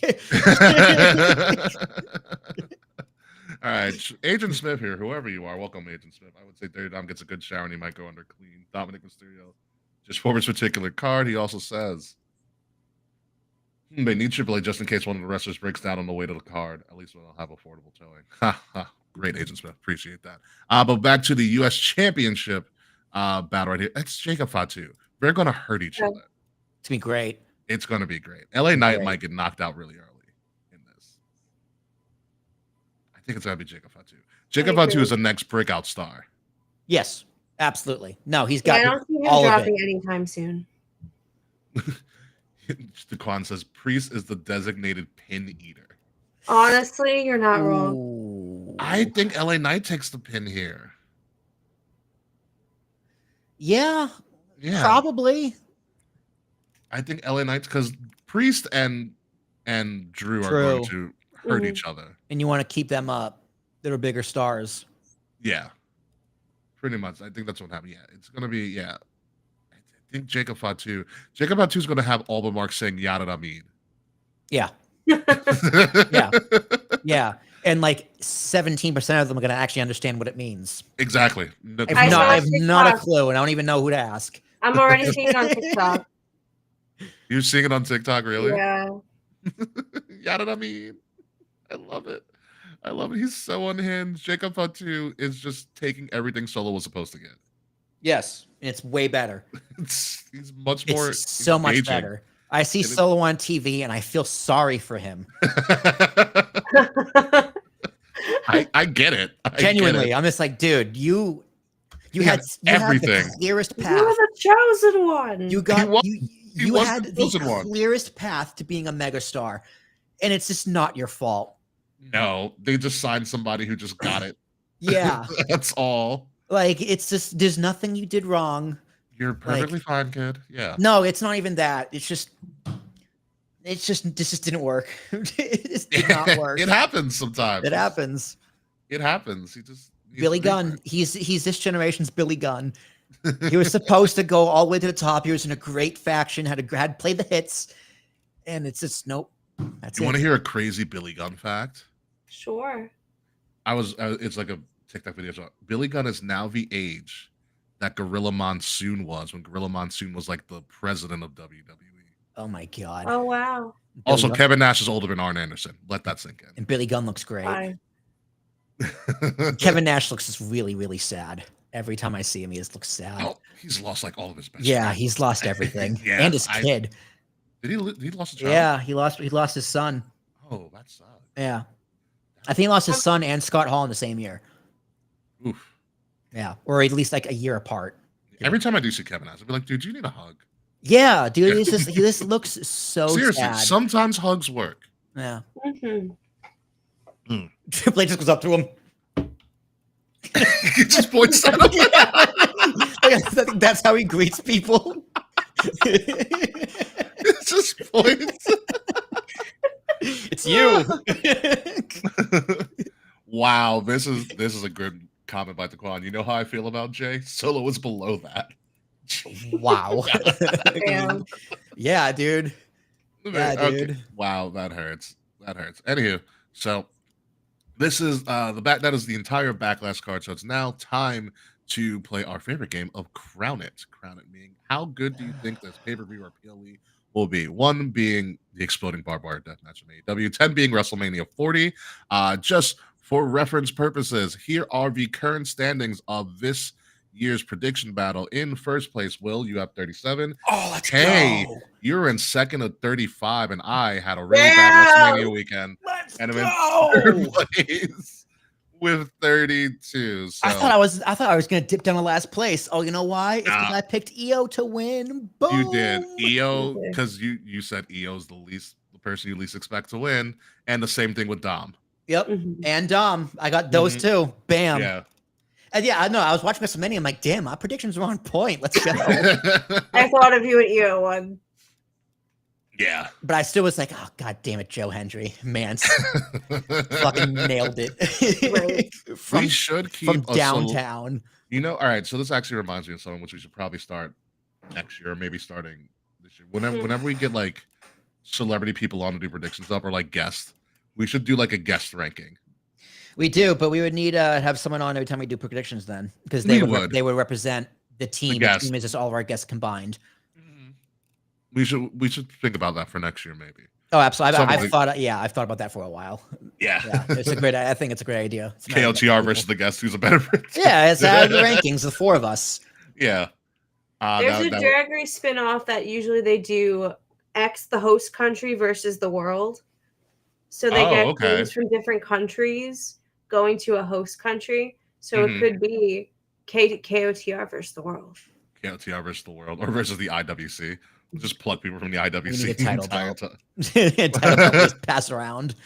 Speaker 1: All right, Agent Smith here. Whoever you are, welcome, Agent Smith. I would say Dirty Dom gets a good shower and he might go under clean. Dominic Mysterio, just for this particular card. He also says they need AAA just in case one of the wrestlers breaks down on the way to the card. At least they'll have affordable towing. Ha ha. Great, Agent Smith. Appreciate that. But back to the U.S. Championship battle right here. It's Jacob Fatu. They're going to hurt each other.
Speaker 3: It's gonna be great.
Speaker 1: It's going to be great. LA Knight
Speaker 3: Great.
Speaker 1: might get knocked out really early in this. I think it's going to be Jacob Fatu. Jacob
Speaker 6: I
Speaker 1: Fatu
Speaker 6: agree.
Speaker 1: is the next breakout star.
Speaker 3: Yes, absolutely. No, he's
Speaker 6: Yeah,
Speaker 3: got
Speaker 6: I don't see him
Speaker 3: all of
Speaker 6: dropping
Speaker 3: it.
Speaker 6: anytime soon.
Speaker 1: Daquan says Priest is the designated pin eater.
Speaker 6: Honestly, you're not wrong.
Speaker 3: Ooh.
Speaker 1: I think LA Knight takes the pin here.
Speaker 3: Yeah,
Speaker 1: Yeah,
Speaker 3: probably.
Speaker 1: I think LA Knight's because Priest and Drew are going to hurt each other.
Speaker 3: And you want to keep them up. They're bigger stars.
Speaker 1: Yeah, pretty much. I think that's what happened. Yeah, it's going to be, yeah. I think Jacob Fatu is going to have all the marks saying Yada Amin.
Speaker 3: Yeah.
Speaker 1: Yeah.
Speaker 3: Yeah. and like 17% of them are going to actually understand what it means.
Speaker 1: Exactly. No,
Speaker 3: I
Speaker 6: I
Speaker 3: have,
Speaker 6: saw
Speaker 3: I have not a
Speaker 6: TikTok.
Speaker 3: clue, and I don't even know who to ask.
Speaker 6: I'm already seeing it on TikTok.
Speaker 1: You're seeing it on TikTok, really?
Speaker 6: Yeah.
Speaker 1: Yada I mean. I love it. I love it. He's so unhinged. Jacob Fatu is just taking everything Solo was supposed to get.
Speaker 3: Yes, it's way better.
Speaker 1: He's much more
Speaker 3: It's so much
Speaker 1: engaging.
Speaker 3: better. I see
Speaker 1: It is-
Speaker 3: Solo on TV, and I feel sorry for him.
Speaker 1: I get it. I
Speaker 3: Genuinely,
Speaker 1: get it.
Speaker 3: I'm just like, dude, you
Speaker 1: He
Speaker 3: had
Speaker 1: had
Speaker 3: the
Speaker 1: everything.
Speaker 3: clearest
Speaker 6: You
Speaker 3: path.
Speaker 6: were the chosen one.
Speaker 3: You got
Speaker 1: was-
Speaker 3: you
Speaker 1: was
Speaker 3: had
Speaker 1: the
Speaker 3: the
Speaker 1: chosen one.
Speaker 3: clearest path to being a megastar, and it's just not your fault.
Speaker 1: No, they just signed somebody who just got it.
Speaker 3: Yeah,
Speaker 1: That's all.
Speaker 3: like it's just there's nothing you did wrong.
Speaker 1: You're perfectly fine, kid. Yeah.
Speaker 3: No, it's not even that. It's just this just didn't work. It just did not work.
Speaker 1: It happens sometimes.
Speaker 3: It happens.
Speaker 1: It happens. He just needs
Speaker 3: Billy
Speaker 1: to
Speaker 3: Gunn. He's this generation's Billy Gunn. He was supposed to go all the way to the top. He was in a great faction, had played the hits, and it's just nope. That's
Speaker 1: You
Speaker 3: it.
Speaker 1: want to hear a crazy Billy Gunn fact?
Speaker 6: Sure.
Speaker 1: It's like a TikTok video. So Billy Gunn is now the age that Gorilla Monsoon was when Gorilla Monsoon was like the president of WWE.
Speaker 3: Oh my god.
Speaker 6: Oh wow.
Speaker 3: Billy
Speaker 1: Also,
Speaker 3: Gunn-
Speaker 1: Kevin Nash is older than Arn Anderson. Let that sink
Speaker 3: and Billy Gunn looks great.
Speaker 6: Bye.
Speaker 1: in.
Speaker 3: Kevin Nash looks just really, really sad. Every time I see him, he just looks sad.
Speaker 1: Oh, he's lost like all of his best.
Speaker 3: Yeah,
Speaker 1: friends.
Speaker 3: he's lost everything.
Speaker 1: Yeah,
Speaker 3: And his kid.
Speaker 1: Did he lost a child?
Speaker 3: Yeah, he lost his son.
Speaker 1: Oh, that sucks.
Speaker 3: Yeah. I think he lost his son and Scott Hall in the same year.
Speaker 1: Oof.
Speaker 3: Yeah. Or at least like a year apart.
Speaker 1: Every time I do see Kevin Nash, I'll be like, dude, you need a hug.
Speaker 3: Yeah, dude, he just looks so
Speaker 1: Seriously,
Speaker 3: sad.
Speaker 1: sometimes hugs work.
Speaker 3: Yeah.
Speaker 6: Mm-hmm.
Speaker 3: Triple H just goes up to him.
Speaker 1: He just points at him.
Speaker 3: I think that's how he greets people.
Speaker 1: He just points.
Speaker 3: It's you.
Speaker 1: Wow, this is a good comment by Taquan. You know how I feel about Jay? Solo was below that.
Speaker 3: Wow.
Speaker 6: Damn.
Speaker 3: Yeah, dude. Yeah,
Speaker 1: Okay.
Speaker 3: dude.
Speaker 1: Wow, that hurts. That hurts. Anywho, so this is that is the entire backlash card. So it's now time to play our favorite game of Crown It. Crown It meaning how good do you think this pay-per-view or PLE will be? 1 being the exploding barbed wire deathmatch of AEW, 10 being WrestleMania 40. Just for reference purposes, here are the current standings of this year's prediction battle. In first place, Will, you have 37.
Speaker 3: Oh, let's
Speaker 1: Hey,
Speaker 3: go.
Speaker 1: you're in second at 35, and I had a really
Speaker 6: Yeah.
Speaker 1: bad WrestleMania weekend,
Speaker 3: Let's
Speaker 1: and I'm in
Speaker 3: go.
Speaker 1: third place with 32. So
Speaker 3: I thought I was gonna dip down to last place. Oh, you know why? It's because
Speaker 1: Nah.
Speaker 3: I picked EO to win. Boom.
Speaker 1: you did EO
Speaker 6: Okay.
Speaker 1: because you said EO's the person you least expect to win, and the same thing with Dom.
Speaker 3: Yep.
Speaker 6: Mhm.
Speaker 3: And Dom. I got those
Speaker 1: Mhm.
Speaker 3: two. Bam.
Speaker 1: Yeah.
Speaker 3: And yeah, I know. I was watching WrestleMania. I'm like, damn, my predictions were on point. Let's go.
Speaker 6: I thought of you at EO1.
Speaker 1: Yeah.
Speaker 3: But I still was like, oh god damn it, Joe Hendry. Man, fucking nailed it.
Speaker 6: Right.
Speaker 3: from
Speaker 1: we should keep
Speaker 3: from
Speaker 1: a
Speaker 3: downtown.
Speaker 1: all right. So this actually reminds me of something which we should probably start next year, or maybe starting this year. Whenever we get like celebrity people on to do predictions up or like guests, we should do like a guest ranking.
Speaker 3: We do, but we would need to have someone on every time we do predictions then, because
Speaker 1: We
Speaker 3: they would
Speaker 1: would.
Speaker 3: they would represent the team. The
Speaker 1: guests.
Speaker 3: team is just all of our guests combined.
Speaker 1: We should think about that for next year, maybe.
Speaker 3: Oh, absolutely.
Speaker 1: Something
Speaker 3: I've
Speaker 1: like-
Speaker 3: thought about that for a while.
Speaker 1: Yeah.
Speaker 3: Yeah, it's a great. I think it's a great idea. It's not a bad
Speaker 1: KOTR
Speaker 3: idea.
Speaker 1: versus the guest who's a better predictor.
Speaker 3: Yeah, it's out of the rankings. The four of us.
Speaker 1: Yeah.
Speaker 6: There's a Drag Race spin-off that usually they do X the host country versus the world. So they
Speaker 1: Oh,
Speaker 6: get
Speaker 1: okay.
Speaker 6: teams from different countries going to a host country. So
Speaker 1: Mhm.
Speaker 6: it could be KOTR versus the world.
Speaker 1: KOTR versus the world or versus the IWC. Just plug people from the
Speaker 3: We
Speaker 1: IWC.
Speaker 3: need a title
Speaker 1: the entire
Speaker 3: belt. Title belt just pass around.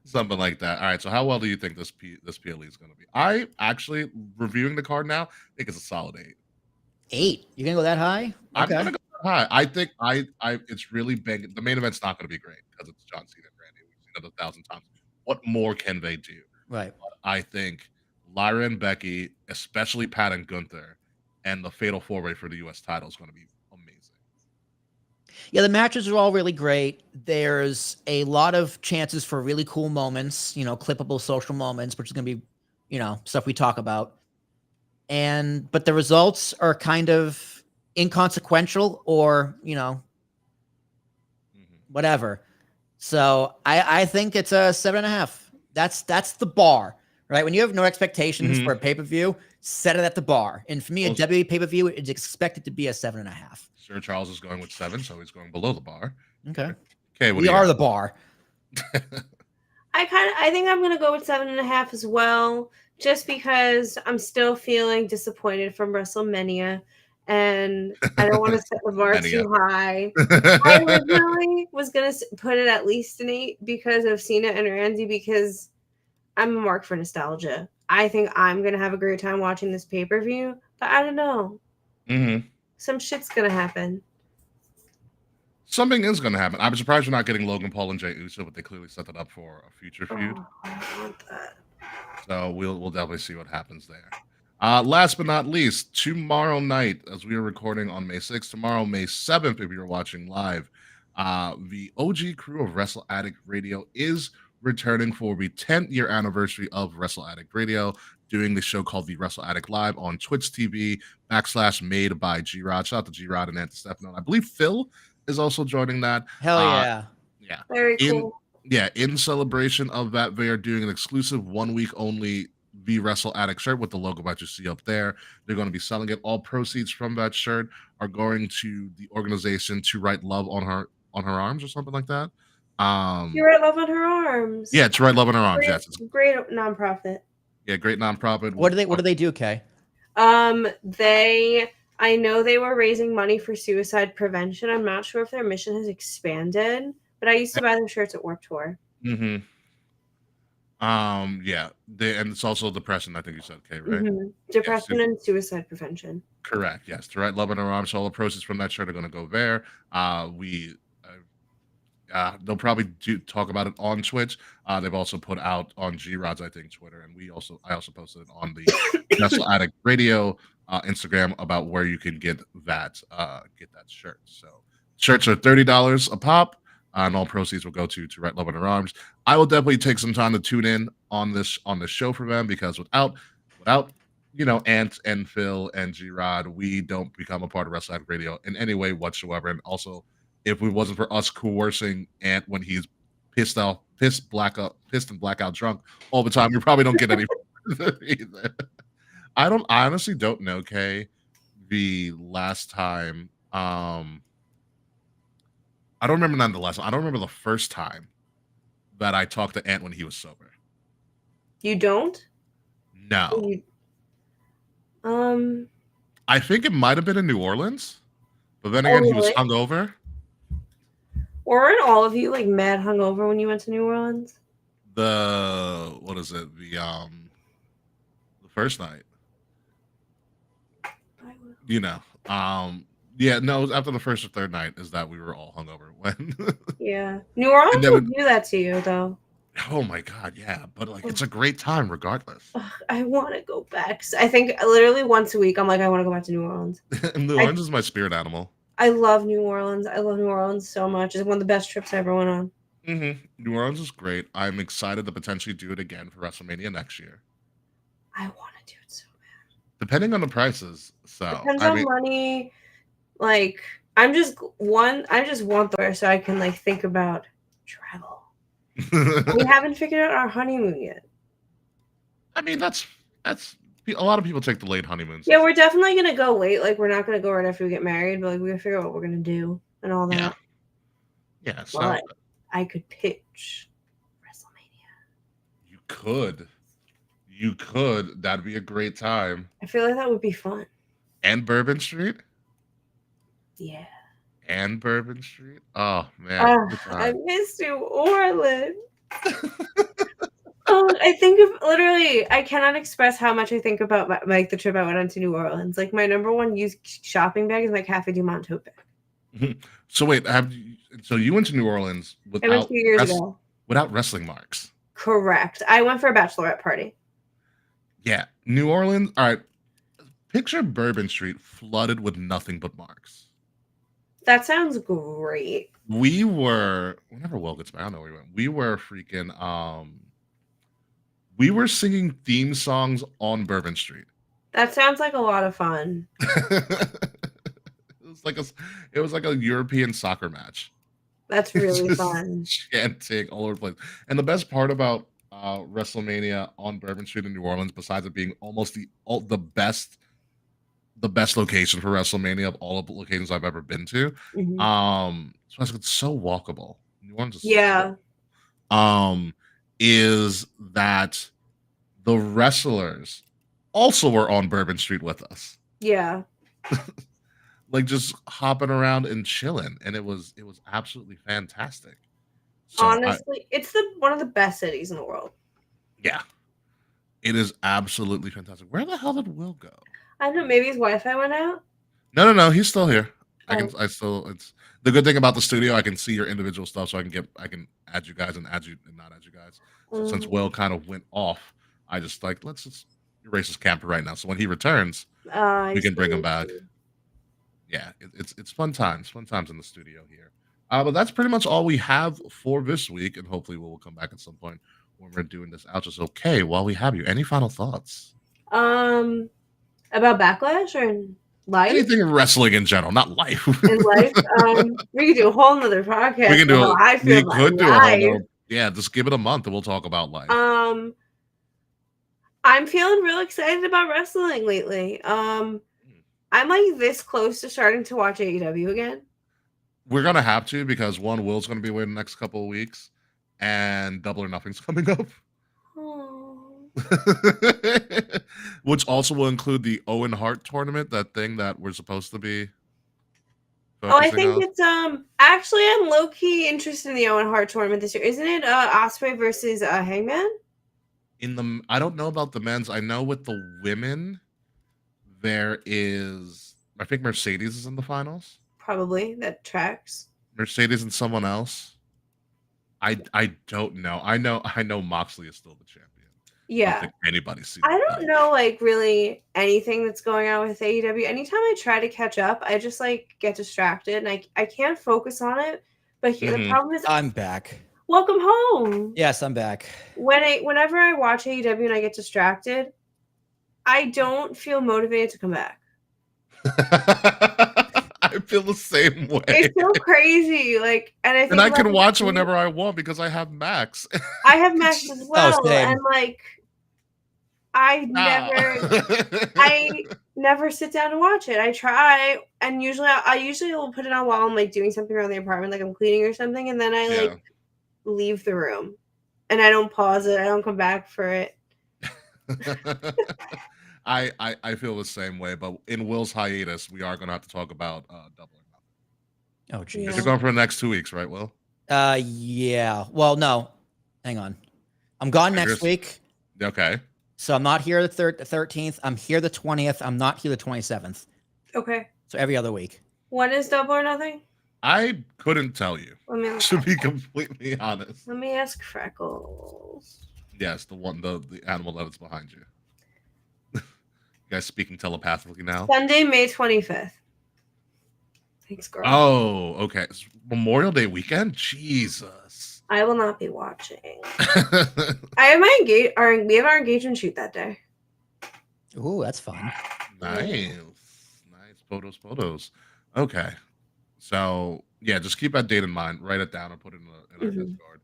Speaker 1: Something like that. All right. So how well do you think this PLE is going to be? I actually reviewing the card now. think it's a solid 8.
Speaker 3: 8. You're gonna go that high?
Speaker 1: I'm
Speaker 3: Okay.
Speaker 1: gonna go high. I think I it's really big. The main event's not going to be great because it's John Cena and Randy. We've seen it 1,000 times. What more can they do?
Speaker 3: Right.
Speaker 1: I think Lyra and Becky, especially Pat and Gunther, and the Fatal 4-Way for the U.S. title is going to be amazing.
Speaker 3: Yeah, the matches are all really great. There's a lot of chances for really cool moments, clippable social moments, which is going to be, stuff we talk about. But the results are kind of inconsequential or, whatever. So I think it's a 7.5. That's the bar, right? When you have no expectations for a pay-per-view, set it at the bar. And for me, a WWE pay-per-view is expected to be a 7.5.
Speaker 1: Sir Charles is going with 7, so he's going below the bar.
Speaker 3: Okay.
Speaker 1: Okay, what
Speaker 3: We
Speaker 1: do you
Speaker 3: are
Speaker 1: got?
Speaker 3: the bar.
Speaker 6: I think I'm gonna go with 7.5 as well, just because I'm still feeling disappointed from WrestleMania, and I don't want to set the bar
Speaker 1: Mania.
Speaker 6: too high. I originally was gonna put it at least an 8 because of Cena and Randy, because I'm a mark for nostalgia. I think I'm gonna have a great time watching this pay-per-view, but I don't know. Some shit's gonna happen.
Speaker 1: Something is going to happen. I'm surprised we're not getting Logan Paul and Jey Uso, but they clearly set that up for a future feud.
Speaker 6: Oh, I want that.
Speaker 1: So we'll definitely see what happens there. Last but not least, tomorrow night, as we are recording on May 6th, tomorrow, May 7th, if you're watching live, the OG crew of Wrestle Addict Radio is returning for the 10th year anniversary of Wrestle Addict Radio, doing the show called the Wrestle Addict Live on Twitch TV / made by G-Rod. Shout out to G-Rod and Ant Stefano. I believe Phil is also joining that.
Speaker 3: Hell yeah.
Speaker 1: Yeah.
Speaker 6: Very cool.
Speaker 1: In celebration of that, they are doing an exclusive 1 week only The Wrestle Addict shirt with the logo that you see up there. They're going to be selling it. All proceeds from that shirt are going to the organization To Write Love on Her Arms or something like that.
Speaker 6: You write love on her arms.
Speaker 1: Yeah, To Write Love on Her Arms.
Speaker 6: Great,
Speaker 1: Yes,
Speaker 6: great nonprofit.
Speaker 1: Yeah, great nonprofit.
Speaker 3: What do they do, Kay?
Speaker 6: I know they were raising money for suicide prevention. I'm not sure if their mission has expanded, but I used to buy their shirts at Warped Tour.
Speaker 1: Mm-hmm. Yeah. And it's also depression, I think you said, Kay, right?
Speaker 6: Depression
Speaker 1: Yes,
Speaker 6: and suicide prevention.
Speaker 1: Correct. Yes. To Write Love on Her Arms. So all the proceeds from that shirt are going to go there. They'll probably talk about it on Twitch. They've also put out on G-Rod's, I think, Twitter, and I also posted it on the Wrestle Addict Radio Instagram about where you can get that shirt. So shirts are $30 a pop, and all proceeds will go to Write Love on Her Arms. I will definitely take some time to tune in on this show for them, because without Ant and Phil and G-Rod, we don't become a part of Wrestle Addict Radio in any way whatsoever. And also, if it wasn't for us coercing Ant when he's pissed and blackout drunk all the time, we probably don't get any either. I honestly don't know, Kay, the last time. I don't remember none of the last time. I don't remember the first time that I talked to Ant when he was sober.
Speaker 6: You don't?
Speaker 1: No. I think it might have been in New Orleans, but then again, he was hungover.
Speaker 6: Weren't all of you like mad hungover when you went to New Orleans?
Speaker 1: The first night. It was after the first or third night is that we were all hungover when.
Speaker 6: Yeah, New Orleans will do that to you, though.
Speaker 1: Oh my god, yeah, but it's a great time regardless.
Speaker 6: I want to go back. I think literally once a week I'm like, I want to go back to New Orleans.
Speaker 1: New Orleans is my spirit animal.
Speaker 6: I love New Orleans. I love New Orleans so much. It's one of the best trips I ever went on.
Speaker 1: New Orleans is great. I'm excited to potentially do it again for WrestleMania next year.
Speaker 6: I want to do it so bad.
Speaker 1: Depending on the prices. So
Speaker 6: depends on money. Like I just want there so I can think about travel. We haven't figured out our honeymoon yet.
Speaker 1: I mean, that's a lot of people take the late honeymoons.
Speaker 6: Yeah, we're definitely gonna go late. We're not gonna go right after we get married, but we gotta figure out what we're gonna do and all that.
Speaker 1: Yeah. So
Speaker 6: but I could pitch WrestleMania.
Speaker 1: You could. That'd be a great time.
Speaker 6: I feel like that would be fun.
Speaker 1: And Bourbon Street.
Speaker 6: Yeah.
Speaker 1: And Bourbon Street. Oh man,
Speaker 6: I miss New Orleans. I think of literally. I cannot express how much I think about the trip I went on to New Orleans. My number one used shopping bag is my Cafe Du Monde tote bag.
Speaker 1: So wait, so you went to New Orleans
Speaker 6: I went 2 years ago
Speaker 1: without wrestling marks?
Speaker 6: Correct. I went for a bachelorette party.
Speaker 1: Yeah, New Orleans. All right, picture Bourbon Street flooded with nothing but marks.
Speaker 6: That sounds great.
Speaker 1: We were whenever Will gets back, I don't know where we went. We were singing theme songs on Bourbon Street.
Speaker 6: That sounds like a lot of fun.
Speaker 1: It was like a European soccer match.
Speaker 6: That's really fun.
Speaker 1: Chanting all over the place. And the best part about WrestleMania on Bourbon Street in New Orleans, besides it being almost the best location for WrestleMania of all of the locations I've ever been to,
Speaker 6: Mhm.
Speaker 1: so it's so walkable. New Orleans is
Speaker 6: Yeah.
Speaker 1: is that the wrestlers also were on Bourbon Street with us.
Speaker 6: Yeah.
Speaker 1: Like just hopping around and chilling, and it was absolutely fantastic. So
Speaker 6: Honestly, it's one of the best cities in the world.
Speaker 1: yeah, it is absolutely fantastic. Where the hell did Will go?
Speaker 6: I don't know, maybe his Wi-Fi went out.
Speaker 1: No, he's still here.
Speaker 6: Oh.
Speaker 1: It's the good thing about the studio. I can see your individual stuff, so I can add you guys and add you and not add you guys. So since
Speaker 6: Mhm.
Speaker 1: Will kind of went off, I just like let's just erase his camper right now. So when he returns,
Speaker 6: I
Speaker 1: we can bring him
Speaker 6: see.
Speaker 1: back. Yeah, it's fun times in the studio here. But that's pretty much all we have for this week, and hopefully we'll come back at some point when we're doing this out. Just okay. While we have you, any final thoughts?
Speaker 6: About Backlash or in life?
Speaker 1: Anything wrestling in general, not life.
Speaker 6: In life, we could do a whole nother podcast.
Speaker 1: We can do
Speaker 6: on
Speaker 1: it.
Speaker 6: how I feel
Speaker 1: We
Speaker 6: about
Speaker 1: could do a whole
Speaker 6: life.
Speaker 1: nother. Yeah, just give it a month and we'll talk about life.
Speaker 6: I'm feeling real excited about wrestling lately. I'm like this close to starting to watch AEW again.
Speaker 1: We're gonna have to because one, Will's gonna be away the next couple of weeks, and Double or Nothing's coming up.
Speaker 6: Oh.
Speaker 1: Which also will include the Owen Hart tournament, that thing that we're supposed to be.
Speaker 6: I think
Speaker 1: on.
Speaker 6: it's actually I'm low key interested in the Owen Hart tournament this year. Isn't it Osprey versus Hangman?
Speaker 1: I don't know about the men's. I know with the women, there is. I think Mercedes is in the finals.
Speaker 6: Probably that tracks.
Speaker 1: Mercedes and someone else. I don't know. I know Moxley is still the champion. I don't
Speaker 6: Yeah.
Speaker 1: think anybody's seen
Speaker 6: I
Speaker 1: that.
Speaker 6: don't know like really anything that's going on with AEW. Anytime I try to catch up, I just like get distracted and I can't focus on it. But here the problem is
Speaker 3: I'm back.
Speaker 6: welcome home.
Speaker 3: Yes, I'm back.
Speaker 6: Whenever I watch AEW and I get distracted, I don't feel motivated to come back.
Speaker 1: I feel the same way.
Speaker 6: It's so crazy. Like, and I think
Speaker 1: And I can
Speaker 6: like,
Speaker 1: watch whenever I want because I have Max.
Speaker 6: I have Max as well,
Speaker 3: same.
Speaker 6: and like I never sit down to watch it. I try, and usually I usually will put it on while I'm like doing something around the apartment, like I'm cleaning or something, and then I like leave the room, and I don't pause it. I don't come back for it.
Speaker 1: I feel the same way, but in Will's hiatus, we are going to have to talk about Double or Nothing.
Speaker 3: Oh, geez.
Speaker 1: Because you're going for the next 2 weeks, right, Will?
Speaker 3: Yeah. Well, no. Hang on. I'm gone next week.
Speaker 1: Okay.
Speaker 3: So I'm not here the 13th. I'm here the 20th. I'm not here the 27th.
Speaker 6: Okay.
Speaker 3: So every other week.
Speaker 6: When is Double or Nothing?
Speaker 1: I couldn't tell you, to be completely honest.
Speaker 6: Let me ask Freckles.
Speaker 1: Yes, the animal that is behind you. You guys speaking telepathically now?
Speaker 6: Sunday, May 25th. Thanks, girl.
Speaker 1: Oh, okay. It's Memorial Day weekend? Jesus.
Speaker 6: I will not be watching. I have we have our engagement shoot that day.
Speaker 3: Ooh, that's fun.
Speaker 1: Nice. Photos. Okay. So yeah, just keep that date in mind. Write it down and put it in our Discord.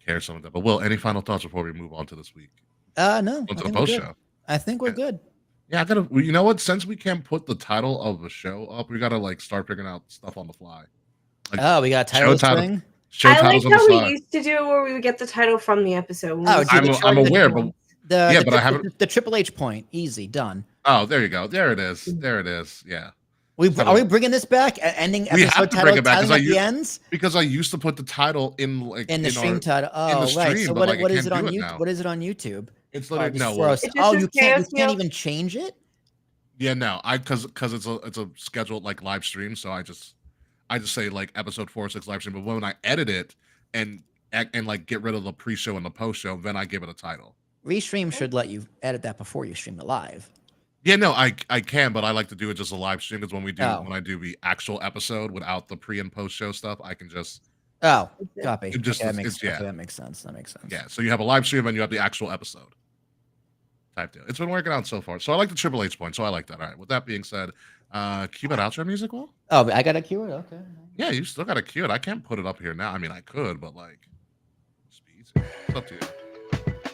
Speaker 1: Care some of that. But Will, any final thoughts before we move on to this week?
Speaker 3: No.
Speaker 1: Onto the post show.
Speaker 3: I think we're good.
Speaker 1: Yeah, you know what? Since we can't put the title of the show up, we gotta like start figuring out stuff on the fly.
Speaker 3: Like, we got a title string.
Speaker 6: I like how we used to do it where we would get the title from the episode.
Speaker 1: I'm aware, but but I haven't.
Speaker 3: The Triple H point, easy, done.
Speaker 1: Oh, there you go. There it is. There it is. Yeah.
Speaker 3: Are we bringing this back? Ending episode
Speaker 1: have to
Speaker 3: title,
Speaker 1: bring it back
Speaker 3: at the ends?
Speaker 1: Because I used to put the title in
Speaker 3: the stream title. Oh, right. So what is it on YouTube? What is it on YouTube?
Speaker 1: It's literally
Speaker 3: you can't even change it.
Speaker 1: Yeah, no, because it's a scheduled like live stream, so I just say like episode 4 or 6 live stream. But when I edit it and like get rid of the pre-show and the post-show, then I give it a title.
Speaker 3: Restream should let you edit that before you stream it live.
Speaker 1: Yeah, no, I can, but I like to do it just a live stream because
Speaker 3: Oh.
Speaker 1: when I do the actual episode without the pre and post show stuff, I can just
Speaker 3: Oh,
Speaker 6: That's it.
Speaker 3: copy.
Speaker 1: it just
Speaker 3: Okay, that makes
Speaker 1: it's yeah.
Speaker 3: okay, that makes sense. That makes sense.
Speaker 1: Yeah, so you have a live stream and you have the actual episode type deal. It's been working out so far. So I like the Triple H point. So I like that. All right. With that being said, cue that outro music, Will?
Speaker 3: Oh, but I gotta cue it. Okay.
Speaker 1: Yeah, you still gotta cue it. I can't put it up here now. I mean, I could, but like, it's easy. It's up to you.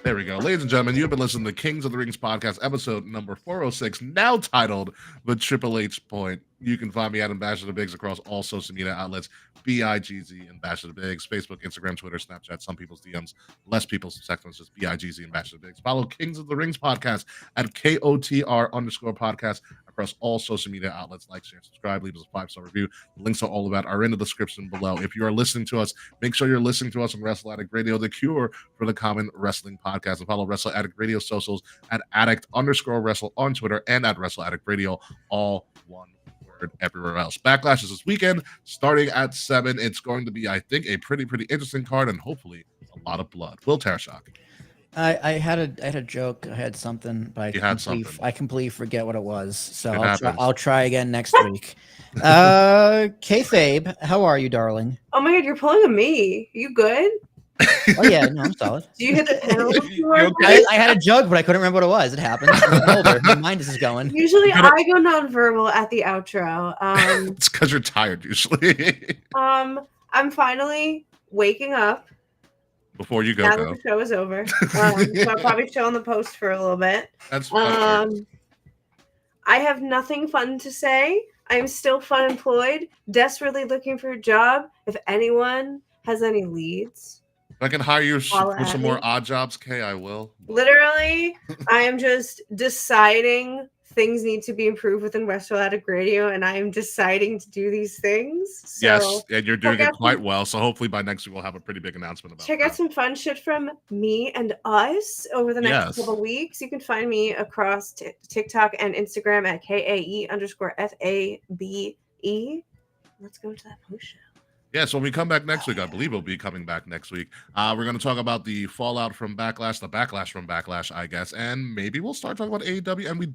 Speaker 1: There we go. Ladies and gentlemen, you've been listening to Kings of the Rings podcast, episode number 406, now titled The Triple H Point. You can find me at Ambassador Biggs across all social media outlets, BIGZ Ambassador Biggs, Facebook, Instagram, Twitter, Snapchat, some people's DMs, less people's text messages, BIGZ Ambassador Biggs. Follow Kings of the Rings podcast at KOTR_podcast across all social media outlets. Like, share, subscribe, leave us a 5-star review. The links are all about are in the description below. If you are listening to us, make sure you're listening to us on Wrestle Addict Radio, the cure for the common wrestling podcast. And follow Wrestle Addict Radio socials at addict_wrestle on Twitter and at Wrestle Addict Radio, all one word everywhere else. Backlash is this weekend, starting at 7. It's going to be, I think, a pretty interesting card and hopefully a lot of blood. Will Tarashok.
Speaker 3: I had a joke. I had something, but
Speaker 1: You had something.
Speaker 3: I completely forget what it was. So
Speaker 1: It
Speaker 3: I'll try,
Speaker 1: happens.
Speaker 3: I'll try again next week. Kayfabe, how are you, darling?
Speaker 6: Oh my god, you're pulling a me. You good?
Speaker 3: Oh yeah, no, I'm solid.
Speaker 6: Do you hit the panel?
Speaker 1: You okay?
Speaker 3: I had a joke, but I couldn't remember what it was. It happens. I'm older. My mind is just going.
Speaker 6: Usually
Speaker 1: You gotta-
Speaker 6: I go nonverbal at the outro.
Speaker 1: It's because you're tired usually.
Speaker 6: I'm finally waking up
Speaker 1: Before you go,
Speaker 6: now that
Speaker 1: though.
Speaker 6: the show is over. So I'll probably chill on the post for a little bit.
Speaker 1: That's fun.
Speaker 6: I have nothing fun to say. I am still fun employed, desperately looking for a job. If anyone has any leads,
Speaker 1: If I can hire you
Speaker 6: Holla
Speaker 1: for
Speaker 6: at
Speaker 1: some
Speaker 6: me.
Speaker 1: more odd jobs, Kay, I will.
Speaker 6: literally, I am just deciding things need to be improved within Wrestle Addict Radio, and I am deciding to do these things. So
Speaker 1: Yes, and you're doing
Speaker 6: check
Speaker 1: it
Speaker 6: out
Speaker 1: quite
Speaker 6: some-
Speaker 1: well. So hopefully by next week we'll have a pretty big announcement about
Speaker 6: check
Speaker 1: that.
Speaker 6: out some fun shit from me and us over the next
Speaker 1: Yes.
Speaker 6: couple weeks. You can find me across TikTok and Instagram at KAE_FABE. Let's go to that post show.
Speaker 1: Yeah, so when we come back next week, I believe we'll be coming back next week. We're going to talk about the fallout from Backlash, the backlash from Backlash, I guess, and maybe we'll start talking about AEW. And we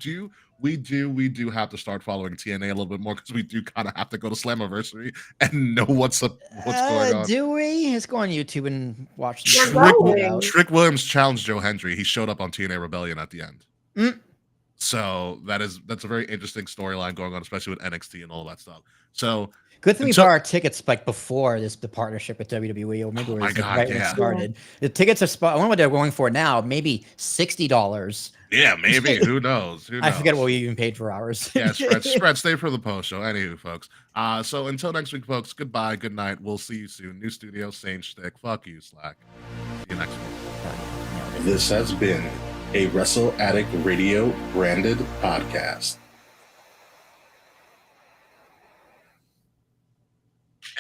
Speaker 1: do have to start following TNA a little bit more because we do kind of have to go to Slammiversary and know what's going on.
Speaker 3: Do we? Let's go on YouTube and watch the
Speaker 6: We're
Speaker 3: show.
Speaker 6: going.
Speaker 1: Trick Williams challenged Joe Hendry. He showed up on TNA Rebellion at the end.
Speaker 3: Mm.
Speaker 1: So that's a very interesting storyline going on, especially with NXT and all that stuff. So
Speaker 3: Good thing we
Speaker 1: So-
Speaker 3: bought our tickets like before the partnership with WWE, or maybe it
Speaker 1: Oh my
Speaker 3: was like,
Speaker 1: God,
Speaker 3: right when it
Speaker 1: yeah.
Speaker 3: started. The tickets are spot. I wonder what they're going for now. Maybe $60.
Speaker 1: yeah, maybe who knows? Who knows?
Speaker 3: I forget what we even paid for ours.
Speaker 1: Yeah, spread, stay for the post show. Anywho, folks. So until next week, folks. Goodbye, good night. We'll see you soon. New studio, same shtick. Fuck you, Slack. See you next week. This has been a Wrestle Addict Radio branded podcast.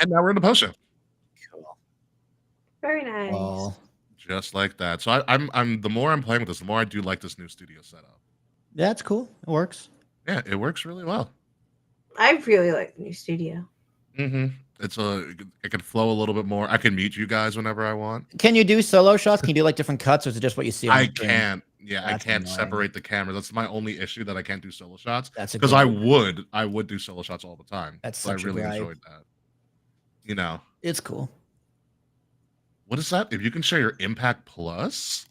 Speaker 1: And now we're in the post show.
Speaker 6: Very nice.
Speaker 3: Well,
Speaker 1: Just like that. So I'm the more I'm playing with this, the more I do like this new studio setup.
Speaker 3: that's cool. It works.
Speaker 1: Yeah, it works really well.
Speaker 6: I really like the new studio.
Speaker 1: Mm-hmm. It can flow a little bit more. I can mute you guys whenever I want.
Speaker 3: Can you do solo shots? Can you do like different cuts, or is it just what you see? On
Speaker 1: I
Speaker 3: the screen?
Speaker 1: can't. Yeah,
Speaker 3: That's
Speaker 1: I can't
Speaker 3: annoying.
Speaker 1: separate the cameras. That's my only issue, that I can't do solo shots.
Speaker 3: That's
Speaker 1: Because I would do solo shots all the time.
Speaker 3: That's
Speaker 1: So I
Speaker 3: such a
Speaker 1: really
Speaker 3: gripe.
Speaker 1: enjoyed that. You know,
Speaker 3: It's cool.
Speaker 1: what is that? If you can share your Impact Plus,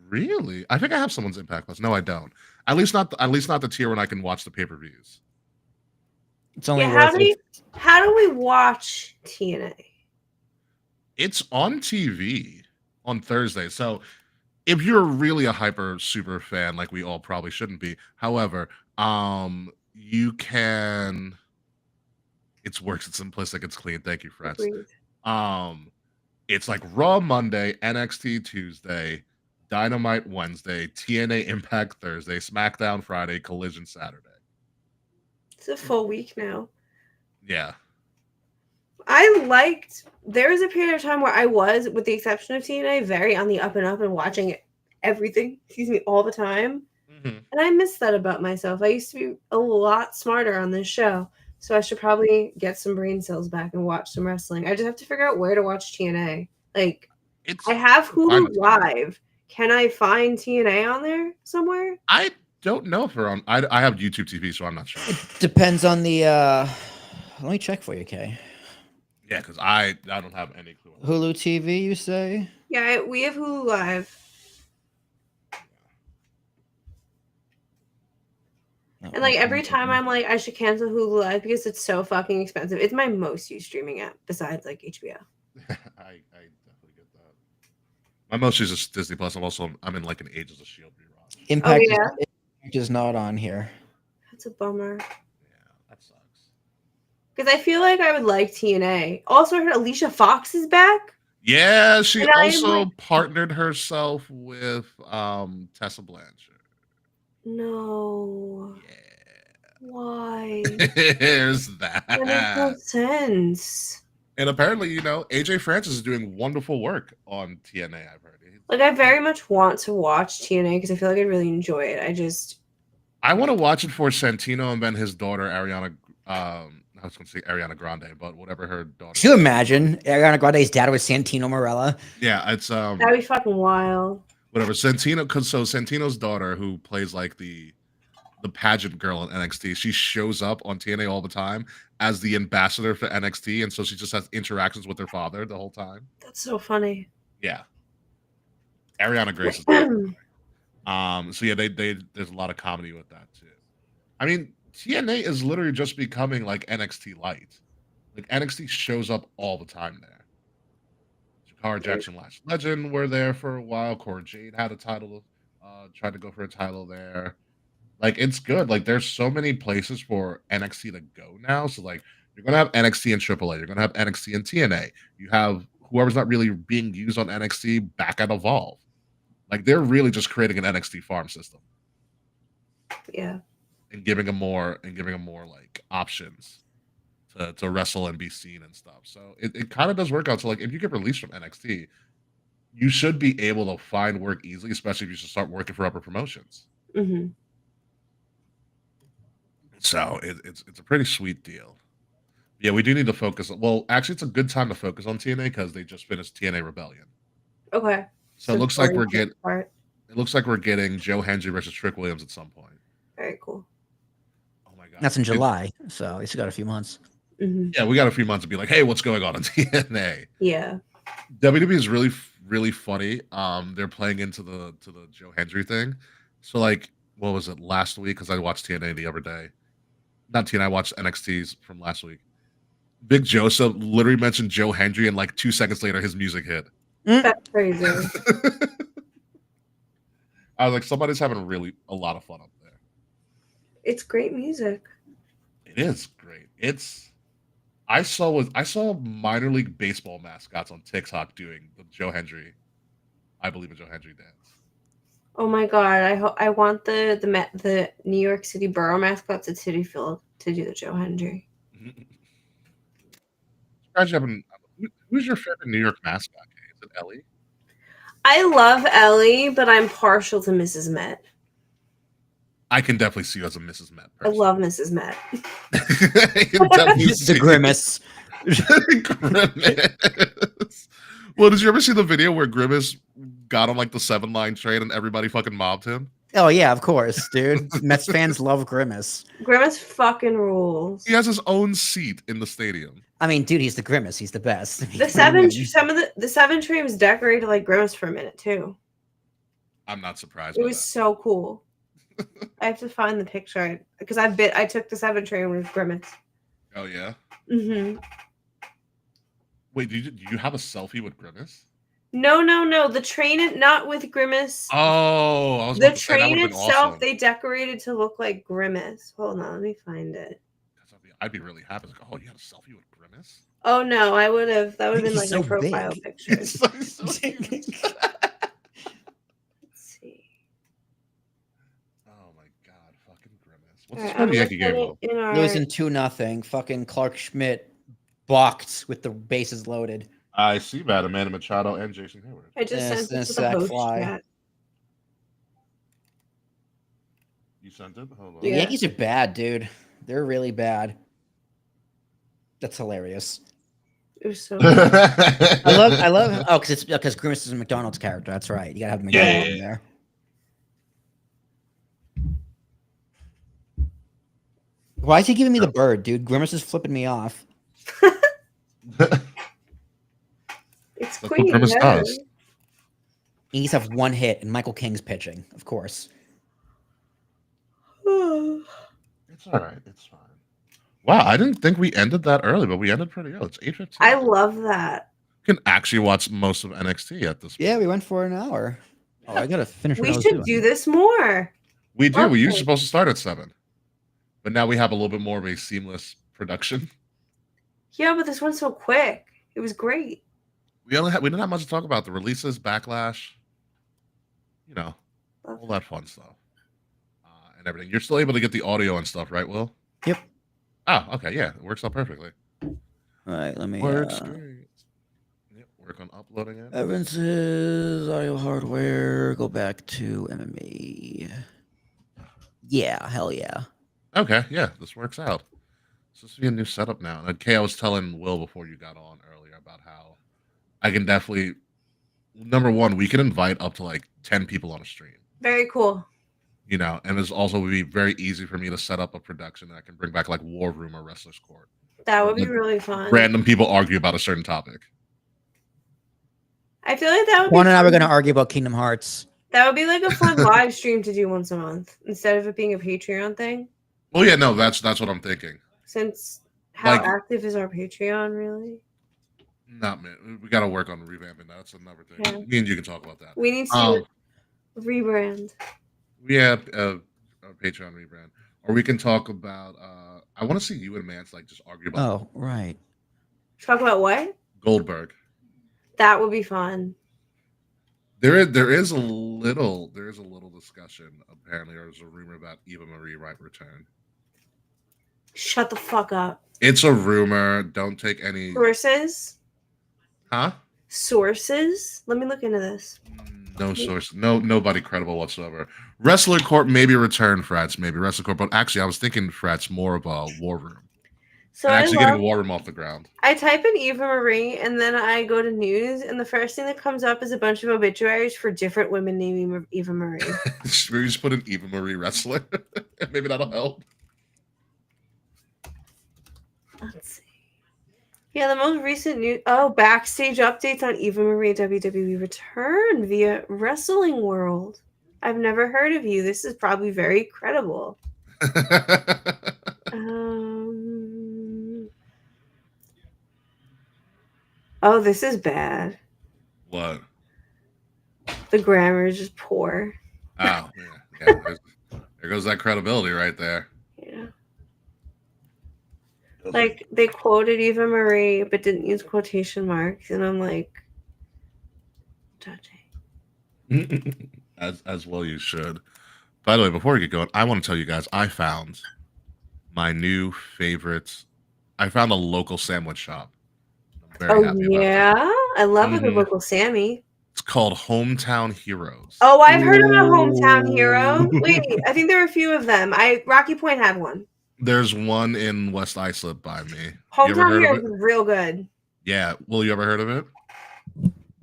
Speaker 1: really? I think I have someone's Impact Plus. No, I don't. At least not the tier when I can watch the pay-per-views.
Speaker 3: It's only
Speaker 6: Yeah,
Speaker 3: worth it.
Speaker 6: how do we watch TNA?
Speaker 1: It's on TV on Thursday. So if you're really a hyper super fan, like we all probably shouldn't be, however, you can. It works. It's simplistic. It's clean. Thank you, friends.
Speaker 6: Agreed.
Speaker 1: It's like Raw Monday, NXT Tuesday, Dynamite Wednesday, TNA Impact Thursday, SmackDown Friday, Collision Saturday.
Speaker 6: It's a full week now.
Speaker 1: Yeah.
Speaker 6: There was a period of time where I was, with the exception of TNA, very on the up and up and watching everything, all the time.
Speaker 1: Mm-hmm.
Speaker 6: And I miss that about myself. I used to be a lot smarter on this show. So I should probably get some brain cells back and watch some wrestling. I just have to figure out where to watch TNA. Like,
Speaker 1: It's
Speaker 6: I have Hulu
Speaker 1: Fine.
Speaker 6: Live. Can I find TNA on there somewhere?
Speaker 1: I don't know if they're on. I have YouTube TV, so I'm not sure.
Speaker 3: It depends on the. Let me check for you, Kay.
Speaker 1: Yeah, because I don't have any clue.
Speaker 3: Hulu TV, you say?
Speaker 6: Yeah, we have Hulu Live. And like every time I'm like, I should cancel Hulu Live because it's so fucking expensive. It's my most used streaming app besides like HBO.
Speaker 1: I definitely get that. My most used is Disney Plus. I'm in like an Agents of Shield rewatch.
Speaker 3: Impact,
Speaker 6: yeah?
Speaker 3: Impact is not on here.
Speaker 6: That's a bummer.
Speaker 1: Yeah, that sucks.
Speaker 6: Because I feel like I would like TNA. Also, I heard Alicia Fox is back.
Speaker 1: Yeah, she
Speaker 6: And I am
Speaker 1: also
Speaker 6: like-
Speaker 1: partnered herself with Tessa Blanchard.
Speaker 6: No.
Speaker 1: Yeah.
Speaker 6: Why?
Speaker 1: There's
Speaker 6: That makes no
Speaker 1: that.
Speaker 6: sense.
Speaker 1: And apparently, AJ Francis is doing wonderful work on TNA, I've heard.
Speaker 6: Like, I very much want to watch TNA because I feel like I'd really enjoy it.
Speaker 1: I want to watch it for Santino and then his daughter, Ariana. I was going to say Ariana Grande, but whatever her daughter.
Speaker 3: Can you imagine Ariana Grande's dad was Santino Marella?
Speaker 1: Yeah, it's
Speaker 6: That'd be fucking wild.
Speaker 1: whatever Santino. So Santino's daughter, who plays like the pageant girl in NXT, she shows up on TNA all the time as the ambassador for NXT, and so she just has interactions with her father the whole time.
Speaker 6: That's so funny.
Speaker 1: Yeah, Ariana Grace is so yeah, they there's a lot of comedy with that too. I mean, TNA is literally just becoming like NXT light. Like NXT shows up all the time there. Jakara Jackson, Last Legend were there for a while. Cora Jade had a title, tried to go for a title there. Like it's good. Like there's so many places for NXT to go now. So like you're gonna have NXT and AAA. You're gonna have NXT and TNA. You have whoever's not really being used on NXT back at Evolve. Like they're really just creating an NXT farm system
Speaker 6: Yeah.
Speaker 1: and giving them more like options to wrestle and be seen and stuff. So it kind of does work out. So like if you get released from NXT, you should be able to find work easily, especially if you should start working for upper promotions.
Speaker 6: Mm-hmm.
Speaker 1: So it's a pretty sweet deal. Yeah, we do need to focus. Well, actually, it's a good time to focus on TNA because they just finished TNA Rebellion.
Speaker 6: Okay.
Speaker 1: So it looks like we're
Speaker 6: getting.
Speaker 1: getting Joe Hendry versus Trick Williams at some point.
Speaker 6: Very cool.
Speaker 1: Oh my god,
Speaker 3: That's in July, so it's got a few months.
Speaker 6: Mm-hmm.
Speaker 1: Yeah, we got a few months to be like, hey, what's going on in TNA?
Speaker 6: Yeah.
Speaker 1: WWE is really funny. They're playing into the Joe Hendry thing. So like, what was it last week? Because I watched TNA the other day. Not TNA. I watched NXT's from last week. Big Joseph literally mentioned Joe Hendry, and like 2 seconds later, his music hit.
Speaker 6: That's crazy.
Speaker 1: I was like, somebody's having a lot of fun up there.
Speaker 6: It's great music.
Speaker 1: It is great. I saw minor league baseball mascots on TikTok doing the Joe Hendry, I believe in Joe Hendry dance.
Speaker 6: Oh my god! I want the New York City borough mascots at Citi Field to do the Joe Hendry.
Speaker 1: Who's your favorite New York mascot? Is it Ellie?
Speaker 6: I love Ellie, but I'm partial to Mrs. Met.
Speaker 1: I can definitely see you as a Mrs. Met
Speaker 6: I
Speaker 1: person.
Speaker 6: love Mrs. Met.
Speaker 1: I can definitely see
Speaker 3: The grimace.
Speaker 1: Grimace. Well, did you ever see the video where Grimace got on like the 7-line train and everybody fucking mobbed him?
Speaker 3: Oh yeah, of course, dude. Mets fans love Grimace.
Speaker 6: Grimace fucking rules.
Speaker 1: He has his own seat in the stadium.
Speaker 3: I mean, dude, he's the Grimace. He's the best.
Speaker 6: The seven train was decorated like Grimace for a minute too.
Speaker 1: I'm not surprised.
Speaker 6: It
Speaker 1: by
Speaker 6: was
Speaker 1: that.
Speaker 6: so cool. I have to find the picture because I took the 7 train with Grimace.
Speaker 1: Oh yeah.
Speaker 6: Mm-hmm.
Speaker 1: Wait, do you have a selfie with Grimace?
Speaker 6: No. The train, not with Grimace.
Speaker 1: Oh, I was
Speaker 6: The
Speaker 1: about to say, that
Speaker 6: train
Speaker 1: would've been
Speaker 6: itself,
Speaker 1: awesome.
Speaker 6: they decorated to look like Grimace. Hold on, let me find it.
Speaker 1: I'd be really happy. Like, oh, you had a selfie with Grimace?
Speaker 6: Oh no, I would have. That would have been like
Speaker 3: He's so
Speaker 6: a profile
Speaker 3: big.
Speaker 6: picture.
Speaker 1: It's so cute.
Speaker 6: Let's see.
Speaker 1: Oh my god, fucking Grimace. What's
Speaker 6: All
Speaker 1: the
Speaker 6: right,
Speaker 1: score
Speaker 6: I'm
Speaker 1: of the Yankee
Speaker 6: gonna
Speaker 1: game?
Speaker 6: put it in our-
Speaker 3: Losing 2-0. Fucking Clark Schmidt balked with the bases loaded.
Speaker 1: I see that Amanda Machado and Jason Hayward.
Speaker 6: I just
Speaker 3: Yeah,
Speaker 6: sent it to the
Speaker 3: sack
Speaker 6: host
Speaker 3: fly.
Speaker 6: chat.
Speaker 1: You sent it? Hold on.
Speaker 3: The
Speaker 6: Yeah.
Speaker 3: Yankees are bad, dude. They're really bad. That's hilarious.
Speaker 6: It was so.
Speaker 3: I love. Oh, because Grimace is a McDonald's character. That's right. You gotta have the
Speaker 1: Yeah,
Speaker 3: McDonald's
Speaker 1: yeah,
Speaker 3: in there. Why is he giving me the bird, dude? Grimace is flipping me off.
Speaker 6: It's
Speaker 1: That's what
Speaker 6: Queen.
Speaker 1: Grimace
Speaker 6: Hey.
Speaker 1: does.
Speaker 3: He needs to have one hit, and Michael King's pitching, of course.
Speaker 1: It's all right. It's fine. Wow, I didn't think we ended that early, but we ended pretty early. It's 8:15.
Speaker 6: I love that.
Speaker 1: You can actually watch most of NXT at this point.
Speaker 3: Yeah, we went for an hour. Oh, I gotta finish what
Speaker 6: We
Speaker 3: I was
Speaker 6: should
Speaker 3: doing.
Speaker 6: do this more.
Speaker 1: We do. We
Speaker 6: Okay.
Speaker 1: used supposed to start at 7, but now we have a little bit more of a seamless production.
Speaker 6: Yeah, but this one's so quick. It was great.
Speaker 1: We didn't have much to talk about. The releases, backlash, you know, all that fun stuff, and everything. You're still able to get the audio and stuff, right, Will?
Speaker 3: Yep.
Speaker 1: Oh, okay. Yeah, it works out perfectly.
Speaker 3: All right, let me.
Speaker 1: Works great. Yep, work on uploading it.
Speaker 3: Evans's audio hardware. Go back to MMA. Yeah, hell yeah.
Speaker 1: Okay, yeah, this works out. So this will be a new setup now. And okay, I was telling Will before you got on earlier about how I can definitely, number one, we can invite up to like 10 people on a stream.
Speaker 6: Very cool.
Speaker 1: You know, and it's also would be very easy for me to set up a production that I can bring back like War Room or Wrestler's Court.
Speaker 6: That would be
Speaker 1: Like,
Speaker 6: really fun.
Speaker 1: Random people argue about a certain topic.
Speaker 6: I feel like that would
Speaker 3: Juan
Speaker 6: be
Speaker 3: and I were
Speaker 6: fun.
Speaker 3: gonna argue about Kingdom Hearts.
Speaker 6: That would be like a fun live stream to do once a month instead of it being a Patreon thing.
Speaker 1: Well, yeah, no, that's what I'm thinking.
Speaker 6: Since how
Speaker 1: Like-
Speaker 6: active is our Patreon really?
Speaker 1: Not man, we got to work on revamping that. That's another thing.
Speaker 6: Yeah.
Speaker 1: Me and you can talk about that.
Speaker 6: We need to rebrand.
Speaker 1: Yeah, a Patreon rebrand, or we can talk about. I want to see you and Mance like just argue about
Speaker 3: Oh, right.
Speaker 6: Talk about what?
Speaker 1: Goldberg.
Speaker 6: That would be fun.
Speaker 1: There is a little discussion apparently, or there's a rumor about Eva Marie might return.
Speaker 6: Shut the fuck up.
Speaker 1: It's a rumor. Don't take any.
Speaker 6: Sources?
Speaker 1: Huh?
Speaker 6: Sources? Let me look into this.
Speaker 1: No source. Nobody credible whatsoever. Wrestler Corp maybe return, Frats. Maybe Wrestler Corp, but actually, I was thinking Frats more of a War Room.
Speaker 6: So
Speaker 1: And
Speaker 6: I
Speaker 1: actually
Speaker 6: love,
Speaker 1: getting War Room off the ground.
Speaker 6: I type in Eva Marie and then I go to news and the first thing that comes up is a bunch of obituaries for different women named Eva Marie.
Speaker 1: Maybe just put an Eva Marie wrestler. Maybe that'll help.
Speaker 6: Let's see. Yeah, the most recent news. Oh, backstage updates on Eva Marie WWE return via Wrestling World. I've never heard of you. This is probably very credible. Oh, this is bad.
Speaker 1: What?
Speaker 6: The grammar is just poor.
Speaker 1: Oh, yeah. There goes that credibility right there.
Speaker 6: Yeah. Like they quoted Eva Marie but didn't use quotation marks, and I'm like, judging.
Speaker 1: as well you should. By the way, before we get going, I want to tell you guys I found my new favorite. I found a local sandwich shop. I'm very happy about
Speaker 6: Yeah,
Speaker 1: that.
Speaker 6: I love a good
Speaker 1: Mhm.
Speaker 6: local Sammy.
Speaker 1: It's called Hometown Heroes.
Speaker 6: Oh, I've heard about Hometown Hero. Wait, I think there are a few of them. Rocky Point had one.
Speaker 1: There's one in West Islip by me. You ever
Speaker 6: Hometown
Speaker 1: heard
Speaker 6: Hero
Speaker 1: of it?
Speaker 6: is real good.
Speaker 1: Yeah. Will you ever heard of it?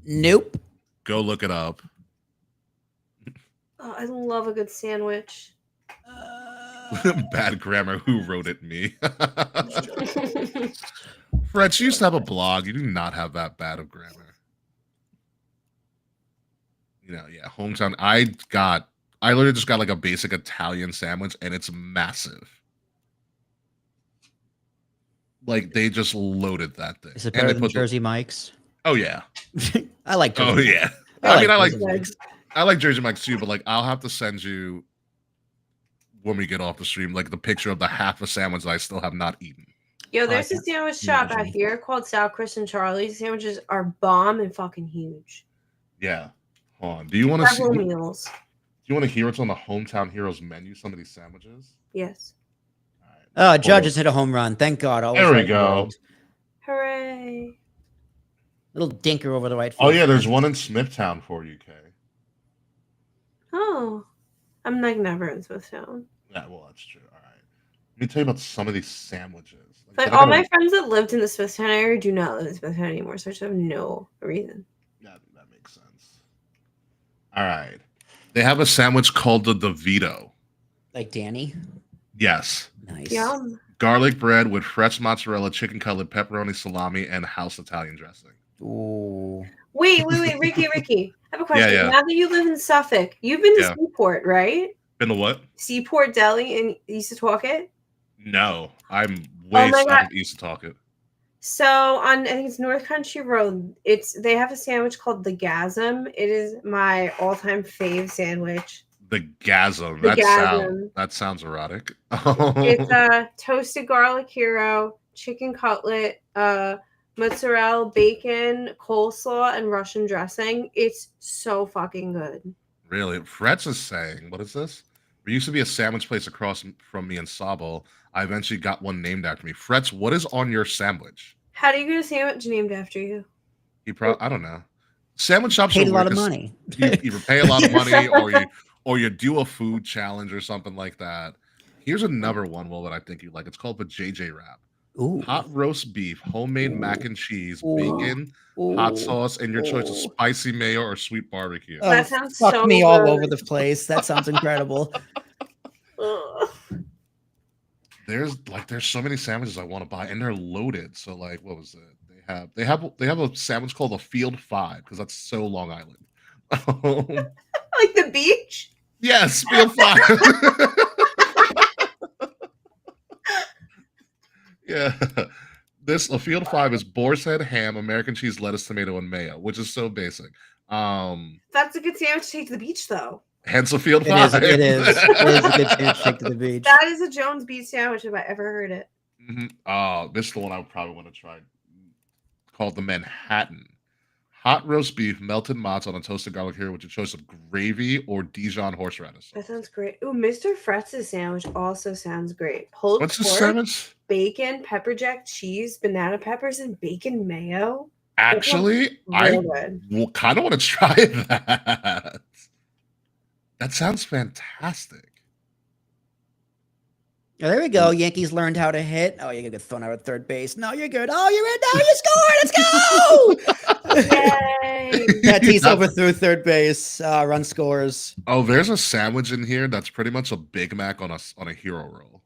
Speaker 3: Nope.
Speaker 1: Go look it up.
Speaker 6: Oh, I love a good sandwich.
Speaker 1: Bad grammar. Who wrote it? Me. Fred, you used to have a blog. You do not have that bad of grammar. You know, yeah. Hometown. I literally just got like a basic Italian sandwich, and it's massive. Like they just loaded that thing.
Speaker 3: Is it
Speaker 1: And
Speaker 3: better
Speaker 1: they
Speaker 3: than
Speaker 1: put
Speaker 3: Jersey Mike's?
Speaker 1: Oh yeah.
Speaker 3: I like Jersey
Speaker 1: Oh
Speaker 3: Mike's.
Speaker 1: yeah.
Speaker 3: I
Speaker 1: I mean,
Speaker 3: like Jersey
Speaker 6: Mike's.
Speaker 3: Mike's.
Speaker 1: I like Jersey Mike's too, but like I'll have to send you when we get off the stream, like the picture of the half a sandwich that I still have not eaten.
Speaker 6: Yo,
Speaker 3: I
Speaker 6: there's a
Speaker 3: can't
Speaker 6: sandwich shop out
Speaker 3: imagine.
Speaker 6: here called Sal Chris and Charlie's. Sandwiches are bomb and fucking huge.
Speaker 1: Yeah. Hold on. Do you want to see?
Speaker 6: Several
Speaker 1: Do
Speaker 6: meals.
Speaker 1: you want to hear what's on the Hometown Heroes menu? Some of these sandwiches.
Speaker 6: Yes.
Speaker 1: All right.
Speaker 3: Judge has hit a home run. Thank God. Always
Speaker 1: There we
Speaker 3: right in the
Speaker 1: go.
Speaker 3: world.
Speaker 6: Hooray.
Speaker 3: Little dinker over the right
Speaker 1: Oh
Speaker 3: field.
Speaker 1: yeah, there's one in Smithtown for you, Kay.
Speaker 6: Oh. I'm like never in Smithtown.
Speaker 1: Yeah, well that's true. All right. Let me tell you about some of these sandwiches.
Speaker 6: Like
Speaker 1: I
Speaker 6: all
Speaker 1: gotta-
Speaker 6: my friends that lived in the Smithtown area do not live in Smithtown anymore, so I just have no reason.
Speaker 1: Yeah, that makes sense. All right. They have a sandwich called the DeVito.
Speaker 3: Like Danny.
Speaker 1: Yes.
Speaker 3: Nice.
Speaker 6: Yum.
Speaker 1: Garlic bread with fresh mozzarella, chicken cutlet, pepperoni, salami, and house Italian dressing.
Speaker 3: Ooh.
Speaker 6: Wait, Ricky. I have a question.
Speaker 1: Yeah.
Speaker 6: Now that you live in Suffolk, you've been to
Speaker 1: Yeah.
Speaker 6: Seaport, right?
Speaker 1: Been to what?
Speaker 6: Seaport Deli in East Setauket?
Speaker 1: No, I'm way
Speaker 6: my
Speaker 1: south
Speaker 6: God.
Speaker 1: of East Setauket.
Speaker 6: So on, I think it's North Country Road. They have a sandwich called the Gasm. It is my all-time fave sandwich.
Speaker 1: The gasm.
Speaker 6: The gasm.
Speaker 1: That sounds erotic.
Speaker 6: It's a toasted garlic hero, chicken cutlet, mozzarella, bacon, coleslaw, and Russian dressing. It's so fucking good.
Speaker 1: Really? Fretz is saying, what is this? There used to be a sandwich place across from me in Sable. I eventually got one named after me. Fretz, what is on your sandwich?
Speaker 6: How do you get a sandwich named after you?
Speaker 1: I don't know. Sandwich shops
Speaker 3: Paid
Speaker 1: are
Speaker 3: a lot
Speaker 1: weird
Speaker 3: of
Speaker 1: 'cause
Speaker 3: money.
Speaker 1: You either pay a lot of money or you do a food challenge or something like that. Here's another one, Will, that I think you like. It's called the JJ wrap.
Speaker 3: Ooh.
Speaker 1: Hot roast beef, homemade mac and cheese,
Speaker 3: Ooh.
Speaker 1: bacon, hot
Speaker 3: Ooh.
Speaker 1: sauce, and your choice of
Speaker 3: Ooh.
Speaker 1: spicy mayo or sweet barbecue.
Speaker 3: Oh,
Speaker 6: That sounds
Speaker 3: fuck
Speaker 6: so
Speaker 3: me all
Speaker 6: good.
Speaker 3: over the place. That sounds incredible.
Speaker 6: Ugh.
Speaker 1: There's so many sandwiches I want to buy, and they're loaded. So like, what was it? They have a sandwich called a Field 5 because that's so Long Island.
Speaker 6: Like the beach?
Speaker 1: Yes, Field 5. Yeah. A Field 5 is boar's head, ham, American cheese, lettuce, tomato, and mayo, which is so basic.
Speaker 6: That's a good sandwich to take to the beach, though.
Speaker 1: Hence a Field
Speaker 3: It
Speaker 1: 5.
Speaker 3: is. It is. It is a good sandwich to take to the beach.
Speaker 6: That is a Jones Beach sandwich if I ever heard it.
Speaker 1: This is the one I would probably want to try. Called the Manhattan. Hot roast beef, melted mozz on a toasted garlic here with your choice of gravy or Dijon horseradish.
Speaker 6: That sounds great. Ooh, Mr. Fretz's sandwich also sounds great. Pulled
Speaker 1: What's the
Speaker 6: pork,
Speaker 1: sandwich?
Speaker 6: bacon, pepper jack cheese, banana peppers, and bacon mayo.
Speaker 1: Actually, I
Speaker 6: Real good.
Speaker 1: kind of want to try that. That sounds fantastic.
Speaker 3: Oh, there we go. Yankees learned how to hit. Oh, you're gonna get thrown out at third base. No, you're good. Oh, you're in. No, you scored. Let's go.
Speaker 6: Yay!
Speaker 3: Tatis overthrew third base. Run scores.
Speaker 1: Oh, there's a sandwich in here that's pretty much a Big Mac on a hero roll.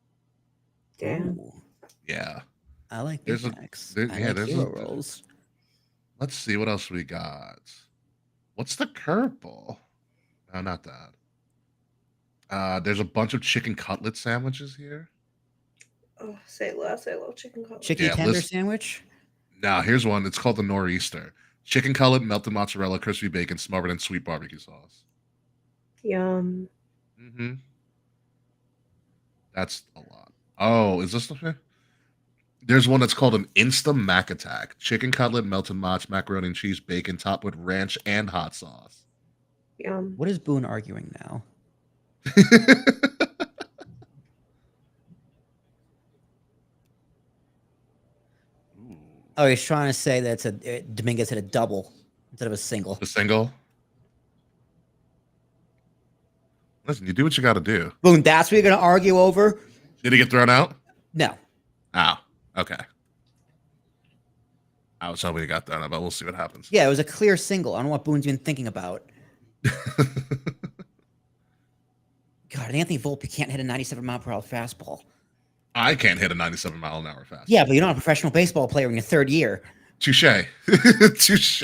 Speaker 6: Damn.
Speaker 3: Ooh,
Speaker 1: Yeah.
Speaker 3: I like
Speaker 1: There's
Speaker 3: Big
Speaker 1: a-
Speaker 3: Macs.
Speaker 1: there-
Speaker 3: I
Speaker 1: yeah,
Speaker 3: like
Speaker 1: there's
Speaker 3: hero
Speaker 1: a-
Speaker 3: rolls.
Speaker 1: Let's see what else we got. What's the curveball? No, not that. There's a bunch of chicken cutlet sandwiches here.
Speaker 6: Oh, say less. I love chicken cutlet.
Speaker 3: Chicken
Speaker 1: Yeah,
Speaker 3: tender
Speaker 1: listen-
Speaker 3: sandwich.
Speaker 1: Now, here's one. It's called the Nor'easter. Chicken cutlet, melted mozzarella, crispy bacon, smothered in sweet barbecue sauce.
Speaker 6: Yum.
Speaker 1: Mm-hmm. That's a lot. Oh, is this the? There's one that's called an Insta Mac Attack. Chicken cutlet, melted mozz, macaroni and cheese, bacon, topped with ranch and hot sauce.
Speaker 6: Yum.
Speaker 3: What is Boone arguing now?
Speaker 1: Ooh.
Speaker 3: Oh, he's trying to say that Dominguez hit a double instead of a single.
Speaker 1: The single. Listen, you do what you got to do.
Speaker 3: Boone, that's what you're gonna argue over?
Speaker 1: Did he get thrown out?
Speaker 3: No.
Speaker 1: Oh, okay. I was hoping he got thrown out, but we'll see what happens.
Speaker 3: Yeah, it was a clear single. I don't know what Boone's even thinking about. God, Anthony Volpe can't hit a 97-mile-per-hour fastball.
Speaker 1: I can't hit a 97-mile-an-hour fast.
Speaker 3: Yeah, but you're not a professional baseball player in your third year.
Speaker 1: Touche. Touche.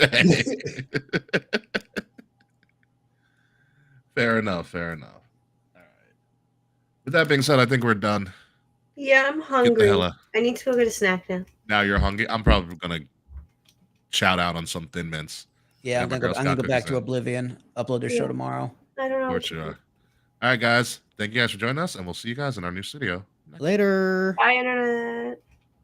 Speaker 1: Fair enough. Fair enough. All right. With that being said, I think we're done.
Speaker 6: Yeah, I'm
Speaker 1: Get the
Speaker 6: hungry.
Speaker 1: hell out.
Speaker 6: I need to go get a snack now.
Speaker 1: Now you're hungry. I'm probably gonna shout out on some Thin Mints.
Speaker 3: Yeah,
Speaker 1: Yeah,
Speaker 3: I'm
Speaker 1: my
Speaker 3: gonna
Speaker 1: Girl
Speaker 3: go
Speaker 1: Scout
Speaker 3: back
Speaker 1: cookies
Speaker 3: to
Speaker 1: then.
Speaker 3: Oblivion, upload their show
Speaker 6: Yeah.
Speaker 3: tomorrow.
Speaker 6: I don't know.
Speaker 1: For
Speaker 6: what to
Speaker 1: sure.
Speaker 6: do.
Speaker 1: All right, guys. Thank you guys for joining us, and we'll see you guys in our new studio.
Speaker 3: Later.
Speaker 6: Bye, internet.